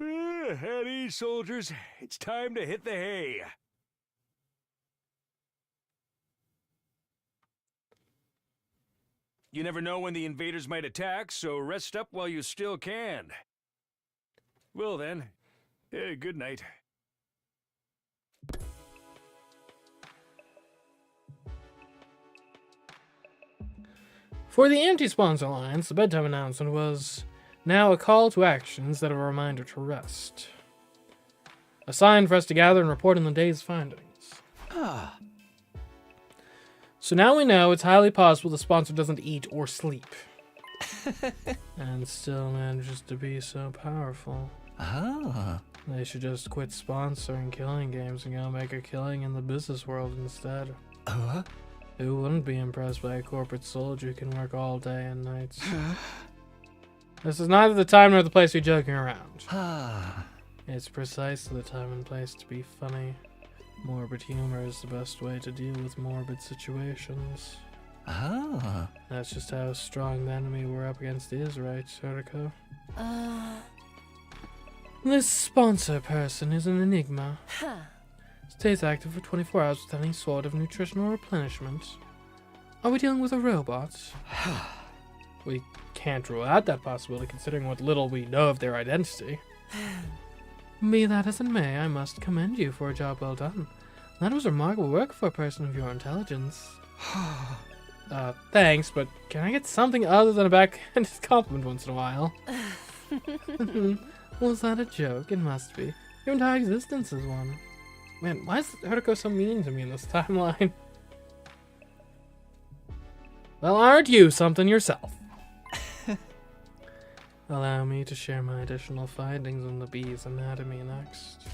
At ease, soldiers. It's time to hit the hay. You never know when the invaders might attack, so rest up while you still can. Well then, good night. For the Anti-Sponsor Alliance, the bedtime announcement was now a call to action instead of a reminder to rest. A sign for us to gather and report on the day's findings. Ah. So now we know it's highly possible the sponsor doesn't eat or sleep. And still manages to be so powerful. Ah. They should just quit sponsoring killing games and go make a killing in the business world instead. Who wouldn't be impressed by a corporate soldier who can work all day and nights? This is neither the time nor the place to be joking around. It's precisely the time and place to be funny. Morbid humor is the best way to deal with morbid situations. That's just how strong the enemy we're up against is, right, Soriko? This sponsor person is an enigma. Stays active for 24 hours without any sort of nutritional replenishment. Are we dealing with a robot? We can't rule out that possibility considering what little we know of their identity. Be that as it may, I must commend you for a job well done. That was remarkable work for a person of your intelligence. Thanks, but can I get something other than a backhanded compliment once in a while? Was that a joke? It must be. Your entire existence is one. Man, why is Huriko so mean to me in this timeline? Well, aren't you something yourself? Allow me to share my additional findings on the bee's anatomy next.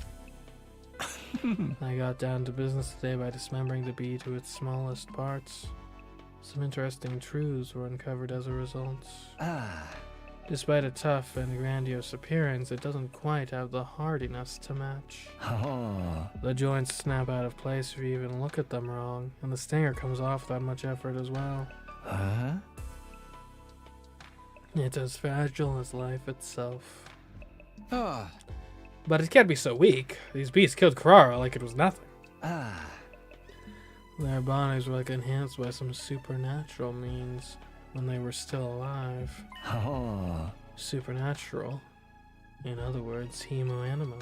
I got down to business today by dismembering the bee to its smallest parts. Some interesting truths were uncovered as a result. Despite a tough and grandiose appearance, it doesn't quite have the hardiness to match. The joints snap out of place if you even look at them wrong, and the stinger comes off without much effort as well. It's as fragile as life itself. But it can't be so weak. These beasts killed Carrara like it was nothing. Their bodies were like enhanced by some supernatural means when they were still alive. Supernatural. In other words, hemo-anima.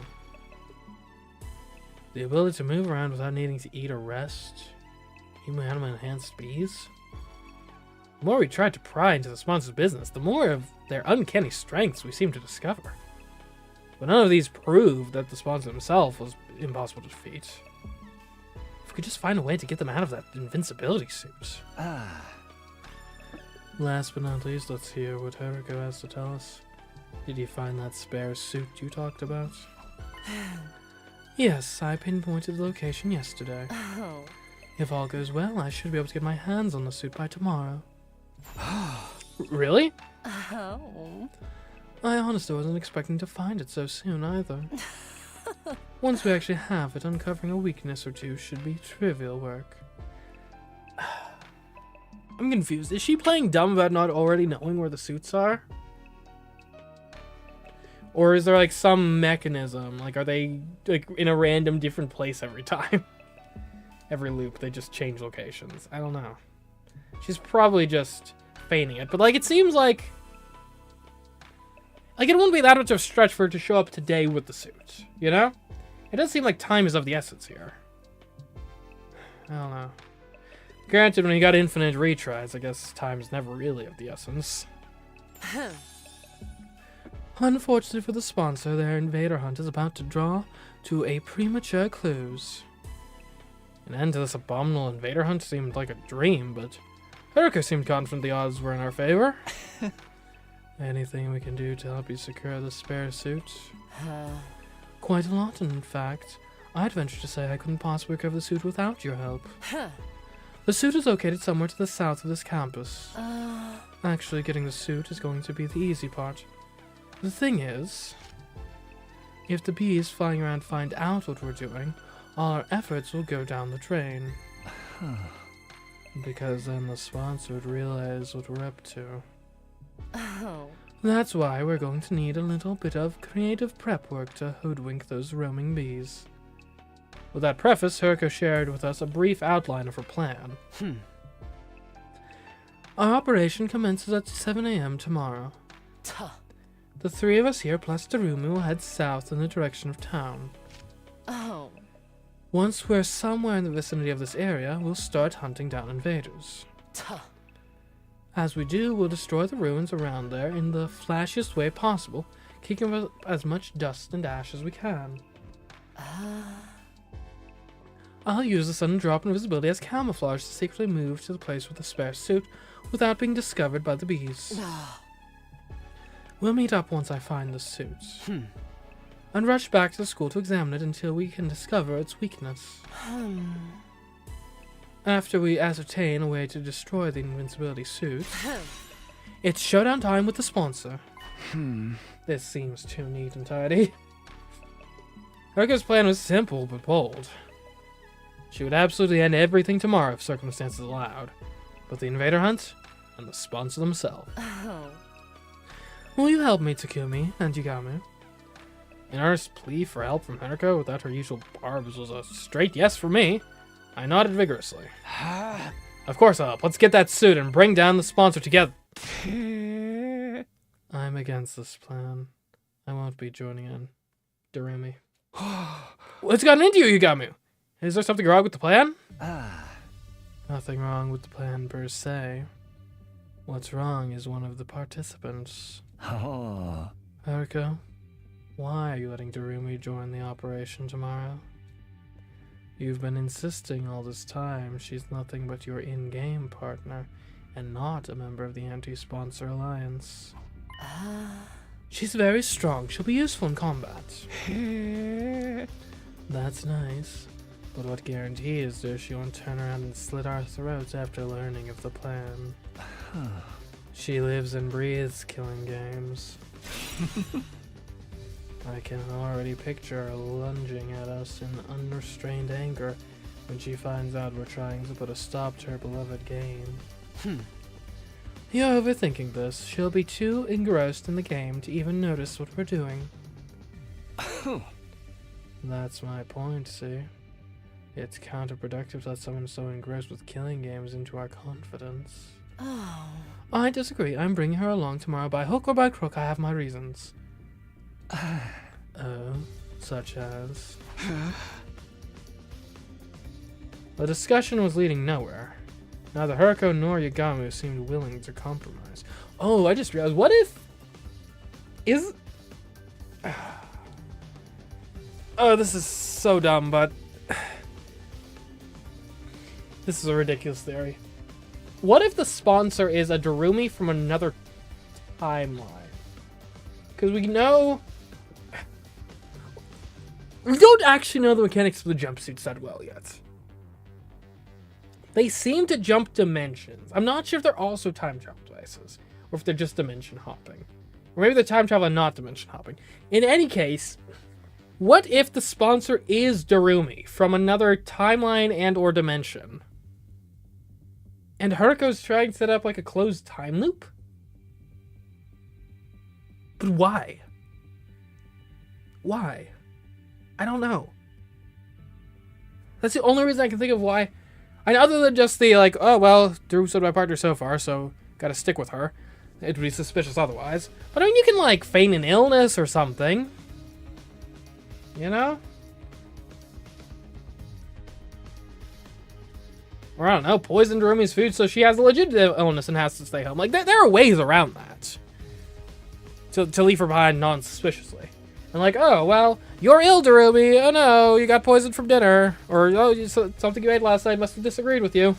The ability to move around without needing to eat or rest. Hemo-anima enhanced bees? The more we tried to pry into the sponsor's business, the more of their uncanny strengths we seemed to discover. But none of these proved that the sponsor himself was impossible to defeat. If we could just find a way to get them out of that invincibility suit. Last but not least, let's hear what Huriko has to tell us. Did you find that spare suit you talked about? Yes, I pinpointed the location yesterday. If all goes well, I should be able to get my hands on the suit by tomorrow. Really? I honestly wasn't expecting to find it so soon either. Once we actually have it, uncovering a weakness or two should be trivial work. I'm confused. Is she playing dumb about not already knowing where the suits are? Or is there like some mechanism? Like, are they like in a random different place every time? Every loop, they just change locations. I don't know. She's probably just feigning it. But like, it seems like it wouldn't be that much of a stretch for her to show up today with the suit, you know? It does seem like time is of the essence here. I don't know. Granted, when you got infinite retries, I guess time's never really of the essence. Unfortunately for the sponsor, their invader hunt is about to draw to a premature close. An end to this abominable invader hunt seemed like a dream, but Huriko seemed confident the odds were in our favor. Anything we can do to help you secure the spare suit? Quite a lot, in fact. I'd venture to say I couldn't possibly recover the suit without your help. The suit is located somewhere to the south of this campus. Actually, getting the suit is going to be the easy part. The thing is, if the bees flying around find out what we're doing, all our efforts will go down the drain. Because then the sponsor would realize what we're up to. That's why we're going to need a little bit of creative prep work to hoodwink those roaming bees. With that preface, Huriko shared with us a brief outline of her plan. Our operation commences at 7 a.m. tomorrow. The three of us here plus Darumi will head south in the direction of town. Once we're somewhere in the vicinity of this area, we'll start hunting down invaders. As we do, we'll destroy the ruins around there in the flashiest way possible, kicking up as much dust and ash as we can. I'll use the sudden drop in visibility as camouflage to secretly move to the place with the spare suit without being discovered by the bees. We'll meet up once I find the suit. And rush back to the school to examine it until we can discover its weakness. After we ascertain a way to destroy the invincibility suit, it's showdown time with the sponsor. This seems too neat and tidy. Haruko's plan was simple but bold. She would absolutely end everything tomorrow if circumstances allowed. But the invader hunt and the sponsor themselves. Will you help me, Takumi and Yugamu? An earnest plea for help from Haruko without her usual barbs was a straight yes for me. I nodded vigorously. Of course I'll help. Let's get that suit and bring down the sponsor together. I'm against this plan. I won't be joining in. Darumi. What's gotten into you, Yugamu? Is there something wrong with the plan? Nothing wrong with the plan per se. What's wrong is one of the participants. Haruko, why are you letting Darumi join the operation tomorrow? You've been insisting all this time she's nothing but your in-game partner and not a member of the Anti-Sponsor Alliance. She's very strong. She'll be useful in combat. That's nice. But what guarantee is there she won't turn around and slit our throats after learning of the plan? She lives and breathes killing games. I can already picture her lunging at us in unrestrained anger when she finds out we're trying to put a stop to her beloved game. You're overthinking this. She'll be too engrossed in the game to even notice what we're doing. That's my point, see? It's counterproductive to let someone so engrossed with killing games into our confidence. I disagree. I'm bringing her along tomorrow by hook or by crook. I have my reasons. Such as... The discussion was leading nowhere. Neither Haruko nor Yugamu seemed willing to compromise. Oh, I just realized, what if... Oh, this is so dumb, but... This is a ridiculous theory. What if the sponsor is a Darumi from another timeline? Because we know... We don't actually know the mechanics of the jumpsuits that well yet. They seem to jump dimensions. I'm not sure if they're also time travel devices, or if they're just dimension hopping. Or maybe they're time travel and not dimension hopping. In any case, what if the sponsor is Darumi from another timeline and or dimension? And Haruko's trying to set up like a closed time loop? But why? Why? I don't know. That's the only reason I can think of why. And other than just the like, oh well, Darumi's my partner so far, so gotta stick with her. It would be suspicious otherwise. But I mean, you can like feign an illness or something. You know? Or I don't know, poison Darumi's food so she has a legit illness and has to stay home. Like, there are ways around that. To leave her behind non-suspiciously. And like, oh, well, you're ill, Darumi. Oh no, you got poisoned from dinner. Or, oh, something you ate last night must have disagreed with you.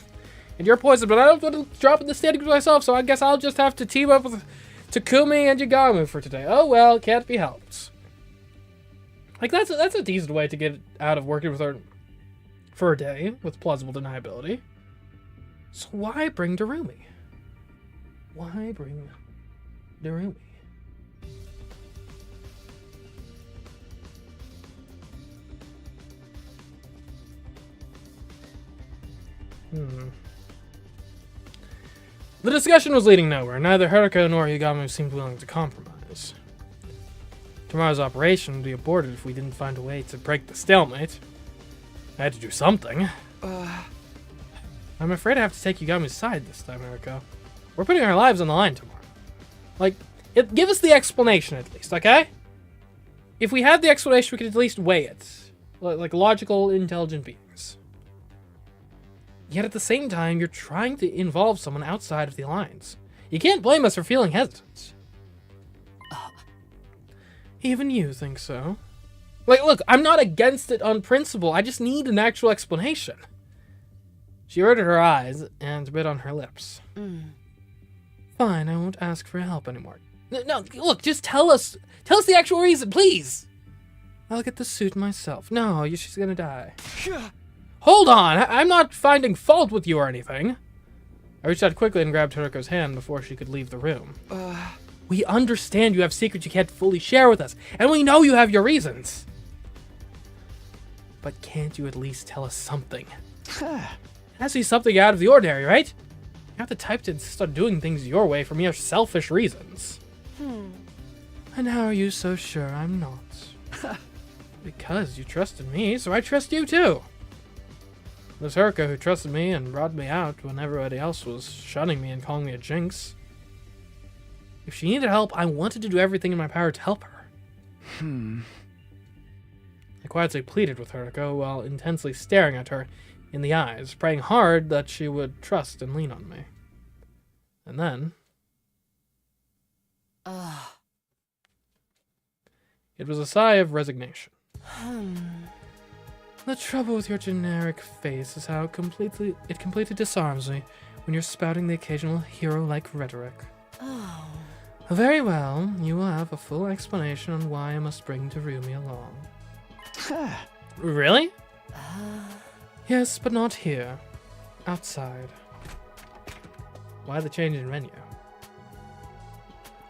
And you're poisoned, but I don't want to drop in the standings myself, so I guess I'll just have to team up with Takumi and Yugamu for today. Oh well, can't be helped. Like, that's a decent way to get out of working with her for a day with plausible deniability. So why bring Darumi? Why bring Darumi? The discussion was leading nowhere. Neither Haruko nor Yugamu seemed willing to compromise. Tomorrow's operation would be aborted if we didn't find a way to break the stalemate. I had to do something. I'm afraid I have to take Yugamu's side this time, Haruko. We're putting our lives on the line tomorrow. Like, give us the explanation at least, okay? If we had the explanation, we could at least weigh it. Like logical, intelligent beings. Yet at the same time, you're trying to involve someone outside of the Alliance. You can't blame us for feeling hesitant. Even you think so? Like, look, I'm not against it on principle. I just need an actual explanation. She averted her eyes and bit on her lips. Fine, I won't ask for help anymore. No, look, just tell us the actual reason, please. I'll get the suit myself. No, she's gonna die. Hold on, I'm not finding fault with you or anything. I reached out quickly and grabbed Haruko's hand before she could leave the room. We understand you have secrets you can't fully share with us, and we know you have your reasons. But can't you at least tell us something? It has to be something out of the ordinary, right? You're not the type to insist on doing things your way for mere selfish reasons. And how are you so sure I'm not? Because you trusted me, so I trust you too. It was Haruko who trusted me and brought me out when everybody else was shunning me and calling me a jinx. If she needed help, I wanted to do everything in my power to help her. I quietly pleaded with Haruko while intensely staring at her in the eyes, praying hard that she would trust and lean on me. And then... It was a sigh of resignation. The trouble with your generic face is how it completely disarms me when you're spouting the occasional hero-like rhetoric. Very well, you will have a full explanation on why I must bring Terumi along. Really? Yes, but not here. Outside. Why the change in venue?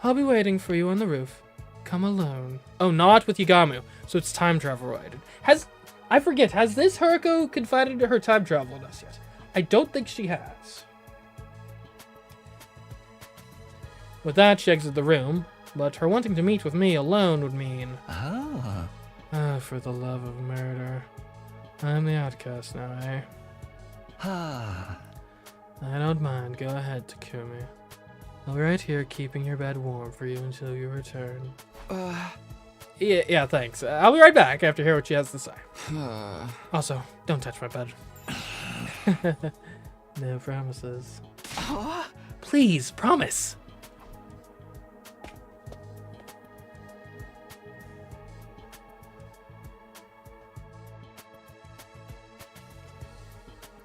I'll be waiting for you on the roof. Come alone. Oh, not with Yugamu, so it's time travel related. I forget, has this Haruko confided to her time travel in us yet? I don't think she has. With that, she exited the room, but her wanting to meet with me alone would mean... for the love of murder. I'm the outcast now, eh? I don't mind. Go ahead, Takumi. I'll be right here keeping your bed warm for you until you return. Yeah, thanks. I'll be right back after hear what she has to say. Also, don't touch my bed. No promises. Please, promise.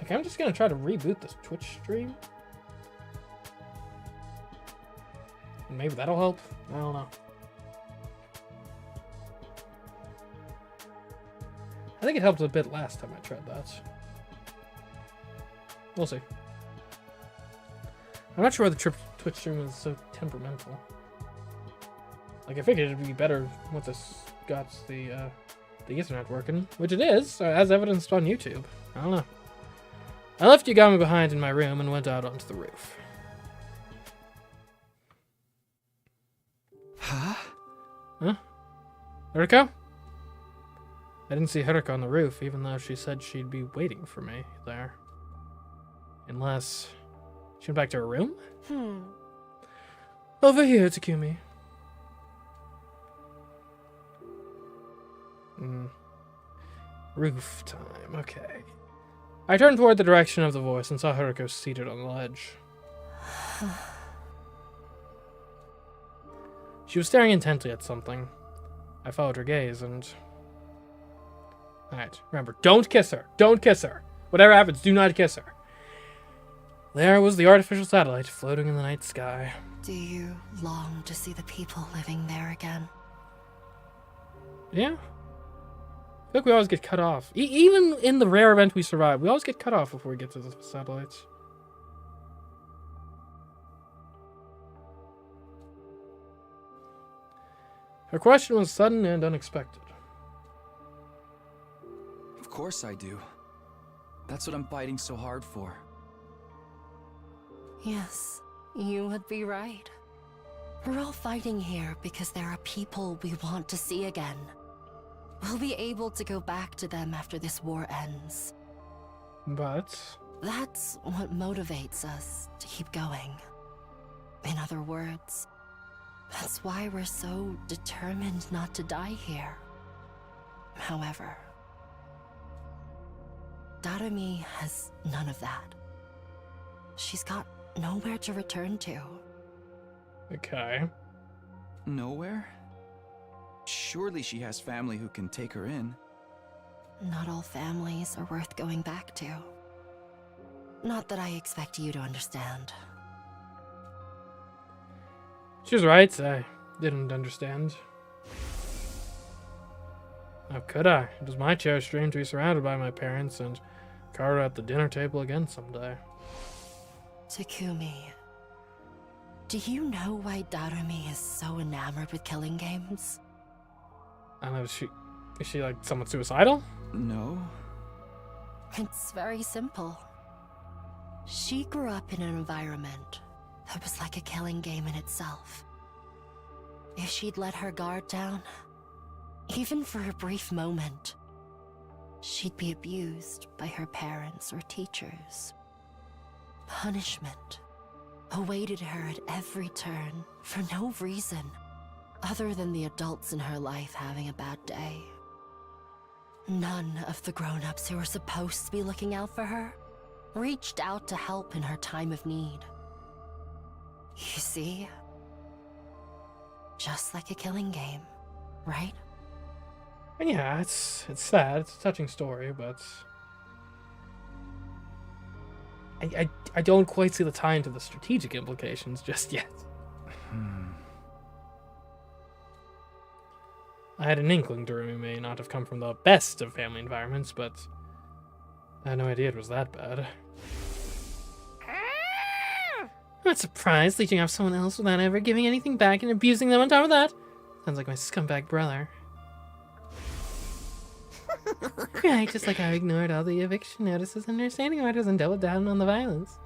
Okay, I'm just gonna try to reboot this Twitch stream. Maybe that'll help. I don't know. I think it helped a bit last time I tried that. We'll see. I'm not sure why the Twitch stream is so temperamental. Like, I figured it'd be better once this got the Ethernet working, which it is, as evidenced on YouTube. I don't know. I left Yugami behind in my room and went out onto the roof. Huh? Haruko? I didn't see Haruko on the roof, even though she said she'd be waiting for me there. Unless... she went back to her room? Over here, Takumi. Roof time, okay. I turned toward the direction of the voice and saw Haruko seated on the ledge. She was staring intently at something. I followed her gaze and... Alright, remember, don't kiss her! Don't kiss her! Whatever happens, do not kiss her. There was the artificial satellite floating in the night sky. Do you long to see the people living there again? Yeah. I feel like we always get cut off. Even in the rare event we survive, we always get cut off before we get to the satellites. Her question was sudden and unexpected. Of course I do. That's what I'm fighting so hard for. Yes, you would be right. We're all fighting here because there are people we want to see again. We'll be able to go back to them after this war ends. But... that's what motivates us to keep going. In other words, that's why we're so determined not to die here. However, Darumi has none of that. She's got nowhere to return to. Okay. Nowhere? Surely she has family who can take her in. Not all families are worth going back to. Not that I expect you to understand. She was right. I didn't understand. How could I? It was my cherished dream to be surrounded by my parents and carved at the dinner table again someday. Takumi, do you know why Darumi is so enamored with killing games? I don't know, is she like somewhat suicidal? No. It's very simple. She grew up in an environment that was like a killing game in itself. If she'd let her guard down, even for a brief moment, she'd be abused by her parents or teachers. Punishment awaited her at every turn for no reason other than the adults in her life having a bad day. None of the grown-ups who were supposed to be looking out for her reached out to help in her time of need. You see? Just like a killing game, right? And yeah, it's sad. It's a touching story, but I don't quite see the tie into the strategic implications just yet. I had an inkling Darumi may not have come from the best of family environments, but I had no idea it was that bad. I'm not surprised, leeching off someone else without ever giving anything back and abusing them on top of that. Sounds like my scumbag brother. Right, just like I ignored all the eviction notices and understanding orders and doubled down on the violence.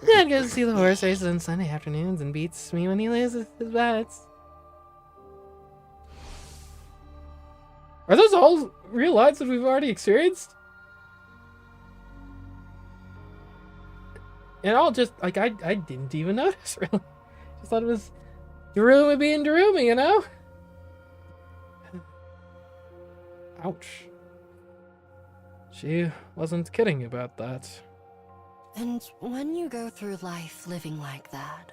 Dad goes to see the horse races on Sunday afternoons and beats me when he loses his bets. Are those all real lives that we've already experienced? And all just, like, I didn't even notice, really. Just thought it was Darumi being Darumi, you know? Ouch. She wasn't kidding about that. And when you go through life living like that,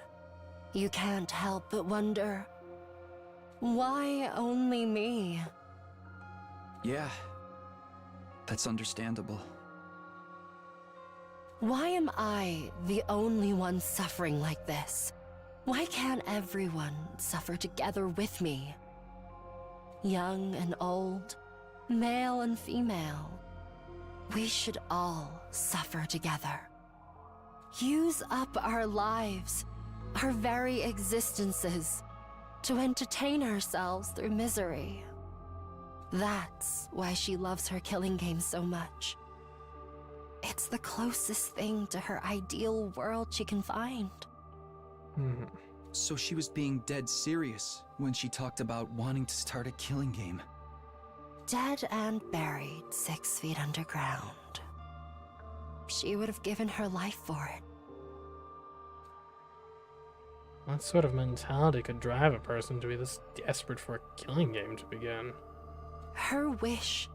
you can't help but wonder, why only me? Yeah. That's understandable. Why am I the only one suffering like this? Why can't everyone suffer together with me? Young and old, male and female. We should all suffer together. Use up our lives, our very existences, to entertain ourselves through misery. That's why she loves her killing game so much. It's the closest thing to her ideal world she can find. So she was being dead serious when she talked about wanting to start a killing game. Dead and buried 6 feet underground. She would have given her life for it. What sort of mentality could drive a person to be this desperate for a killing game to begin? Her wish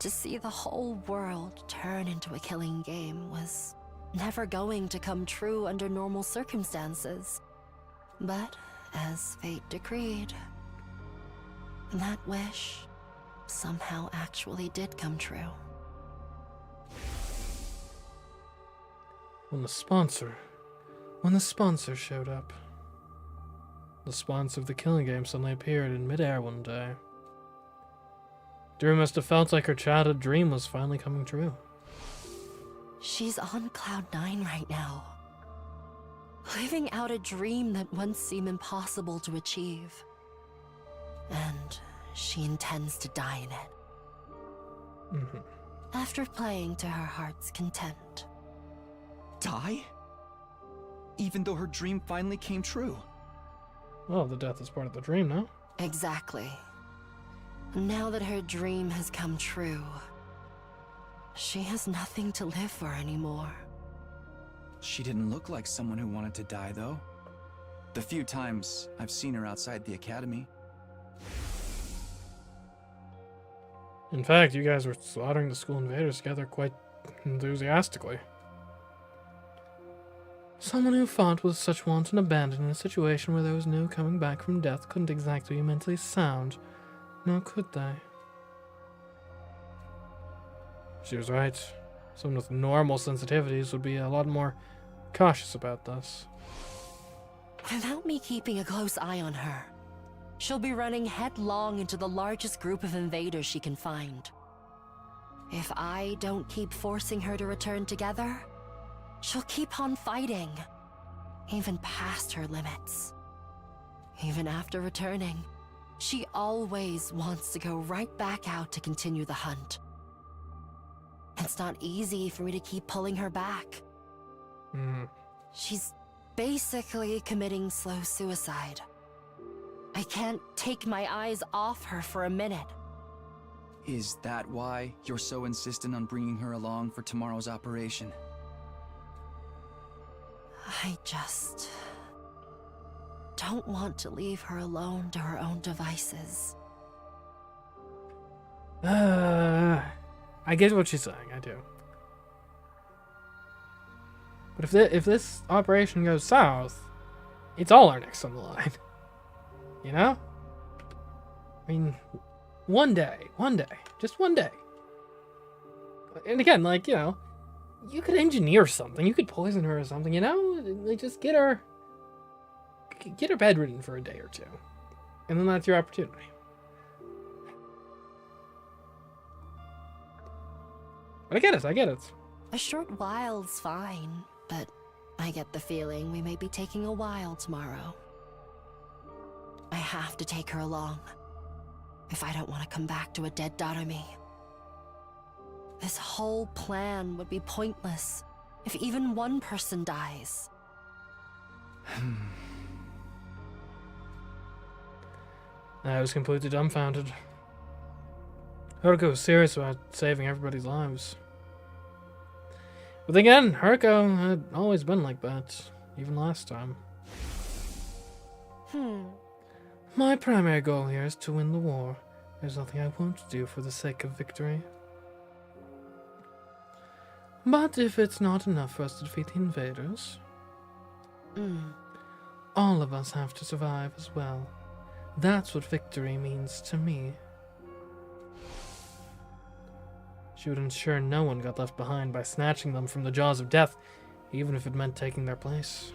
to see the whole world turn into a killing game was never going to come true under normal circumstances. But as fate decreed, that wish somehow actually did come true. When the sponsor showed up. The sponsor of the killing game suddenly appeared in midair one day. Darumi must have felt like her childhood dream was finally coming true. She's on cloud 9 right now. Living out a dream that once seemed impossible to achieve. And she intends to die in it. After playing to her heart's content. Die? Even though her dream finally came true? Well, the death is part of the dream, no? Exactly. Now that her dream has come true, she has nothing to live for anymore. She didn't look like someone who wanted to die, though. The few times I've seen her outside the academy. In fact, you guys were slaughtering the school invaders together quite enthusiastically. Someone who fought with such wanton abandon in a situation where there was no coming back from death couldn't exactly be mentally sound, nor could they. She was right. Someone with normal sensitivities would be a lot more cautious about this. Without me keeping a close eye on her, she'll be running headlong into the largest group of invaders she can find. If I don't keep forcing her to return together, she'll keep on fighting, even past her limits. Even after returning, she always wants to go right back out to continue the hunt. It's not easy for me to keep pulling her back. She's basically committing slow suicide. I can't take my eyes off her for a minute. Is that why you're so insistent on bringing her along for tomorrow's operation? I just don't want to leave her alone to her own devices. I get what she's saying, I do. But if this operation goes south, it's all our necks on the line. You know? I mean, one day, just one day. And again, like, you know, you could engineer something, you could poison her or something, you know? Like, just get her bedridden for a day or two. And then that's your opportunity. But I get it. A short while's fine, but I get the feeling we may be taking a while tomorrow. I have to take her along, if I don't want to come back to a dead Darumi. This whole plan would be pointless if even one person dies. I was completely dumbfounded. Haruko was serious about saving everybody's lives. But again, Haruko had always been like that, even last time. My primary goal here is to win the war. There's nothing I won't do for the sake of victory. But if it's not enough for us to defeat the invaders, all of us have to survive as well. That's what victory means to me. She would ensure no one got left behind by snatching them from the jaws of death, even if it meant taking their place.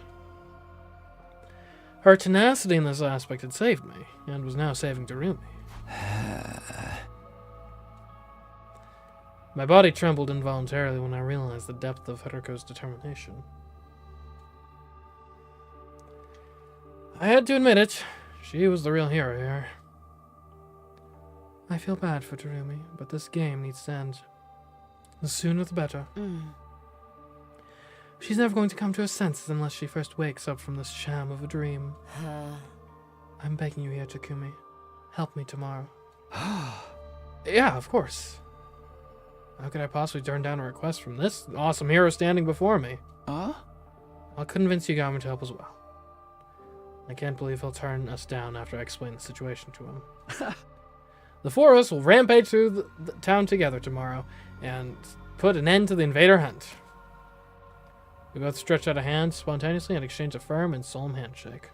Her tenacity in this aspect had saved me, and was now saving Darumi. My body trembled involuntarily when I realized the depth of Haruko's determination. I had to admit it, she was the real hero here. I feel bad for Darumi, but this game needs to end. The sooner the better. She's never going to come to her senses unless she first wakes up from this sham of a dream. I'm begging you here, Takumi. Help me tomorrow. Yeah, of course. How could I possibly turn down a request from this awesome hero standing before me? I'll convince Yagami to help as well. I can't believe he'll turn us down after I explain the situation to him. The four of us will rampage through the town together tomorrow and put an end to the invader hunt. We both stretched out a hand spontaneously and exchanged a firm and solemn handshake.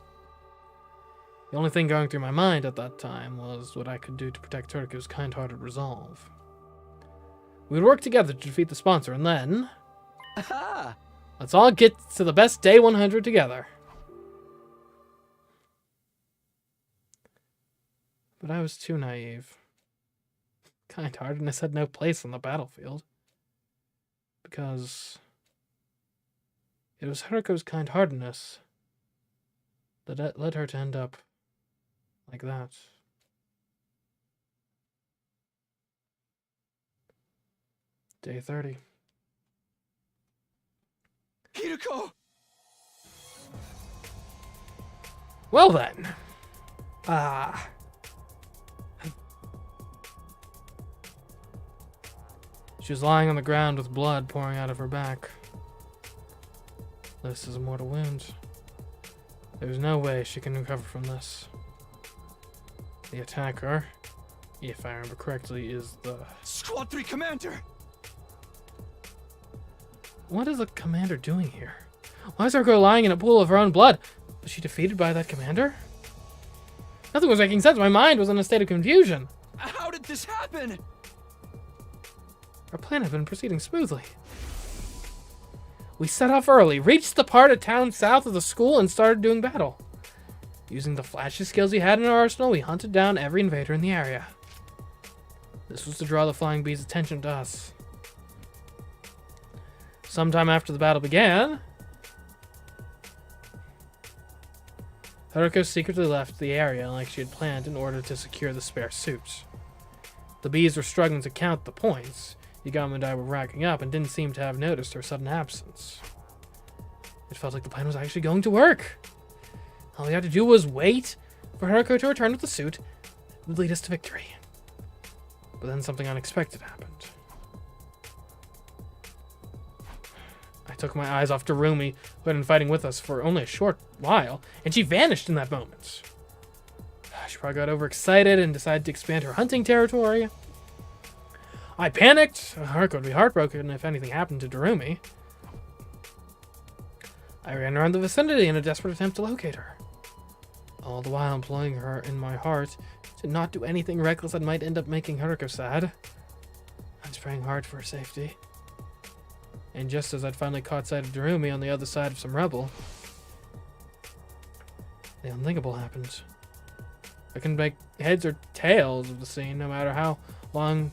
The only thing going through my mind at that time was what I could do to protect Haruko's kind-hearted resolve. We would work together to defeat the sponsor, and then... let's all get to the best day 100 together. But I was too naive. Kind-heartedness had no place on the battlefield. Because... it was Haruko's kind-heartedness that led her to end up like that. Day 30. Hirako! Well then. She was lying on the ground with blood pouring out of her back. This is a mortal wound. There's no way she can recover from this. The attacker if I remember correctly, is the... Squad 3 Commander! What is the commander doing here? Why is Haruko lying in a pool of her own blood? Was she defeated by that commander? Nothing was making sense. My mind was in a state of confusion. How did this happen? Our plan had been proceeding smoothly. We set off early, reached the part of town south of the school, and started doing battle. Using the flashy skills we had in our arsenal, we hunted down every invader in the area. This was to draw the Flying Bee's attention to us. Sometime after the battle began, Haruko secretly left the area like she had planned in order to secure the spare suit. The bees were struggling to count the points Yagami and I were racking up and didn't seem to have noticed her sudden absence. It felt like the plan was actually going to work. All we had to do was wait for Haruko to return with the suit that would lead us to victory. But then something unexpected happened. I took my eyes off Darumi, who had been fighting with us for only a short while, and she vanished in that moment. She probably got overexcited and decided to expand her hunting territory. I panicked. Haruko would be heartbroken if anything happened to Darumi. I ran around the vicinity in a desperate attempt to locate her. All the while imploring her in my heart to not do anything reckless that might end up making Haruko sad. I was praying hard for her safety. And just as I'd finally caught sight of Darumi on the other side of some rubble, the unthinkable happened. I couldn't make heads or tails of the scene, no matter how long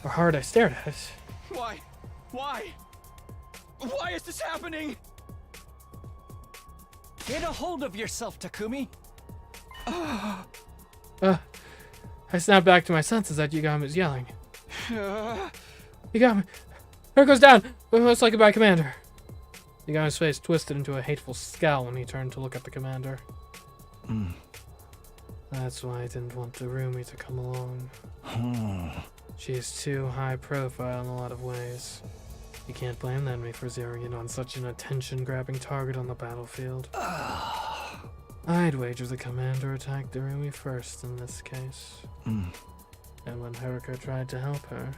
or hard I stared at it. Why? Why? Why is this happening? Get a hold of yourself, Takumi. I snapped back to my senses as Yagami was yelling. Yagami! Haruko's down! Most likely by Commander. Yagami's face twisted into a hateful scowl when he turned to look at the Commander. That's why I didn't want Darumi to come along. She is too high profile in a lot of ways. You can't blame the enemy for zeroing in on such an attention-grabbing target on the battlefield. I'd wager the Commander attacked Darumi first in this case. And when Haruko tried to help her,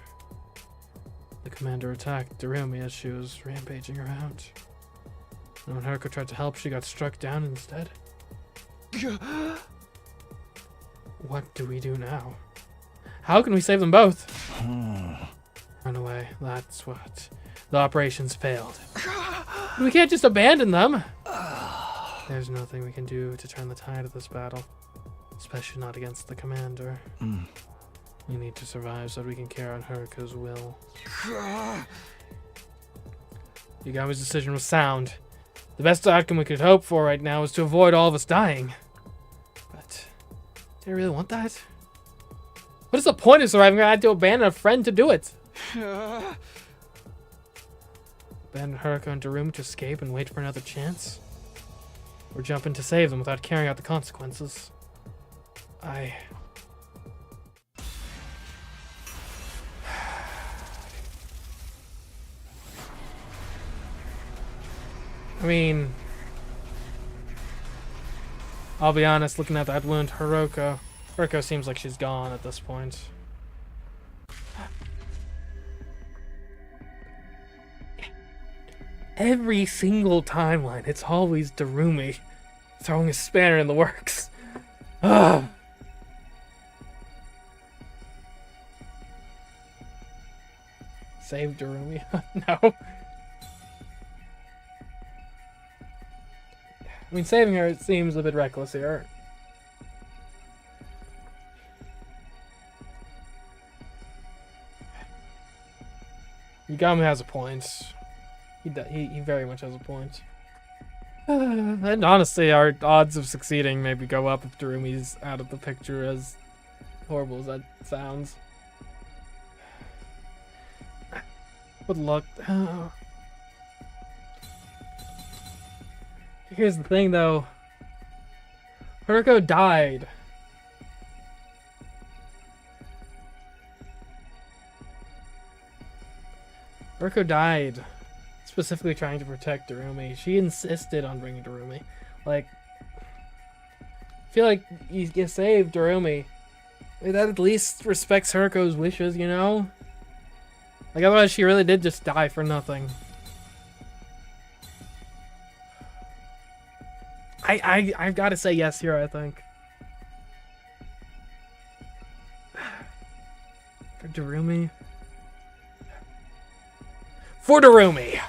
the Commander attacked Darumi as she was rampaging around. And when Haruko tried to help, she got struck down instead. What do we do now? How can we save them both? Run away, that's what. The operations failed. We can't just abandon them. There's nothing we can do to turn the tide of this battle. Especially not against the Commander. We need to survive so that we can carry on Haruko's will. Yagami's decision was sound. The best outcome we could hope for right now is to avoid all of us dying. But, do I really want that? What is the point of surviving? I had to abandon a friend to do it. Abandon Haruko and Darumi to escape and wait for another chance? Or jump in to save them without carrying out the consequences? I mean, I'll be honest, looking at that wound, Haruko seems like she's gone at this point. Every single timeline, it's always Darumi throwing a spanner in the works. Ugh. Save Darumi? No. I mean, saving her seems a bit reckless here. Yagami has a point. He very much has a point. And honestly, our odds of succeeding maybe go up if Darumi's out of the picture, as horrible as that sounds. But look, here's the thing though. Haruko died. Haruko died specifically trying to protect Darumi. She insisted on bringing Darumi. Like, I feel like you saved Darumi That at least respects Haruko's wishes, you know? Like, otherwise she really did just die for nothing. I've got to say yes here, I think. For Darumi. For Darumi!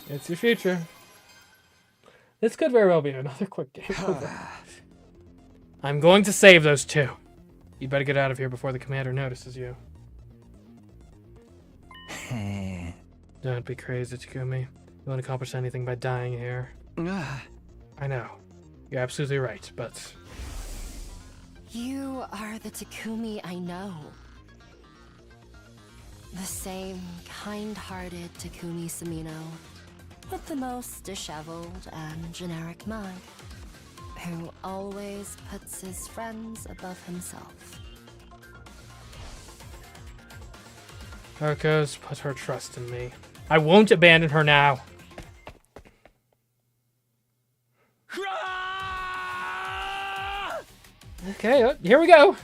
It's your future. This could very well be another quick game over. I'm going to save those two. You better get out of here before the commander notices you. Don't be crazy, Takumi. You won't accomplish anything by dying here. I know. You're absolutely right, but... You are the Takumi I know. The same kind-hearted Takumi Samino, with the most disheveled and generic mind, who always puts his friends above himself. Haruko's put her trust in me. I won't abandon her now. Okay, here we go.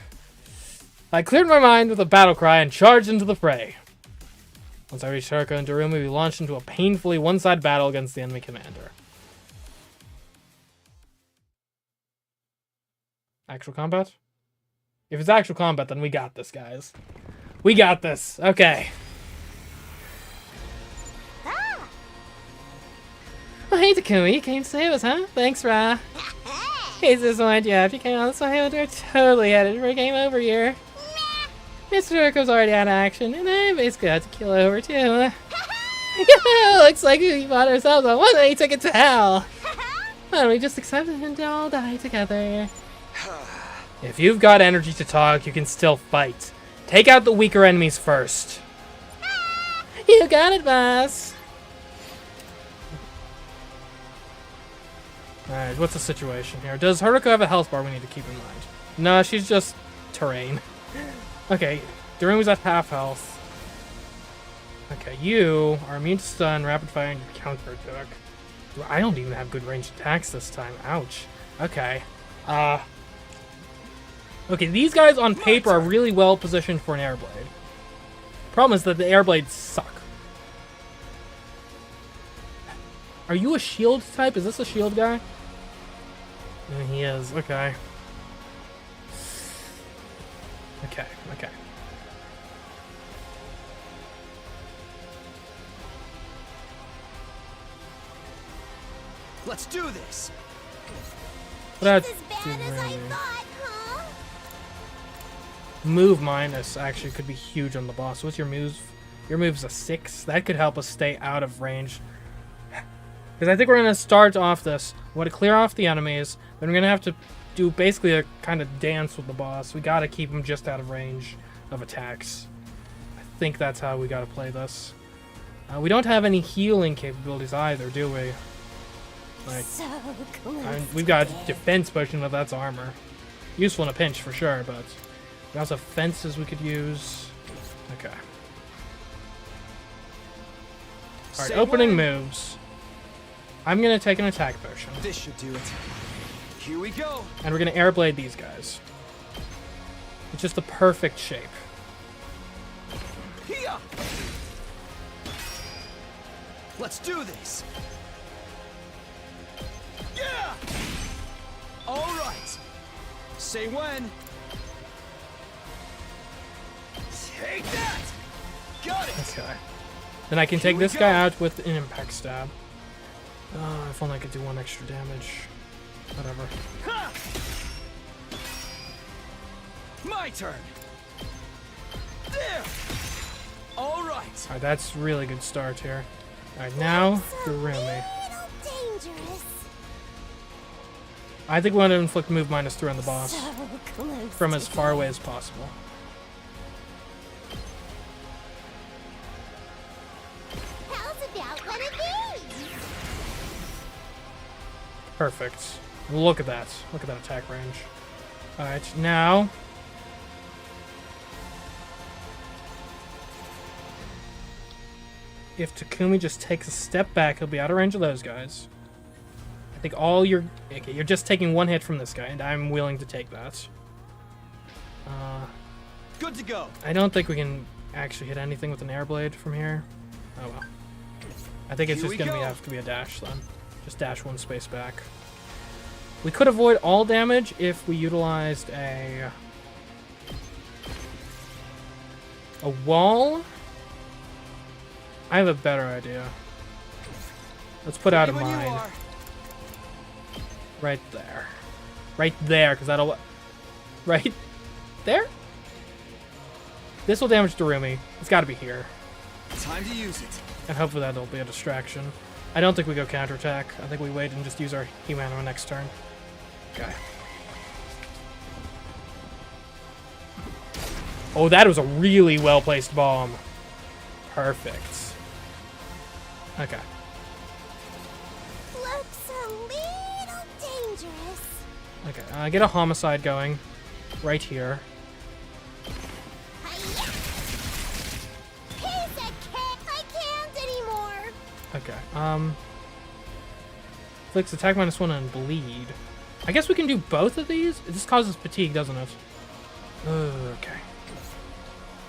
I cleared my mind with a battle cry and charged into the fray. Once I reached Haruko and Darumi, we launched into a painfully one-sided battle against the enemy commander. Actual combat? If it's actual combat, then we got this, guys. We got this. Okay. Ah! Oh, hey, Takumi. You came to save us, huh? Thanks, Ra. It's just my job. You came all this way, we're totally headed for a game over here. Mr. Haruko's already out of action, and I basically had to kill over, too. Yeah, looks like we bought ourselves a one-way ticket to hell. Why don't we just accept it and all die together? If you've got energy to talk, you can still fight. Take out the weaker enemies first. You got it, boss. Alright, what's the situation here? Does Haruko have a health bar we need to keep in mind? No, she's just terrain. Okay, Darumi's at half health. Okay, you are immune to stun, rapid fire, and counter attack. I don't even have good ranged attacks this time. Ouch. Okay. Okay, these guys on paper are really well positioned for an air blade. Problem is that the air blades suck. Are you a shield type? Is this a shield guy? Yeah, he is. Okay. Okay. Let's do this. That's As bad as I thought, huh? Move minus actually could be huge on the boss. What's your moves? Your move's a 6. That could help us stay out of range. Because I think we're going to start off this. We're going to clear off the enemies. Then we're going to have to do basically a kind of dance with the boss. We got to keep him just out of range of attacks. I think that's how we got to play this. We don't have any healing capabilities either, do we? Like, So cool. we've got a defense potion, but that's armor. Useful in a pinch for sure, but we also have fences we could use. Okay. Alright, opening moves. I'm gonna take an attack potion. This should do it. Here we go. And we're gonna airblade these guys. It's just the perfect shape. Here. Let's do this. Yeah. All right. Say when. Take that. Got it. Okay. Then I can take this guy out with an impact stab. If only I could do 1 extra damage. Whatever. Ha! My turn. There. All right. Alright, that's really good start here. Alright, now Darumi. Little dangerous. I think we want to inflict move -3 on the boss So close. from as far away as possible. How's about one of these? Perfect. Look at that. Look at that attack range. Alright, now... if Takumi just takes a step back, he'll be out of range of those guys. I think all you're just taking one hit from this guy, and I'm willing to take that. Good to go. I don't think we can actually hit anything with an air blade from here. Oh well. I think it's Here just we gonna go. have to be a dash then. Just dash one space back. We could avoid all damage if we utilized a wall. I have a better idea. Let's put out a Ready when you mine are. right there. Right there, because that'll... Right there? This will damage Darumi. It's got to be here. Time to use it. And hopefully that'll be a distraction. I don't think we go counterattack. I think we wait and just use our He-Man on next turn. Okay. Oh, that was a really well-placed bomb. Perfect. Okay. Looks a little dangerous. Okay, get a homicide going. Right here. Hi-ya! Piece of cake! I can't anymore! Okay, Flicks attack -1 and bleed. I guess we can do both of these? This causes fatigue, doesn't it? Okay.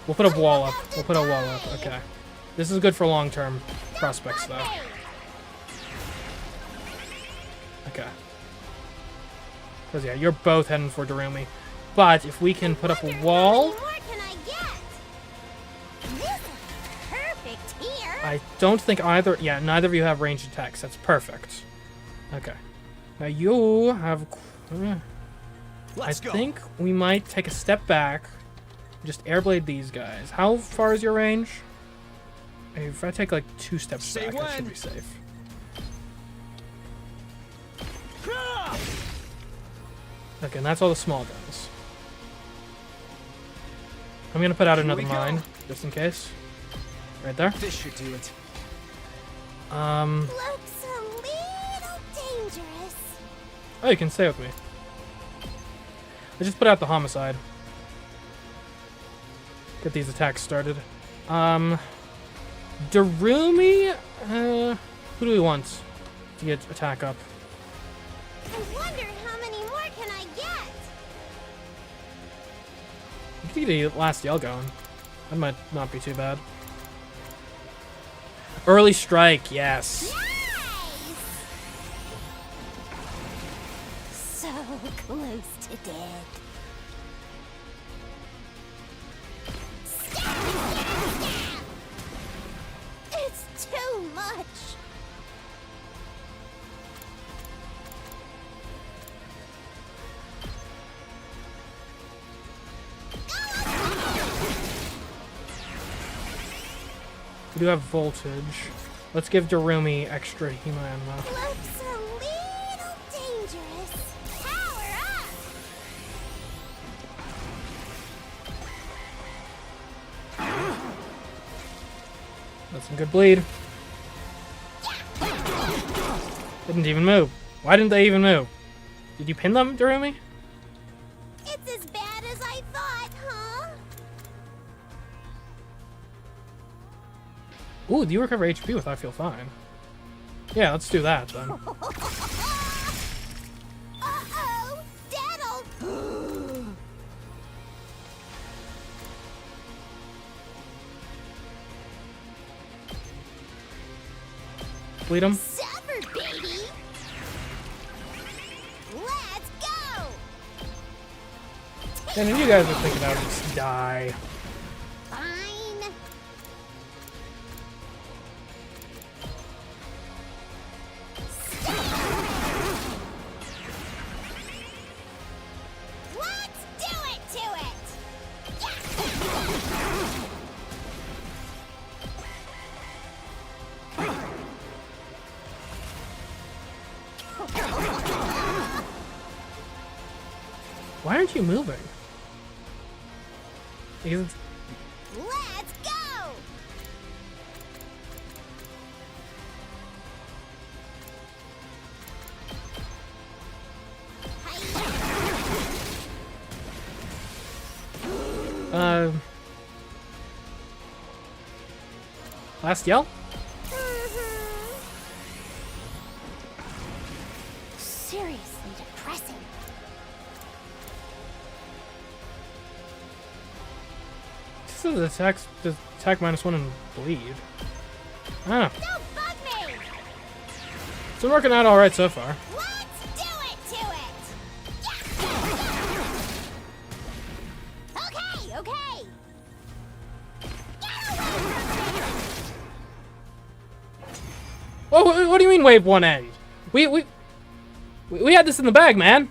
We'll put a wall up. We'll put a wall up. Okay. This is good for long-term prospects, though. Okay. Because, yeah, you're both heading for Darumi. But if we can put up a wall... How many more can I get? This is perfect here. I don't think either... Yeah, neither of you have ranged attacks. That's perfect. Okay. Now you have... Let's I go. think we might take a step back. Just airblade these guys. How far is your range? If I take like 2 steps Say back, I should when. be safe. Okay, and that's all the small guns. I'm gonna put out another we go. mine, just in case. Right there. This should do it. Looks a little dangerous. Oh, you can stay with me. I just put out the homicide. Get these attacks started. Darumi? Who do we want to get attack up? I wonder how many more can I get? You can get the last yell going. That might not be too bad. Early strike, yes. Nice! So close to dead. Stab, stab, stab! It's too much. We do have voltage. Let's give Darumi extra He-Man ammo. Looks a little dangerous. Power up! That's some good bleed. Didn't even move. Why didn't they even move? Did you pin them, Darumi? It's as bad as I thought, huh? Ooh, do you recover HP with I Feel Fine? Yeah, let's do that then. Uh-oh! Daddle! Bleed him. Suffer, baby! Let's go! And if you guys are thinking I would just die. Fine. Let's do it to it! Why aren't you moving? Because it's... Let's go! Last yell? seriously depressing. This is attack -1 and bleed. I don't know. Don't bug me! It's been working out alright so far. Let's do it to it! Okay, okay! Get away from me! Oh, what do you mean wave one end? We had this in the bag, man.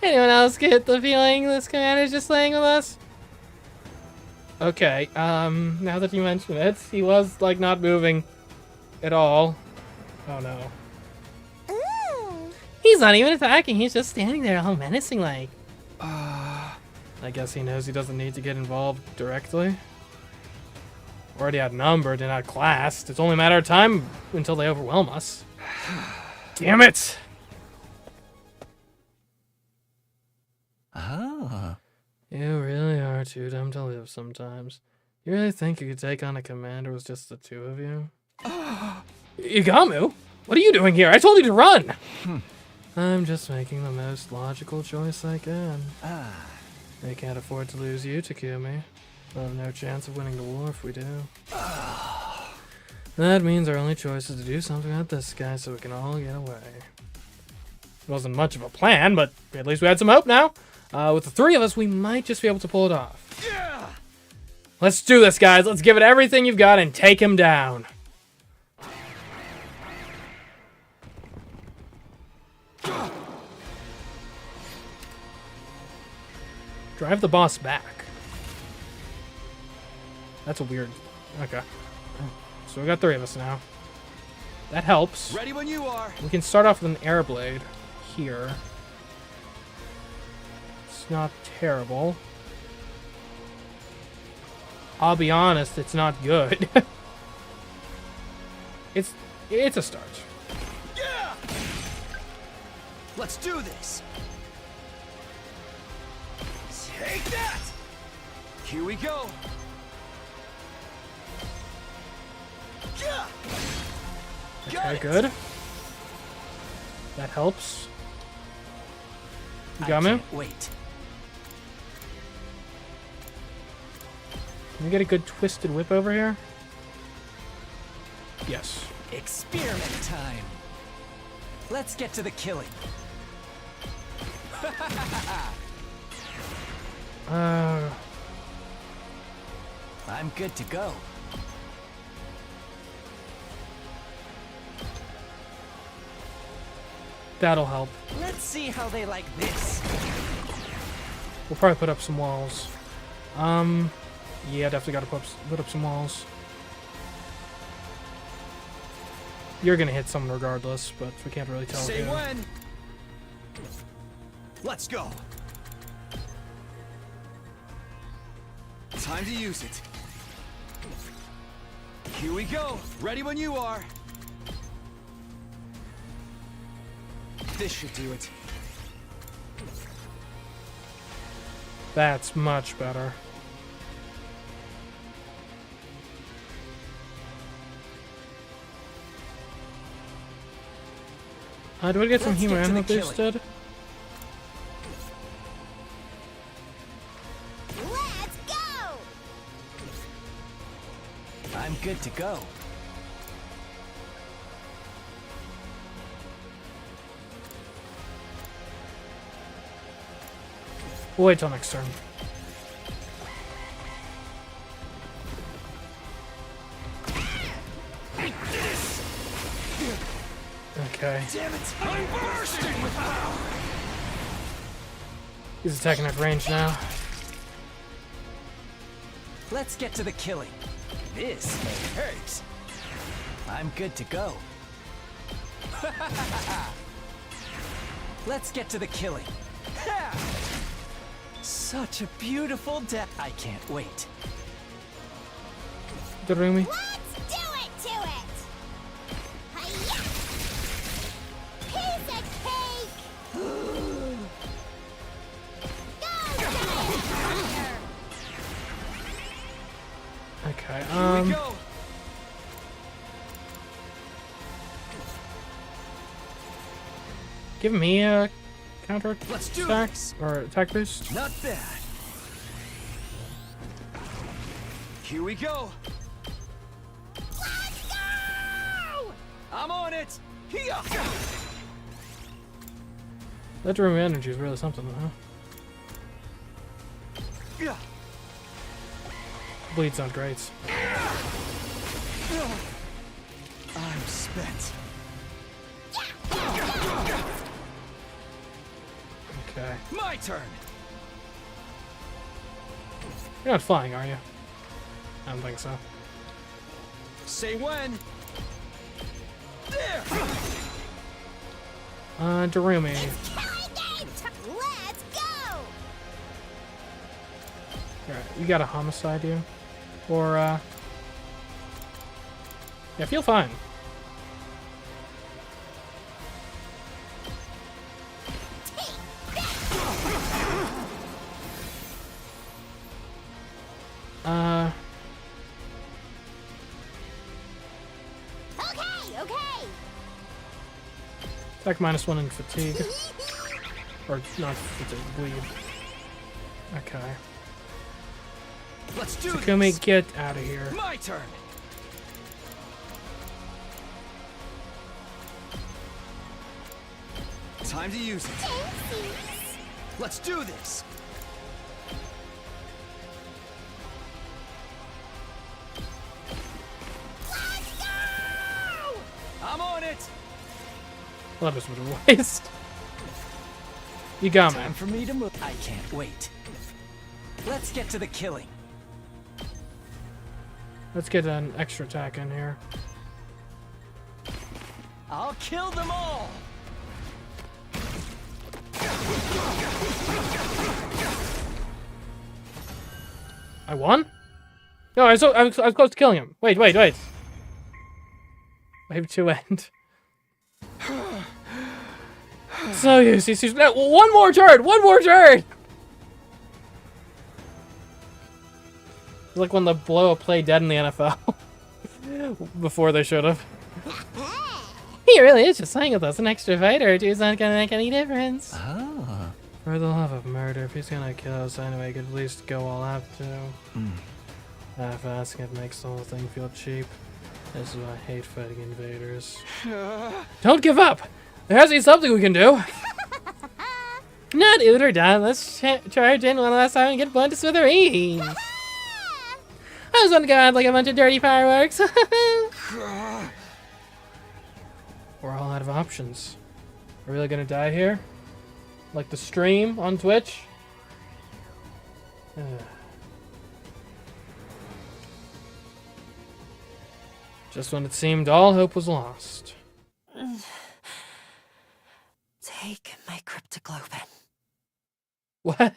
Anyone else get the feeling this commander's just playing with us? Okay, now that you mention it, he was, like, not moving at all. Oh, no. Ooh. He's not even attacking, he's just standing there all menacing like. I guess he knows he doesn't need to get involved directly. Already outnumbered and outclassed. It's only a matter of time until they overwhelm us. Damn it! Ah. You really are too dumb to live sometimes. You really think you could take on a commander with just the two of you? Igamu? What are you doing here? I told you to run! I'm just making the most logical choice I can. They can't afford to lose you, Takumi. We'll have no chance of winning the war if we do. That means our only choice is to do something about this guy so we can all get away. It wasn't much of a plan, but at least we had some hope now. With the three of us, we might just be able to pull it off. Let's do this, guys. Let's give it everything you've got and take him down. Drive the boss back. That's a weird... Okay. So we got three of us now. That helps. Ready when you are. We can start off with an air blade here. It's not terrible. I'll be honest, it's not good. It's a start. Yeah! Let's do this. Take that! Here we go. Yeah! Okay, good. That helps. You got me? Wait. Can we get a good twisted whip over here? Yes. Experiment time. Let's get to the killing. I'm good to go. That'll help. Let's see how they like this. We'll probably put up some walls. Yeah, definitely gotta put up some walls. You're gonna hit someone regardless, but we can't really tell. Say who. when. Let's go. Time to use it. Here we go. Ready when you are. This should do it. That's much better. Do I get some Let's get to Human the killing. boosted? Let's go! I'm good to go. We'll wait till next turn. Okay. Damn it! I'm bursting with power. He's attacking at range now. Let's get to the killing. This may hurt. I'm good to go. Let's get to the killing. Such a beautiful death. I can't wait. Darumi. Let's do it to it! Hi-ya! Piece of cake! Go, Giant Thunder! Okay, Here we go. give me a counter Let's do attack this. or attack boost? Not bad. Here we go. Let's go! I'm on it. Here. That room energy is really something, huh? Yeah. Bleed sounds great. I'm spent. Okay. My turn. You're not flying, are you? I don't think so. Say when. There. Darumi. Killing game! Let's go! Alright, you got a homicide, you? Or, yeah, feel fine. Okay. Attack -1 in fatigue. Or not fatigue, bleed. Okay. Let's do Takumi, this. get out of here. My turn. Time to use it. Let's do this. Let's go! I'm on it. Well, that was a waste. You got me. Time for me to move. I can't wait. Let's get to the killing. Let's get an extra attack in here. I'll kill them all. I won? No, I was close to killing him. Wait. Wave 2 end. So useless. No, one more turn! It's like when the blow play dead in the NFL. Before they should have. He really is just saying with us. An extra fighter or two is not gonna make any difference. Ah. For the love of murder, if he's gonna kill us anyway, he could at least go all out too. Half-assing it makes the whole thing feel cheap. This is why I hate fighting invaders. Don't give up! There has to be something we can do! Not oot or done. Let's charge in one last time and get blown to smithereens! I just want to go out like a bunch of dirty fireworks! We're all out of options. Are we really gonna die here? Like the stream on Twitch? Just when it seemed all hope was lost. Take my cryptoglobin. What?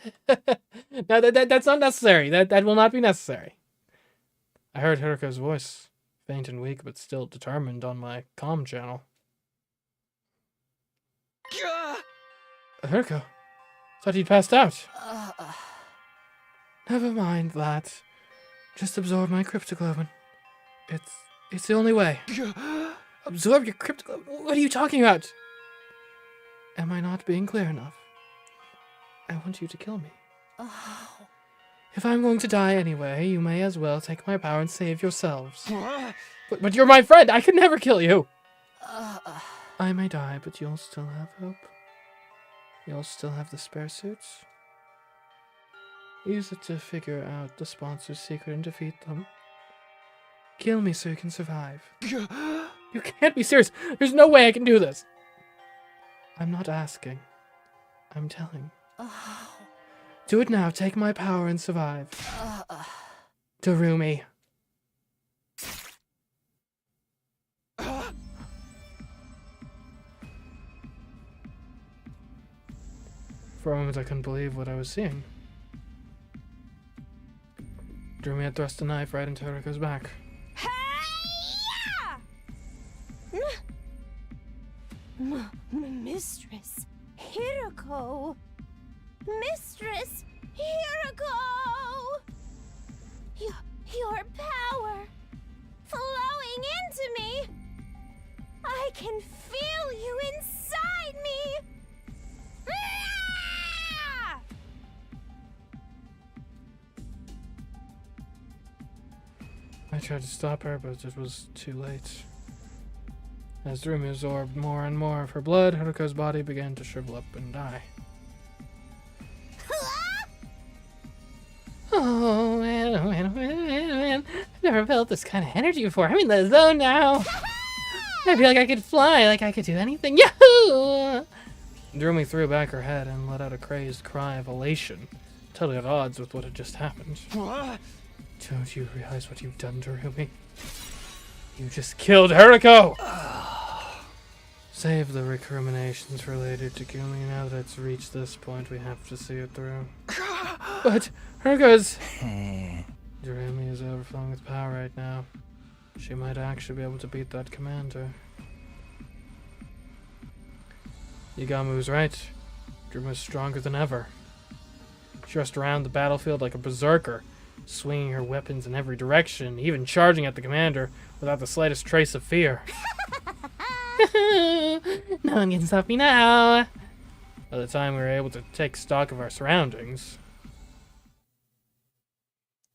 No, that's not necessary. That will not be necessary. I heard Hiruko's voice, faint and weak, but still determined on my comm channel. Hiruko, thought you'd passed out. Never mind that. Just absorb my cryptoglobin. It's the only way. Absorb your cryptoglobin? What are you talking about? Am I not being clear enough? I want you to kill me. If I'm going to die anyway, you may as well take my power and save yourselves. But you're my friend! I could never kill you! I may die, but you'll still have hope. You'll still have the spare suits. Use it to figure out the sponsor's secret and defeat them. Kill me so you can survive. You can't be serious! There's no way I can do this! I'm not asking. I'm telling. Do it now. Take my power and survive. Darumi. For a moment I couldn't believe what I was seeing. Darumi had thrust a knife right into Hiruko's back. Mistress Hiruko! Mistress Hiruko! Your power flowing into me! I can feel you inside me! tried to stop her, but it was too late. As Darumi absorbed more and more of her blood, Haruko's body began to shrivel up and die. Oh man. I've never felt this kind of energy before. I'm in the zone now. I feel like I could fly, like I could do anything. Yahoo! Darumi threw back her head and let out a crazed cry of elation, totally at odds with what had just happened. What? Don't you realize what you've done, Darumi? You just killed Haruko! Save the recriminations for later, Takumi. Now that it's reached this point, we have to see it through. But Haruko's... Darumi is overflowing with power right now. She might actually be able to beat that commander. Yagamu was right. Darumi was stronger than ever. She rushed around the battlefield like a berserker, swinging her weapons in every direction, even charging at the commander without the slightest trace of fear. No one can stop me now. By the time we were able to take stock of our surroundings,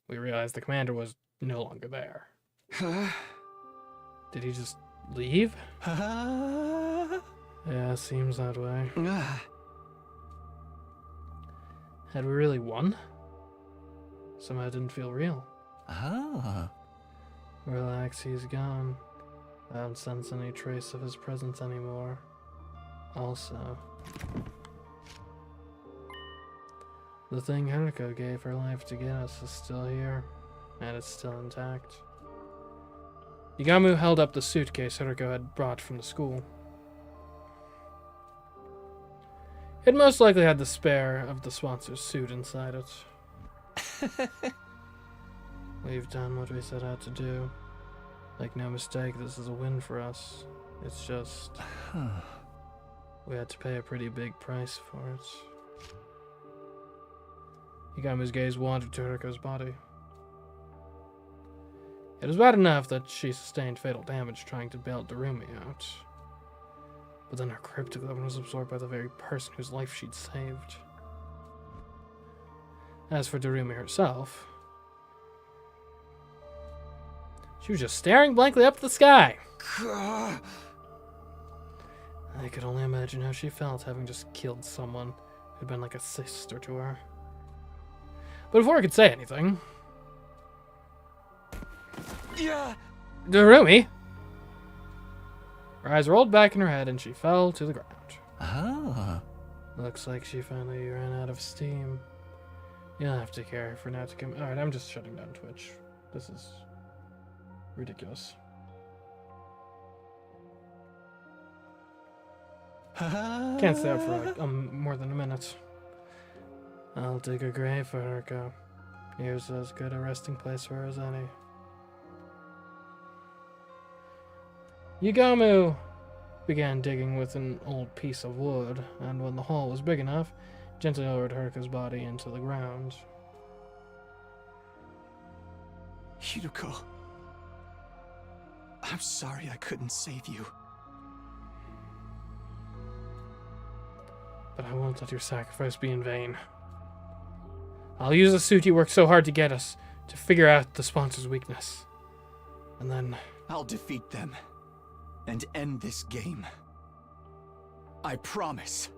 we realized the commander was no longer there. Did he just leave? Yeah, seems that way. Had we really won? Somehow it didn't feel real. Relax, he's gone. I don't sense any trace of his presence anymore. Also, the thing Haruko gave her life to get us is still here, and it's still intact. Yagamu held up the suitcase Haruko had brought from the school. It most likely had the spare of the sponsor's suit inside it. We've done what we set out to do. Make no mistake, this is a win for us. It's just... we had to pay a pretty big price for it. Yagamu's gaze wandered to Haruko's body. It was bad enough that she sustained fatal damage trying to bail Darumi out. But then her cryptic weapon was absorbed by the very person whose life she'd saved. As for Darumi herself, she was just staring blankly up at the sky. I could only imagine how she felt having just killed someone who'd been like a sister to her. But before I could say anything... Darumi! Her eyes rolled back in her head and she fell to the ground. Looks like she finally ran out of steam. You'll have to care for now to come... Alright, I'm just shutting down Twitch. This is ridiculous. Can't stay up for like more than a minute. I'll dig a grave for Haruko. Here's as good a resting place for her as any. Yagamu began digging with an old piece of wood, and when the hole was big enough, gently lowered Haruko's body into the ground. Hiruko, I'm sorry I couldn't save you. But I won't let your sacrifice be in vain. I'll use the suit you worked so hard to get us to figure out the sponsor's weakness. And then... I'll defeat them and end this game. I promise.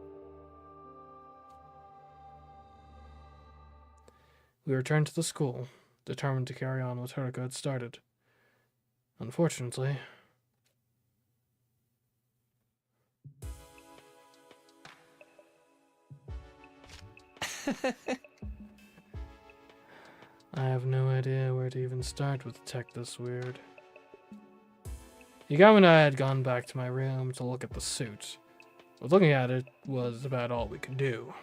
We returned to the school, determined to carry on what Haruko had started. Unfortunately... I have no idea where to even start with tech this weird. Yagamu and I had gone back to my room to look at the suit, but looking at it was about all we could do.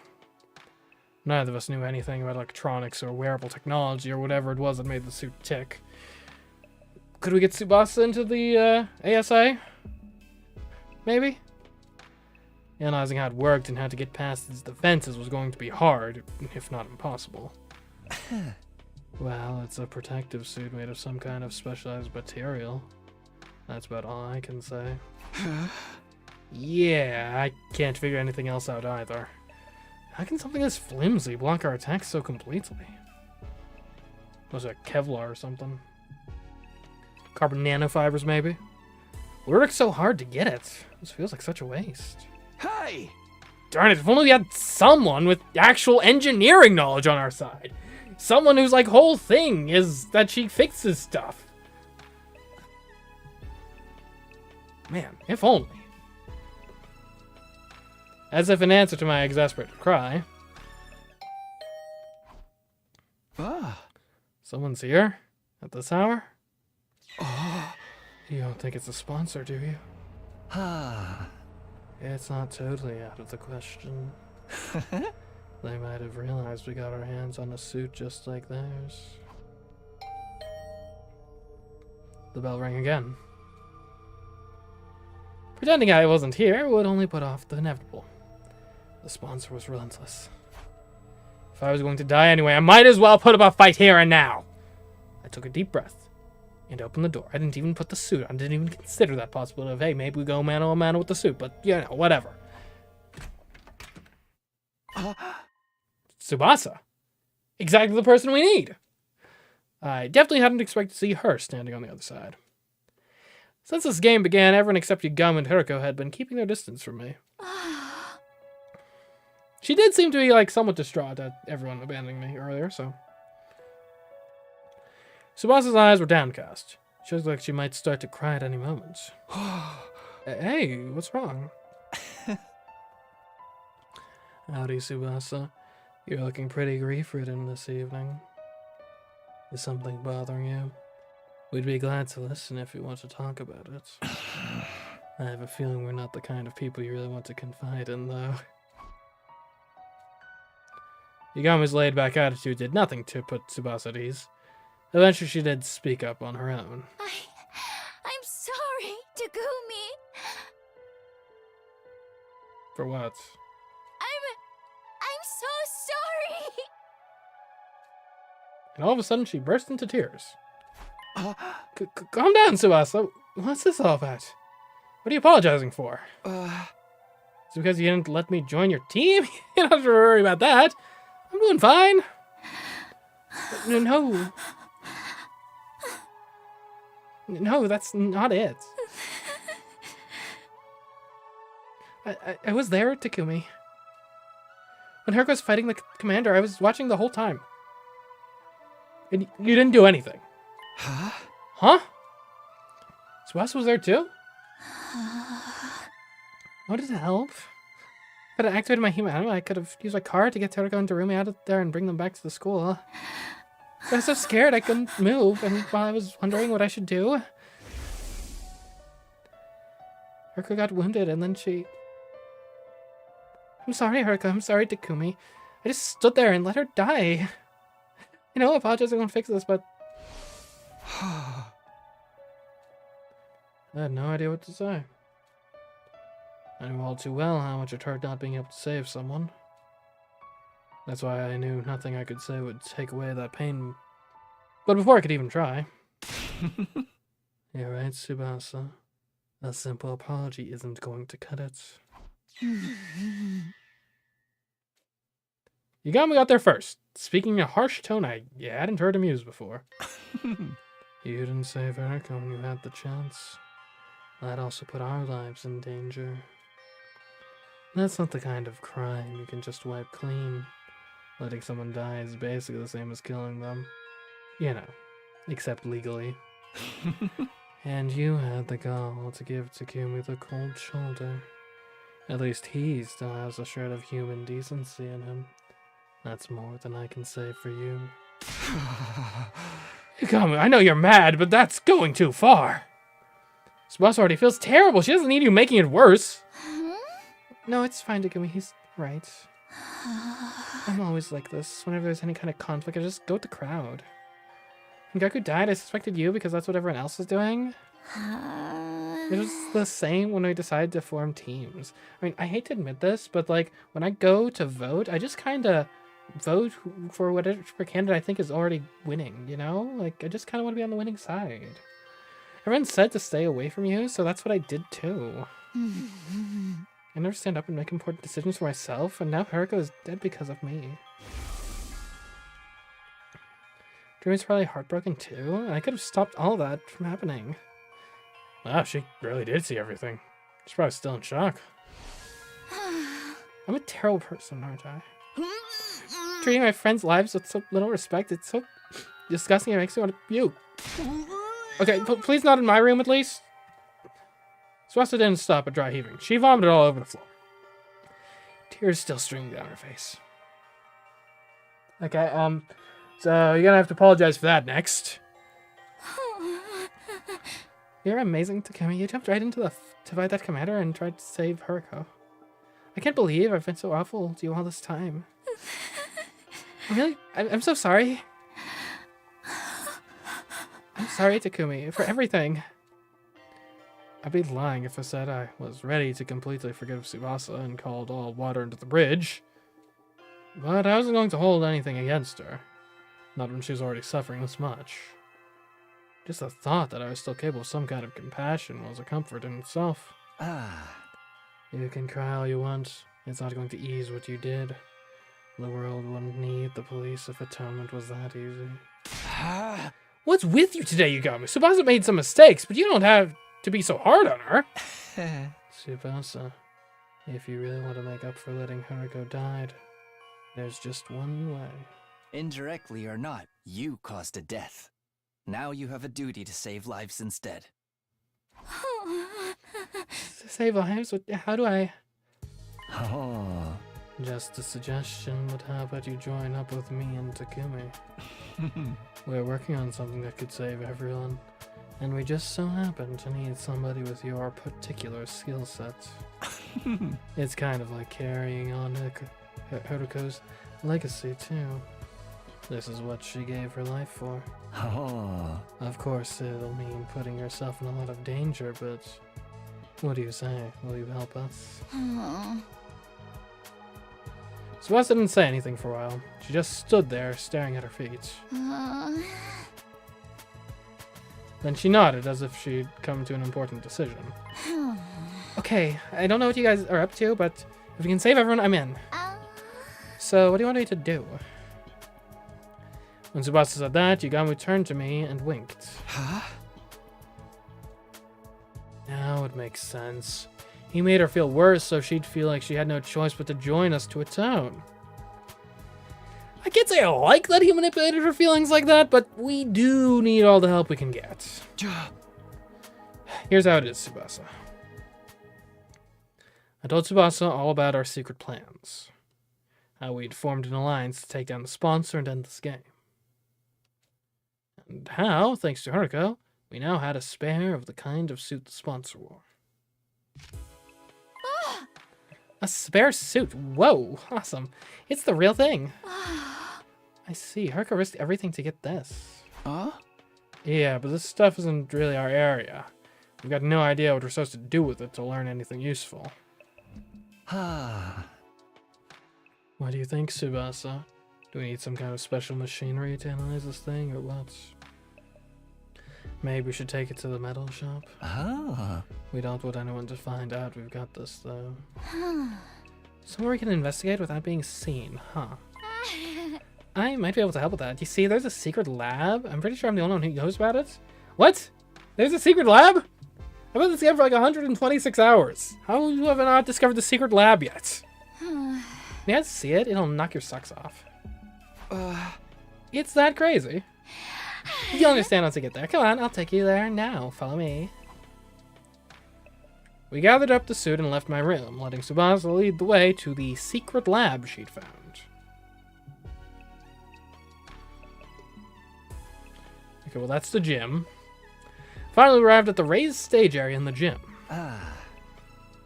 Neither of us knew anything about electronics or wearable technology or whatever it was that made the suit tick. Could we get Tsubasa into the ASA? Maybe? Analyzing how it worked and how to get past its defenses was going to be hard, if not impossible. Well, it's a protective suit made of some kind of specialized material. That's about all I can say. Yeah, I can't figure anything else out either. How can something this flimsy block our attacks so completely? Was it Kevlar or something? Carbon nanofibers, maybe. We worked so hard to get it. This feels like such a waste. Hey! Darn it, if only we had someone with actual engineering knowledge on our side. Someone whose, like, whole thing is that she fixes stuff. Man, if only. As if in answer to my exasperated cry. Ah. Someone's here? At this hour? You don't think it's a sponsor, do you? Ah. It's not totally out of the question. They might have realized we got our hands on a suit just like theirs. The bell rang again. Pretending I wasn't here would only put off the inevitable. The sponsor was relentless. If I was going to die anyway, I might as well put up a fight here and now. I took a deep breath and opened the door. I didn't even put the suit on. I didn't even consider that possibility of, hey, maybe we go mano a mano with the suit, but, you know, whatever. Tsubasa. Exactly the person we need. I definitely hadn't expected to see her standing on the other side. Since this game began, everyone except Yugamo and Hiroko had been keeping their distance from me. She did seem to be, like, somewhat distraught at everyone abandoning me earlier, so... Tsubasa's eyes were downcast. She looked like she might start to cry at any moment. Hey, what's wrong? Howdy, Tsubasa. You're looking pretty grief-ridden this evening. Is something bothering you? We'd be glad to listen if you want to talk about it. I have a feeling we're not the kind of people you really want to confide in, though. Yugami's laid-back attitude did nothing to put Tsubasa at ease. Eventually, she did speak up on her own. I'm sorry, Takumi. For what? I'm so sorry. And all of a sudden, she burst into tears. Calm down, Tsubasa. What's this all about? What are you apologizing for? It's because you didn't let me join your team? You don't have to worry about that. I'm doing fine. No. No, that's not it. I was there, Takumi. When Hiroko was fighting the commander, I was watching the whole time. And you didn't do anything. Huh? Huh? Tsubasa was there too? What did it help? If I had activated my human animal, I could have used my car to get Hiroko and Darumi out of there and bring them back to the school. I was so scared I couldn't move, and while I was wondering what I should do, Hiroko got wounded, and then she... I'm sorry, Hiroko. I'm sorry, Takumi. I just stood there and let her die. You know, apologizing won't fix this, but... I had no idea what to say. I knew all too well how much it hurt not being able to save someone. That's why I knew nothing I could say would take away that pain. But before I could even try... You're right, Tsubasa. A simple apology isn't going to cut it. Yugami got there first, speaking in a harsh tone I hadn't heard him use before. You didn't save Hiroko when you had the chance. That also put our lives in danger. That's not the kind of crime you can just wipe clean. Letting someone die is basically the same as killing them. You know, except legally. And you had the gall to give Takumi the cold shoulder. At least he still has a shred of human decency in him. That's more than I can say for you. Yugami, I know you're mad, but that's going too far. Tsubasa already feels terrible. She doesn't need you making it worse. No, it's fine, Takumi. He's right. I'm always like this. Whenever there's any kind of conflict, I just go with the crowd. When Gaku died, I suspected you because that's what everyone else was doing. It was the same when we decided to form teams. I mean, I hate to admit this, but like when I go to vote, I just kind of vote for whatever candidate I think is already winning, you know? Like, I just kind of want to be on the winning side. Everyone said to stay away from you, so that's what I did too. I never stand up and make important decisions for myself, and now Hiroko is dead because of me. Kumi's probably heartbroken too. I could have stopped all that from happening. Wow, she really did see everything. She's probably still in shock. I'm a terrible person, aren't I? Treating my friends' lives with so little respect, it's so disgusting, it makes me want to puke. Okay, please not in my room at least. Swasta didn't stop at dry heaving. She vomited all over the floor. Tears still streaming down her face. Okay, so you're gonna have to apologize for that next. You're amazing, Takumi. You jumped right into to fight that commander and tried to save Haruko. I can't believe I've been so awful to you all this time. Really? I'm so sorry. I'm sorry, Takumi, for everything. I'd be lying if I said I was ready to completely forgive Tsubasa and called all water into the bridge. But I wasn't going to hold anything against her. Not when she was already suffering this much. Just the thought that I was still capable of some kind of compassion was a comfort in itself. You can cry all you want. It's not going to ease what you did. The world wouldn't need the police if atonement was that easy. What's with you today, Yugami? Tsubasa made some mistakes, but you don't have to be so hard on her. Tsubasa, if you really want to make up for letting Haruko die, there's just one way. Indirectly or not, you caused a death. Now you have a duty to save lives instead. Save lives? How do I? Oh. Just a suggestion, but how about you join up with me and Takumi? We're working on something that could save everyone, and we just so happen to need somebody with your particular skill set. It's kind of like carrying on Haruko's legacy, too. This is what she gave her life for. Oh. Of course, it'll mean putting yourself in a lot of danger, but what do you say? Will you help us? Tsubasa didn't say anything for a while. She just stood there, staring at her feet. Then she nodded, as if she'd come to an important decision. Okay, I don't know what you guys are up to, but if we can save everyone, I'm in. So, what do you want me to do? When Tsubasa said that, Yugami turned to me and winked. Huh? Now it makes sense. He made her feel worse, so she'd feel like she had no choice but to join us to atone. I can't say I like that he manipulated her feelings like that, but we do need all the help we can get. Here's how it is, Tsubasa. I told Tsubasa all about our secret plans. How we'd formed an alliance to take down the sponsor and end this game. And how, thanks to Haruko, we now had a spare of the kind of suit the sponsor wore. A spare suit? Whoa, awesome. It's the real thing. I see. Haruko risked everything to get this. Huh? Yeah, but this stuff isn't really our area. We've got no idea what we're supposed to do with it to learn anything useful. What do you think, Tsubasa? Do we need some kind of special machinery to analyze this thing, or what? Maybe we should take it to the metal shop. We don't want anyone to find out we've got this, though. Somewhere we can investigate without being seen, huh? I might be able to help with that. You see, there's a secret lab. I'm pretty sure I'm the only one who knows about it. What? There's a secret lab? I've been in this game for like 126 hours. How have I not discovered the secret lab yet? You have to see it. It'll knock your socks off. It's that crazy. You'll understand once I get there. Come on, I'll take you there now. Follow me. We gathered up the suit and left my room, letting Tsubasa lead the way to the secret lab she'd found. Okay, well that's the gym. Finally arrived at the raised stage area in the gym.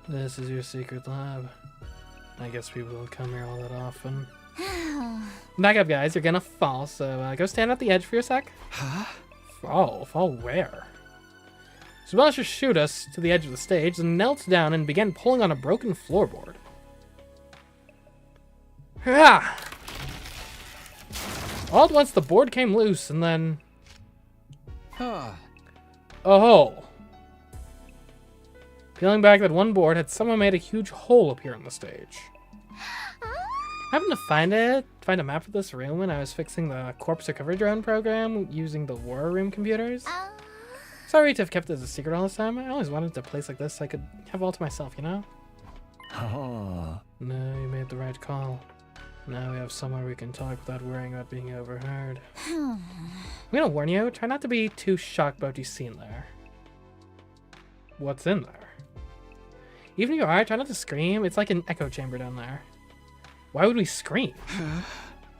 This is your secret lab. I guess people don't come here all that often. Back up, guys. You're gonna fall, so go stand at the edge for a sec. Huh? Fall? Fall where? Tsubasa shoot us to the edge of the stage, and knelt down and began pulling on a broken floorboard. Ah! All at once, the board came loose, and then... a hole. Peeling back that one board had somehow made a huge hole appear on the stage. happened to find a map of this room when I was fixing the corpse recovery drone program using the war room computers. Sorry to have kept it as a secret all this time. I always wanted a place like this so I could have all to myself, you know? Oh. No, you made the right call. Now we have somewhere we can talk without worrying about being overheard. I'm gonna warn you, try not to be too shocked about what you see in there. What's in there? Even if you are, try not to scream. It's like an echo chamber down there. Why would we scream?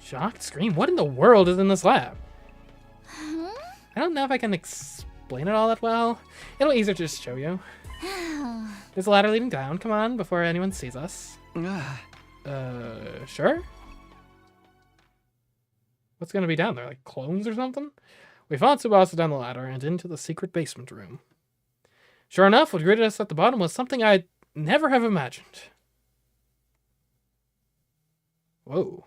Shocked? Scream? What in the world is in this lab? I don't know if I can explain it all that well. It'll be easier to just show you. There's a ladder leading down. Come on, before anyone sees us. Sure? What's gonna be down there? Like clones or something? We followed Tsubasa down the ladder and into the secret basement room. Sure enough, what greeted us at the bottom was something I'd never have imagined. Whoa.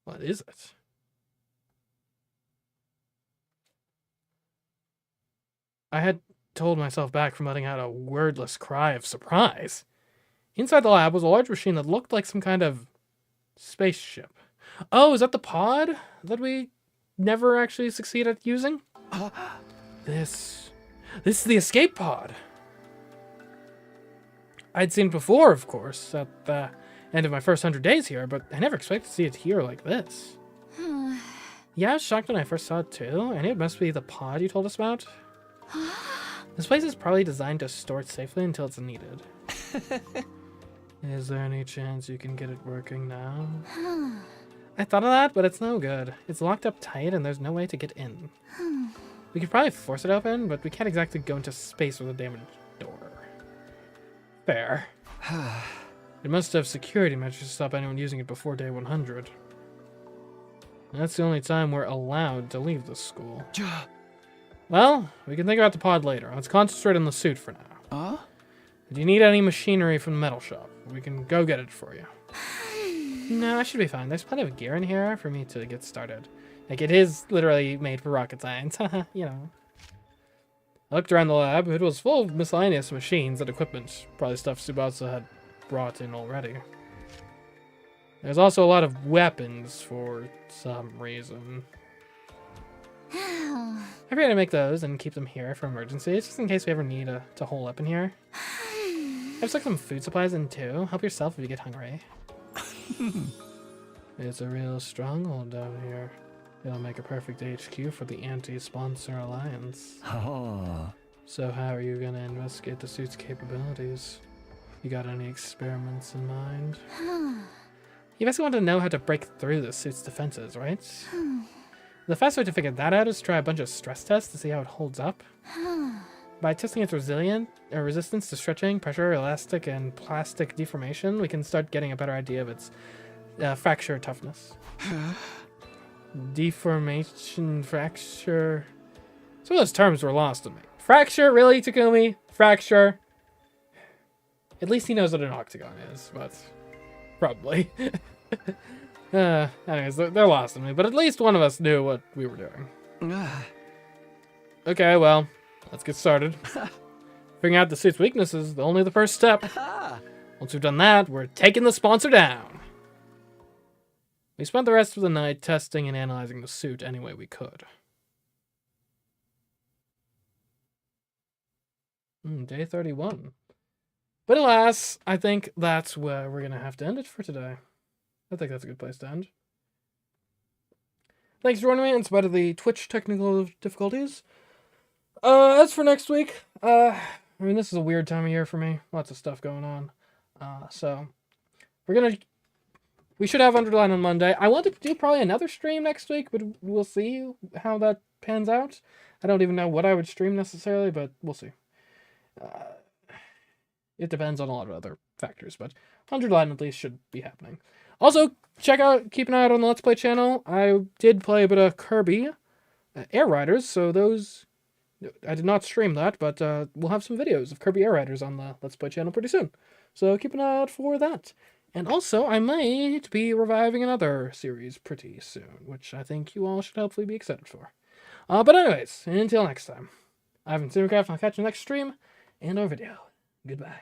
What is it? I had told myself back from letting out a wordless cry of surprise. Inside the lab was a large machine that looked like some kind of spaceship. Oh, is that the pod that we never actually succeed at using? This is the escape pod. I'd seen it before, of course, at the end of my first 100 days here, but I never expected to see it here like this. Yeah, I was shocked when I first saw it too. I knew it must be the pod you told us about. This place is probably designed to store it safely until it's needed. Is there any chance you can get it working now? I thought of that, but it's no good. It's locked up tight and there's no way to get in. We could probably force it open, but we can't exactly go into space with a damaged door. Fair. It must have security measures to stop anyone using it before day 100. That's the only time we're allowed to leave the school. Well, we can think about the pod later. Let's concentrate on the suit for now. Do you need any machinery from the metal shop? We can go get it for you. No, I should be fine. There's plenty of gear in here for me to get started. Like, it is literally made for rocket science, you know. I looked around the lab. It was full of miscellaneous machines and equipment. Probably stuff Tsubasa had brought in already. There's also a lot of weapons for some reason. I figured to make those and keep them here for emergencies, just in case we ever need to hole up in here. I've stuck some food supplies in too. Help yourself if you get hungry. It's a real stronghold down here. It'll make a perfect HQ for the anti-sponsor alliance. So how are you gonna investigate the suit's capabilities? You got any experiments in mind? You basically want to know how to break through the suit's defenses, right? The fast way to figure that out is to try a bunch of stress tests to see how it holds up. By testing its resistance to stretching, pressure, elastic, and plastic deformation, we can start getting a better idea of its fracture toughness. Deformation, fracture... Some of those terms were lost on me. Fracture? Really, Takumi? Fracture? At least he knows what an octagon is, but... Probably. Anyways, they're lost on me, but at least one of us knew what we were doing. Okay, well, let's get started. Figuring out the suit's weaknesses is only the first step. Once we've done that, we're taking the sponsor down. We spent the rest of the night testing and analyzing the suit any way we could. Day 31. But alas, I think that's where we're going to have to end it for today. I think that's a good place to end. Thanks for joining me in spite of the Twitch technical difficulties. As for next week, I mean, this is a weird time of year for me. Lots of stuff going on. So, we should have Underline on Monday. I want to do probably another stream next week, but we'll see how that pans out. I don't even know what I would stream necessarily, but we'll see. It depends on a lot of other factors, but Underline at least should be happening. Also, keep an eye out on the Let's Play channel. I did play a bit of Kirby Air Riders, so those... I did not stream that, but we'll have some videos of Kirby Air Riders on the Let's Play channel pretty soon. So keep an eye out for that. And also, I might be reviving another series pretty soon, which I think you all should hopefully be excited for. But anyways, until next time, I've been CMeeCraft, and I'll catch you next stream and or video. Goodbye.